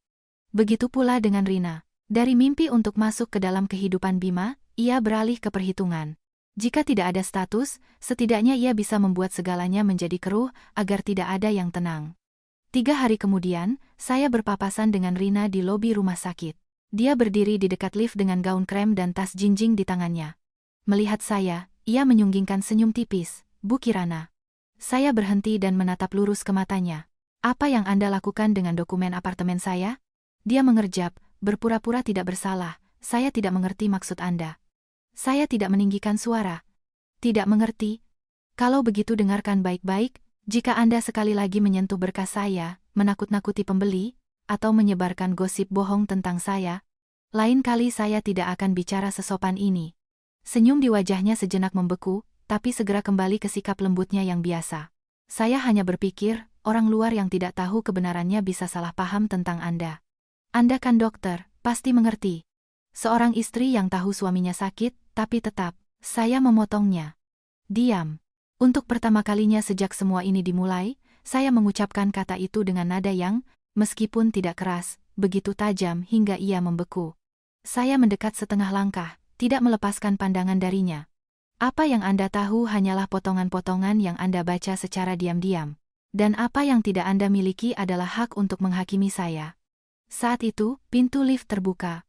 Begitu pula dengan Rina. Dari mimpi untuk masuk ke dalam kehidupan Bima, ia beralih ke perhitungan. Jika tidak ada status, setidaknya ia bisa membuat segalanya menjadi keruh agar tidak ada yang tenang. 3 hari kemudian, saya berpapasan dengan Rina di lobi rumah sakit. Dia berdiri di dekat lift dengan gaun krem dan tas jinjing di tangannya. Melihat saya, ia menyunggingkan senyum tipis. Bu Kirana. Saya berhenti dan menatap lurus ke matanya. Apa yang Anda lakukan dengan dokumen apartemen saya? Dia mengerjap, berpura-pura tidak bersalah. Saya tidak mengerti maksud Anda. Saya tidak meninggikan suara. Tidak mengerti? Kalau begitu dengarkan baik-baik, jika Anda sekali lagi menyentuh berkas saya, menakut-nakuti pembeli, atau menyebarkan gosip bohong tentang saya, lain kali saya tidak akan bicara sesopan ini. Senyum di wajahnya sejenak membeku, tapi segera kembali ke sikap lembutnya yang biasa. Saya hanya berpikir, orang luar yang tidak tahu kebenarannya bisa salah paham tentang Anda. Anda kan dokter, pasti mengerti. Seorang istri yang tahu suaminya sakit, tapi tetap, saya memotongnya. Diam. Untuk pertama kalinya sejak semua ini dimulai, saya mengucapkan kata itu dengan nada yang, meskipun tidak keras, begitu tajam hingga ia membeku. Saya mendekat setengah langkah, tidak melepaskan pandangan darinya. Apa yang Anda tahu hanyalah potongan-potongan yang Anda baca secara diam-diam. Dan apa yang tidak Anda miliki adalah hak untuk menghakimi saya. Saat itu, pintu lift terbuka.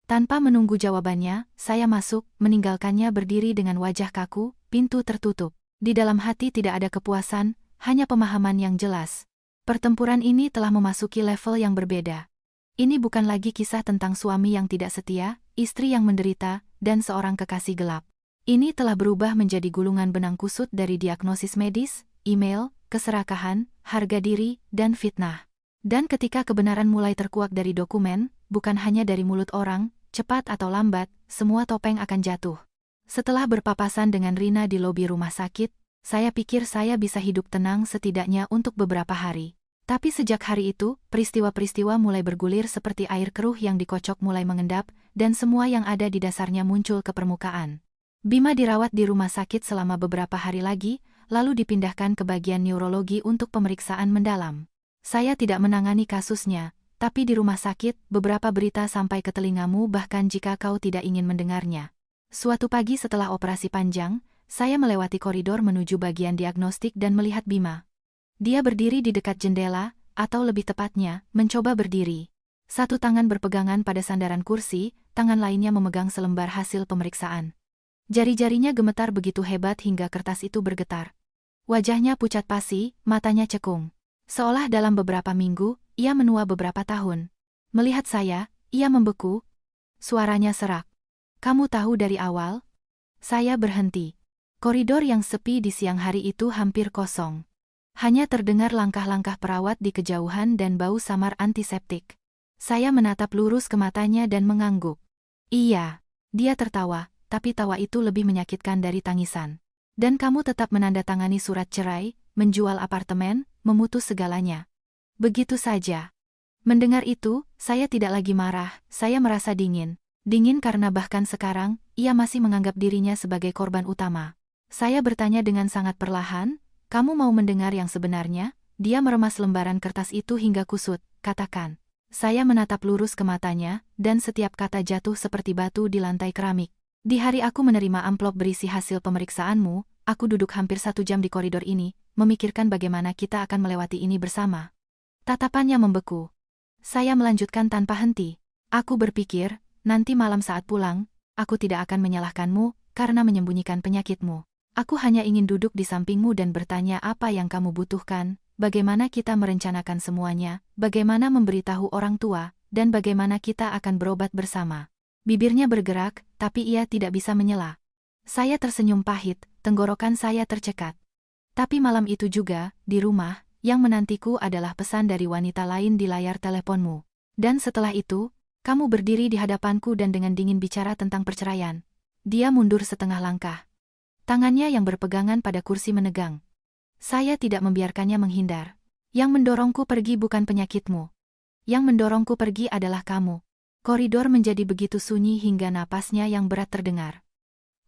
Tanpa menunggu jawabannya, saya masuk, meninggalkannya berdiri dengan wajah kaku, pintu tertutup. Di dalam hati tidak ada kepuasan, hanya pemahaman yang jelas. Pertempuran ini telah memasuki level yang berbeda. Ini bukan lagi kisah tentang suami yang tidak setia, istri yang menderita, dan seorang kekasih gelap. Ini telah berubah menjadi gulungan benang kusut dari diagnosis medis, email, keserakahan, harga diri, dan fitnah. Dan ketika kebenaran mulai terkuak dari dokumen, bukan hanya dari mulut orang, cepat atau lambat, semua topeng akan jatuh. Setelah berpapasan dengan Rina di lobi rumah sakit, saya pikir saya bisa hidup tenang setidaknya untuk beberapa hari. Tapi sejak hari itu, peristiwa-peristiwa mulai bergulir seperti air keruh yang dikocok mulai mengendap, dan semua yang ada di dasarnya muncul ke permukaan. Bima dirawat di rumah sakit selama beberapa hari lagi, lalu dipindahkan ke bagian neurologi untuk pemeriksaan mendalam. Saya tidak menangani kasusnya, tapi di rumah sakit, beberapa berita sampai ke telingamu bahkan jika kau tidak ingin mendengarnya. Suatu pagi setelah operasi panjang, saya melewati koridor menuju bagian diagnostik dan melihat Bima. Dia berdiri di dekat jendela, atau lebih tepatnya, mencoba berdiri. Satu tangan berpegangan pada sandaran kursi, tangan lainnya memegang selembar hasil pemeriksaan. Jari-jarinya gemetar begitu hebat hingga kertas itu bergetar. Wajahnya pucat pasi, matanya cekung. Seolah dalam beberapa minggu, ia menua beberapa tahun. Melihat saya, ia membeku. Suaranya serak. Kamu tahu dari awal? Saya berhenti. Koridor yang sepi di siang hari itu hampir kosong. Hanya terdengar langkah-langkah perawat di kejauhan dan bau samar antiseptik. Saya menatap lurus ke matanya dan mengangguk. Iya, dia tertawa. Tapi tawa itu lebih menyakitkan dari tangisan. Dan kamu tetap menandatangani surat cerai, menjual apartemen, memutus segalanya. Begitu saja. Mendengar itu, saya tidak lagi marah, saya merasa dingin. Dingin karena bahkan sekarang, ia masih menganggap dirinya sebagai korban utama. Saya bertanya dengan sangat perlahan, "Kamu mau mendengar yang sebenarnya?" Dia meremas lembaran kertas itu hingga kusut, "Katakan." Saya menatap lurus ke matanya, dan setiap kata jatuh seperti batu di lantai keramik. "Di hari aku menerima amplop berisi hasil pemeriksaanmu, aku duduk hampir 1 jam di koridor ini, memikirkan bagaimana kita akan melewati ini bersama." Tatapannya membeku. Saya melanjutkan tanpa henti. "Aku berpikir, nanti malam saat pulang, aku tidak akan menyalahkanmu karena menyembunyikan penyakitmu. Aku hanya ingin duduk di sampingmu dan bertanya apa yang kamu butuhkan, bagaimana kita merencanakan semuanya, bagaimana memberitahu orang tua, dan bagaimana kita akan berobat bersama." Bibirnya bergerak, tapi ia tidak bisa menyela. Saya tersenyum pahit, tenggorokan saya tercekat. Tapi malam itu juga, di rumah, yang menantiku adalah pesan dari wanita lain di layar teleponmu. Dan setelah itu, kamu berdiri di hadapanku dan dengan dingin bicara tentang perceraian. Dia mundur setengah langkah. Tangannya yang berpegangan pada kursi menegang. Saya tidak membiarkannya menghindar. Yang mendorongku pergi bukan penyakitmu. Yang mendorongku pergi adalah kamu. Koridor menjadi begitu sunyi hingga napasnya yang berat terdengar.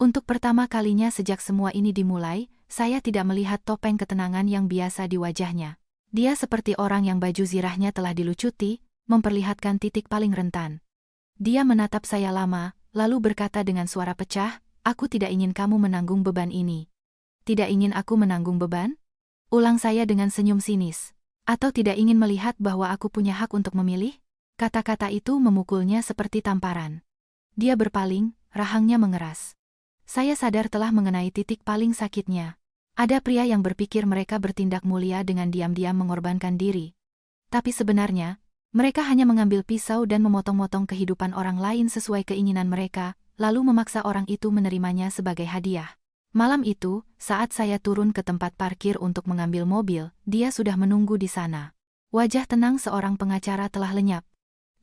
Untuk pertama kalinya sejak semua ini dimulai, saya tidak melihat topeng ketenangan yang biasa di wajahnya. Dia seperti orang yang baju zirahnya telah dilucuti, memperlihatkan titik paling rentan. Dia menatap saya lama, lalu berkata dengan suara pecah, "Aku tidak ingin kamu menanggung beban ini." "Tidak ingin aku menanggung beban?" Ulang saya dengan senyum sinis. "Atau tidak ingin melihat bahwa aku punya hak untuk memilih?" Kata-kata itu memukulnya seperti tamparan. Dia berpaling, rahangnya mengeras. Saya sadar telah mengenai titik paling sakitnya. Ada pria yang berpikir mereka bertindak mulia dengan diam-diam mengorbankan diri. Tapi sebenarnya, mereka hanya mengambil pisau dan memotong-motong kehidupan orang lain sesuai keinginan mereka, lalu memaksa orang itu menerimanya sebagai hadiah. Malam itu, saat saya turun ke tempat parkir untuk mengambil mobil, dia sudah menunggu di sana. Wajah tenang seorang pengacara telah lenyap.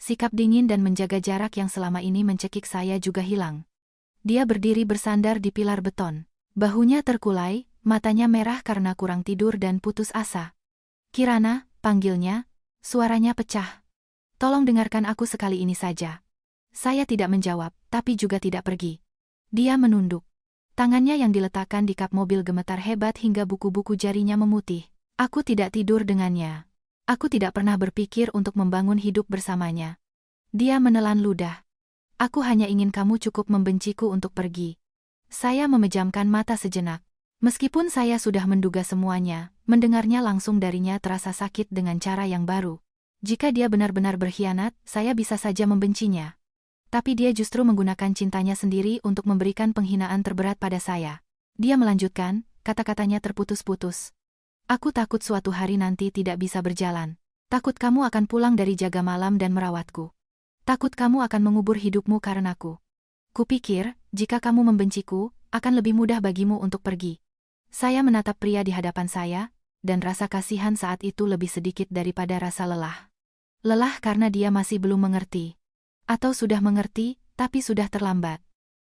Sikap dingin dan menjaga jarak yang selama ini mencekik saya juga hilang. Dia berdiri bersandar di pilar beton. Bahunya terkulai, matanya merah karena kurang tidur dan putus asa. "Kirana," panggilnya, suaranya pecah. "Tolong dengarkan aku sekali ini saja." Saya tidak menjawab, tapi juga tidak pergi. Dia menunduk. Tangannya yang diletakkan di kap mobil gemetar hebat hingga buku-buku jarinya memutih. Aku tidak tidur dengannya. Aku tidak pernah berpikir untuk membangun hidup bersamanya. Dia menelan ludah. "Aku hanya ingin kamu cukup membenciku untuk pergi." Saya memejamkan mata sejenak. Meskipun saya sudah menduga semuanya, mendengarnya langsung darinya terasa sakit dengan cara yang baru. Jika dia benar-benar berkhianat, saya bisa saja membencinya. Tapi dia justru menggunakan cintanya sendiri untuk memberikan penghinaan terberat pada saya. Dia melanjutkan, kata-katanya terputus-putus. "Aku takut suatu hari nanti tidak bisa berjalan. Takut kamu akan pulang dari jaga malam dan merawatku. Takut kamu akan mengubur hidupmu karenaku. Kupikir, jika kamu membenciku, akan lebih mudah bagimu untuk pergi." Saya menatap pria di hadapan saya, dan rasa kasihan saat itu lebih sedikit daripada rasa lelah. Lelah karena dia masih belum mengerti. Atau sudah mengerti, tapi sudah terlambat.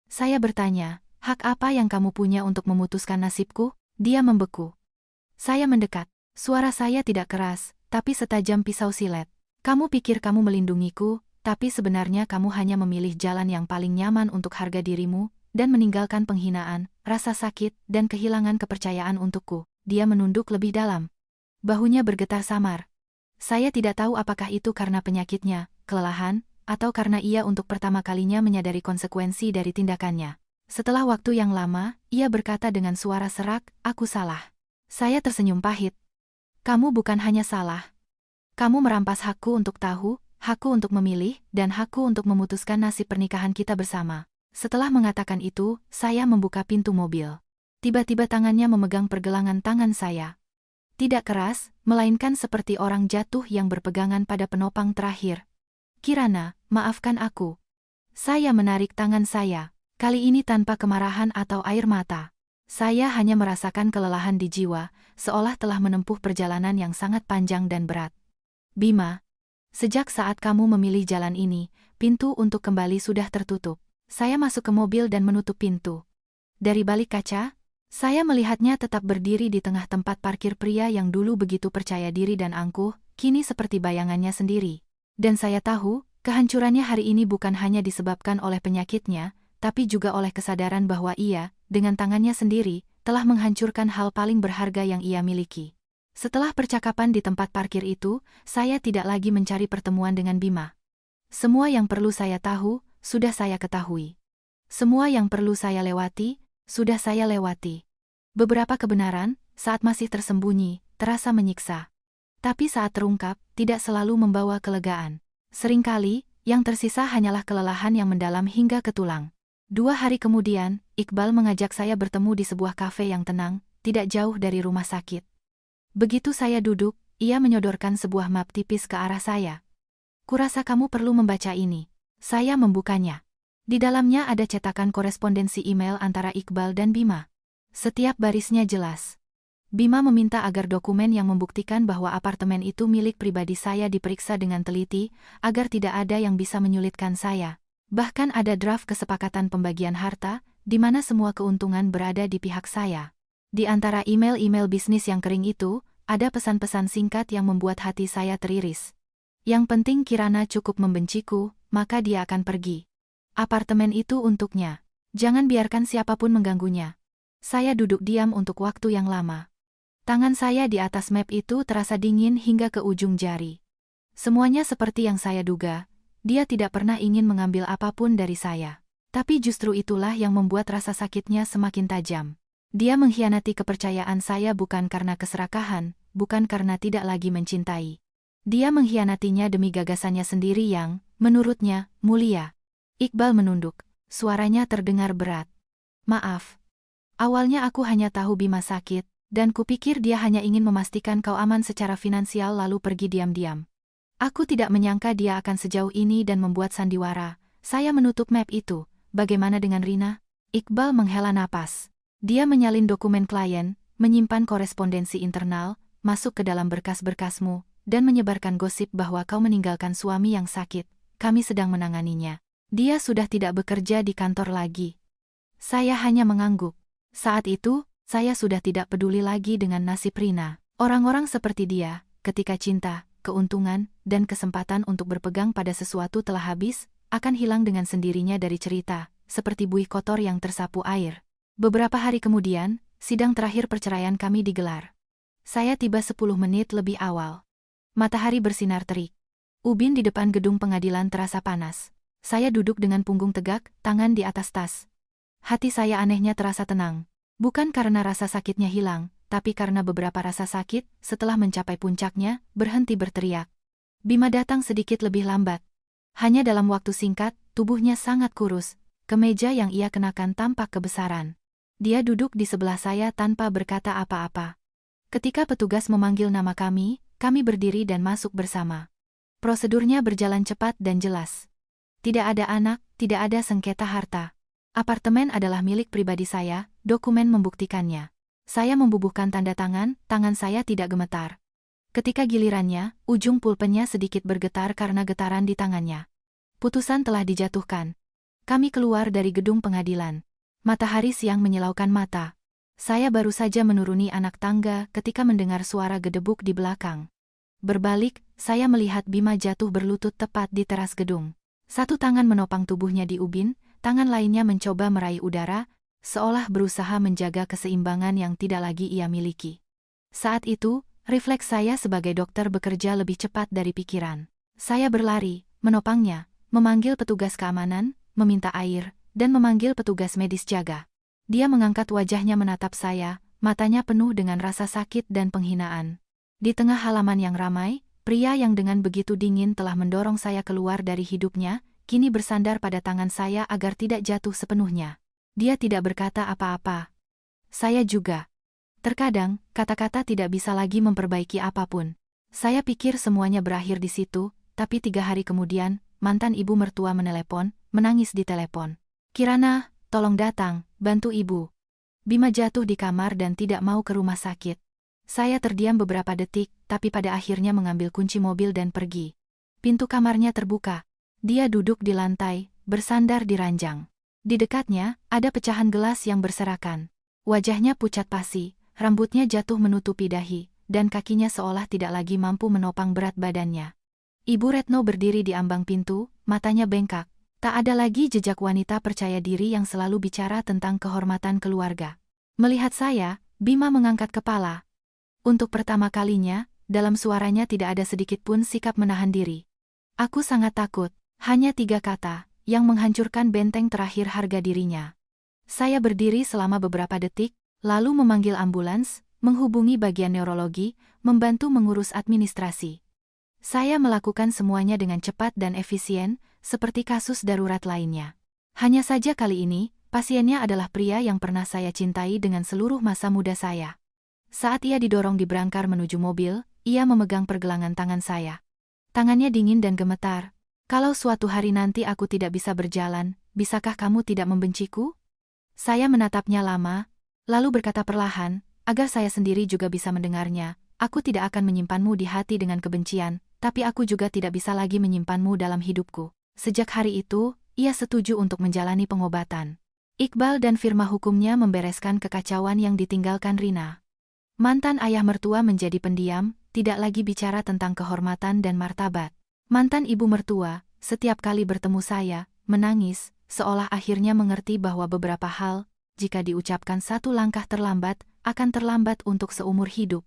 Saya bertanya, "Hak apa yang kamu punya untuk memutuskan nasibku?" Dia membeku. Saya mendekat. Suara saya tidak keras, tapi setajam pisau silet. "Kamu pikir kamu melindungiku, tapi sebenarnya kamu hanya memilih jalan yang paling nyaman untuk harga dirimu, dan meninggalkan penghinaan, rasa sakit, dan kehilangan kepercayaan untukku." Dia menunduk lebih dalam. Bahunya bergetar samar. Saya tidak tahu apakah itu karena penyakitnya, kelelahan, atau karena ia untuk pertama kalinya menyadari konsekuensi dari tindakannya. Setelah waktu yang lama, ia berkata dengan suara serak, "Aku salah." Saya tersenyum pahit. "Kamu bukan hanya salah. Kamu merampas hakku untuk tahu, hakku untuk memilih, dan hakku untuk memutuskan nasib pernikahan kita bersama." Setelah mengatakan itu, saya membuka pintu mobil. Tiba-tiba tangannya memegang pergelangan tangan saya. Tidak keras, melainkan seperti orang jatuh yang berpegangan pada penopang terakhir. "Kirana, maafkan aku." Saya menarik tangan saya, kali ini tanpa kemarahan atau air mata. Saya hanya merasakan kelelahan di jiwa, seolah telah menempuh perjalanan yang sangat panjang dan berat. "Bima, sejak saat kamu memilih jalan ini, pintu untuk kembali sudah tertutup." Saya masuk ke mobil dan menutup pintu. Dari balik kaca, saya melihatnya tetap berdiri di tengah tempat parkir pria yang dulu begitu percaya diri dan angkuh, kini seperti bayangannya sendiri. Dan saya tahu, kehancurannya hari ini bukan hanya disebabkan oleh penyakitnya, tapi juga oleh kesadaran bahwa ia, dengan tangannya sendiri, telah menghancurkan hal paling berharga yang ia miliki. Setelah percakapan di tempat parkir itu, saya tidak lagi mencari pertemuan dengan Bima. Semua yang perlu saya tahu, sudah saya ketahui. Semua yang perlu saya lewati, sudah saya lewati. Beberapa kebenaran, saat masih tersembunyi, terasa menyiksa. Tapi saat terungkap, tidak selalu membawa kelegaan. Seringkali, yang tersisa hanyalah kelelahan yang mendalam hingga ke tulang. 2 hari kemudian, Iqbal mengajak saya bertemu di sebuah kafe yang tenang, tidak jauh dari rumah sakit. Begitu saya duduk, ia menyodorkan sebuah map tipis ke arah saya. Kurasa kamu perlu membaca ini. Saya membukanya. Di dalamnya ada cetakan korespondensi email antara Iqbal dan Bima. Setiap barisnya jelas. Bima meminta agar dokumen yang membuktikan bahwa apartemen itu milik pribadi saya diperiksa dengan teliti, agar tidak ada yang bisa menyulitkan saya. Bahkan ada draft kesepakatan pembagian harta, di mana semua keuntungan berada di pihak saya. Di antara email-email bisnis yang kering itu, ada pesan-pesan singkat yang membuat hati saya teriris. Yang penting Kirana cukup membenciku, maka dia akan pergi. Apartemen itu untuknya. Jangan biarkan siapapun mengganggunya. Saya duduk diam untuk waktu yang lama. Tangan saya di atas map itu terasa dingin hingga ke ujung jari. Semuanya seperti yang saya duga, dia tidak pernah ingin mengambil apapun dari saya. Tapi justru itulah yang membuat rasa sakitnya semakin tajam. Dia mengkhianati kepercayaan saya bukan karena keserakahan, bukan karena tidak lagi mencintai. Dia mengkhianatinya demi gagasannya sendiri yang, menurutnya, mulia. Iqbal menunduk, suaranya terdengar berat. Maaf. Awalnya aku hanya tahu Bima sakit, dan kupikir dia hanya ingin memastikan kau aman secara finansial lalu pergi diam-diam. Aku tidak menyangka dia akan sejauh ini dan membuat sandiwara. Saya menutup map itu. Bagaimana dengan Rina? Iqbal menghela napas. Dia menyalin dokumen klien, menyimpan korespondensi internal, masuk ke dalam berkas-berkasmu, dan menyebarkan gosip bahwa kau meninggalkan suami yang sakit. Kami sedang menanganinya. Dia sudah tidak bekerja di kantor lagi. Saya hanya mengangguk. Saat itu, saya sudah tidak peduli lagi dengan nasib Rina. Orang-orang seperti dia, ketika cinta, keuntungan, dan kesempatan untuk berpegang pada sesuatu telah habis, akan hilang dengan sendirinya dari cerita, seperti buih kotor yang tersapu air. Beberapa hari kemudian, sidang terakhir perceraian kami digelar. Saya tiba 10 menit lebih awal. Matahari bersinar terik. Ubin di depan gedung pengadilan terasa panas. Saya duduk dengan punggung tegak, tangan di atas tas. Hati saya anehnya terasa tenang. Bukan karena rasa sakitnya hilang, tapi karena beberapa rasa sakit, setelah mencapai puncaknya, berhenti berteriak. Bima datang sedikit lebih lambat. Hanya dalam waktu singkat, tubuhnya sangat kurus, kemeja yang ia kenakan tampak kebesaran. Dia duduk di sebelah saya tanpa berkata apa-apa. Ketika petugas memanggil nama kami berdiri dan masuk bersama. Prosedurnya berjalan cepat dan jelas. Tidak ada anak, tidak ada sengketa harta. Apartemen adalah milik pribadi saya, dokumen membuktikannya. Saya membubuhkan tanda tangan saya tidak gemetar. Ketika gilirannya, ujung pulpennya sedikit bergetar karena getaran di tangannya. Putusan telah dijatuhkan. Kami keluar dari gedung pengadilan. Matahari siang menyilaukan mata. Saya baru saja menuruni anak tangga ketika mendengar suara gedebuk di belakang. Berbalik, saya melihat Bima jatuh berlutut tepat di teras gedung. Satu tangan menopang tubuhnya di ubin, tangan lainnya mencoba meraih udara, seolah berusaha menjaga keseimbangan yang tidak lagi ia miliki. Saat itu, refleks saya sebagai dokter bekerja lebih cepat dari pikiran. Saya berlari, menopangnya, memanggil petugas keamanan, meminta air, dan memanggil petugas medis jaga. Dia mengangkat wajahnya menatap saya, matanya penuh dengan rasa sakit dan penghinaan. Di tengah halaman yang ramai, pria yang dengan begitu dingin telah mendorong saya keluar dari hidupnya, kini bersandar pada tangan saya agar tidak jatuh sepenuhnya. Dia tidak berkata apa-apa. Saya juga. Terkadang, kata-kata tidak bisa lagi memperbaiki apapun. Saya pikir semuanya berakhir di situ, tapi 3 hari kemudian, mantan ibu mertua menelepon, menangis di telepon. Kirana, tolong datang, bantu ibu. Bima jatuh di kamar dan tidak mau ke rumah sakit. Saya terdiam beberapa detik, tapi pada akhirnya mengambil kunci mobil dan pergi. Pintu kamarnya terbuka. Dia duduk di lantai, bersandar di ranjang. Di dekatnya, ada pecahan gelas yang berserakan. Wajahnya pucat pasi, rambutnya jatuh menutupi dahi, dan kakinya seolah tidak lagi mampu menopang berat badannya. Ibu Retno berdiri di ambang pintu, matanya bengkak. Tak ada lagi jejak wanita percaya diri yang selalu bicara tentang kehormatan keluarga. Melihat saya, Bima mengangkat kepala. Untuk pertama kalinya, dalam suaranya tidak ada sedikit pun sikap menahan diri. Aku sangat takut, hanya 3 kata, yang menghancurkan benteng terakhir harga dirinya. Saya berdiri selama beberapa detik, lalu memanggil ambulans, menghubungi bagian neurologi, membantu mengurus administrasi. Saya melakukan semuanya dengan cepat dan efisien, seperti kasus darurat lainnya. Hanya saja kali ini, pasiennya adalah pria yang pernah saya cintai dengan seluruh masa muda saya. Saat ia didorong di berangkar menuju mobil, ia memegang pergelangan tangan saya. Tangannya dingin dan gemetar. Kalau suatu hari nanti aku tidak bisa berjalan, bisakah kamu tidak membenciku? Saya menatapnya lama, lalu berkata perlahan, agar saya sendiri juga bisa mendengarnya, aku tidak akan menyimpanmu di hati dengan kebencian, tapi aku juga tidak bisa lagi menyimpanmu dalam hidupku. Sejak hari itu, ia setuju untuk menjalani pengobatan. Iqbal dan firma hukumnya membereskan kekacauan yang ditinggalkan Rina. Mantan ayah mertua menjadi pendiam, tidak lagi bicara tentang kehormatan dan martabat. Mantan ibu mertua, setiap kali bertemu saya, menangis, seolah akhirnya mengerti bahwa beberapa hal, jika diucapkan satu langkah terlambat, akan terlambat untuk seumur hidup.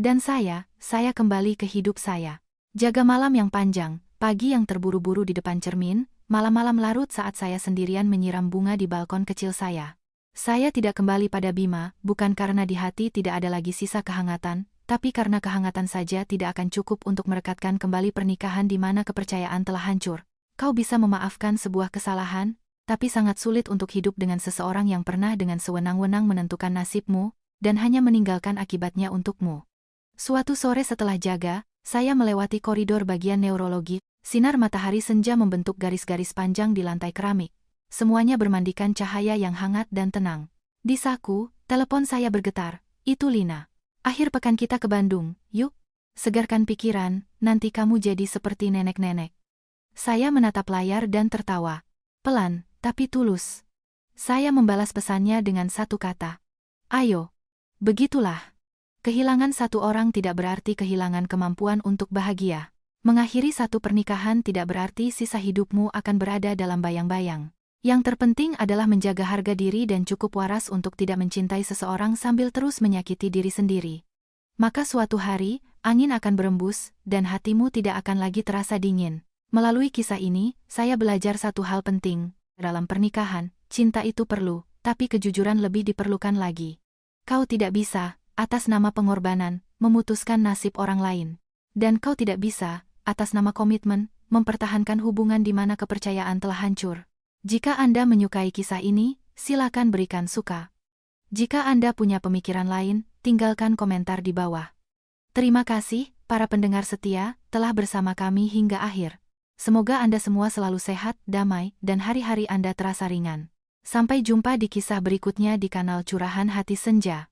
Dan saya kembali ke hidup saya. Jaga malam yang panjang, pagi yang terburu-buru di depan cermin, malam-malam larut saat saya sendirian menyiram bunga di balkon kecil saya. Saya tidak kembali pada Bima, bukan karena di hati tidak ada lagi sisa kehangatan, tapi karena kehangatan saja tidak akan cukup untuk merekatkan kembali pernikahan di mana kepercayaan telah hancur. Kau bisa memaafkan sebuah kesalahan, tapi sangat sulit untuk hidup dengan seseorang yang pernah dengan sewenang-wenang menentukan nasibmu, dan hanya meninggalkan akibatnya untukmu. Suatu sore setelah jaga, saya melewati koridor bagian neurologi. Sinar matahari senja membentuk garis-garis panjang di lantai keramik. Semuanya bermandikan cahaya yang hangat dan tenang. Di saku, telepon saya bergetar. Itu Lina. Akhir pekan kita ke Bandung, yuk. Segarkan pikiran, nanti kamu jadi seperti nenek-nenek. Saya menatap layar dan tertawa. Pelan, tapi tulus. Saya membalas pesannya dengan satu kata. Ayo. Begitulah. Kehilangan satu orang tidak berarti kehilangan kemampuan untuk bahagia. Mengakhiri satu pernikahan tidak berarti sisa hidupmu akan berada dalam bayang-bayang. Yang terpenting adalah menjaga harga diri dan cukup waras untuk tidak mencintai seseorang sambil terus menyakiti diri sendiri. Maka suatu hari, angin akan berembus, dan hatimu tidak akan lagi terasa dingin. Melalui kisah ini, saya belajar satu hal penting. Dalam pernikahan, cinta itu perlu, tapi kejujuran lebih diperlukan lagi. Kau tidak bisa, atas nama pengorbanan, memutuskan nasib orang lain. Dan kau tidak bisa, atas nama komitmen, mempertahankan hubungan di mana kepercayaan telah hancur. Jika Anda menyukai kisah ini, silakan berikan suka. Jika Anda punya pemikiran lain, tinggalkan komentar di bawah. Terima kasih, para pendengar setia, telah bersama kami hingga akhir. Semoga Anda semua selalu sehat, damai, dan hari-hari Anda terasa ringan. Sampai jumpa di kisah berikutnya di kanal Curahan Hati Senja.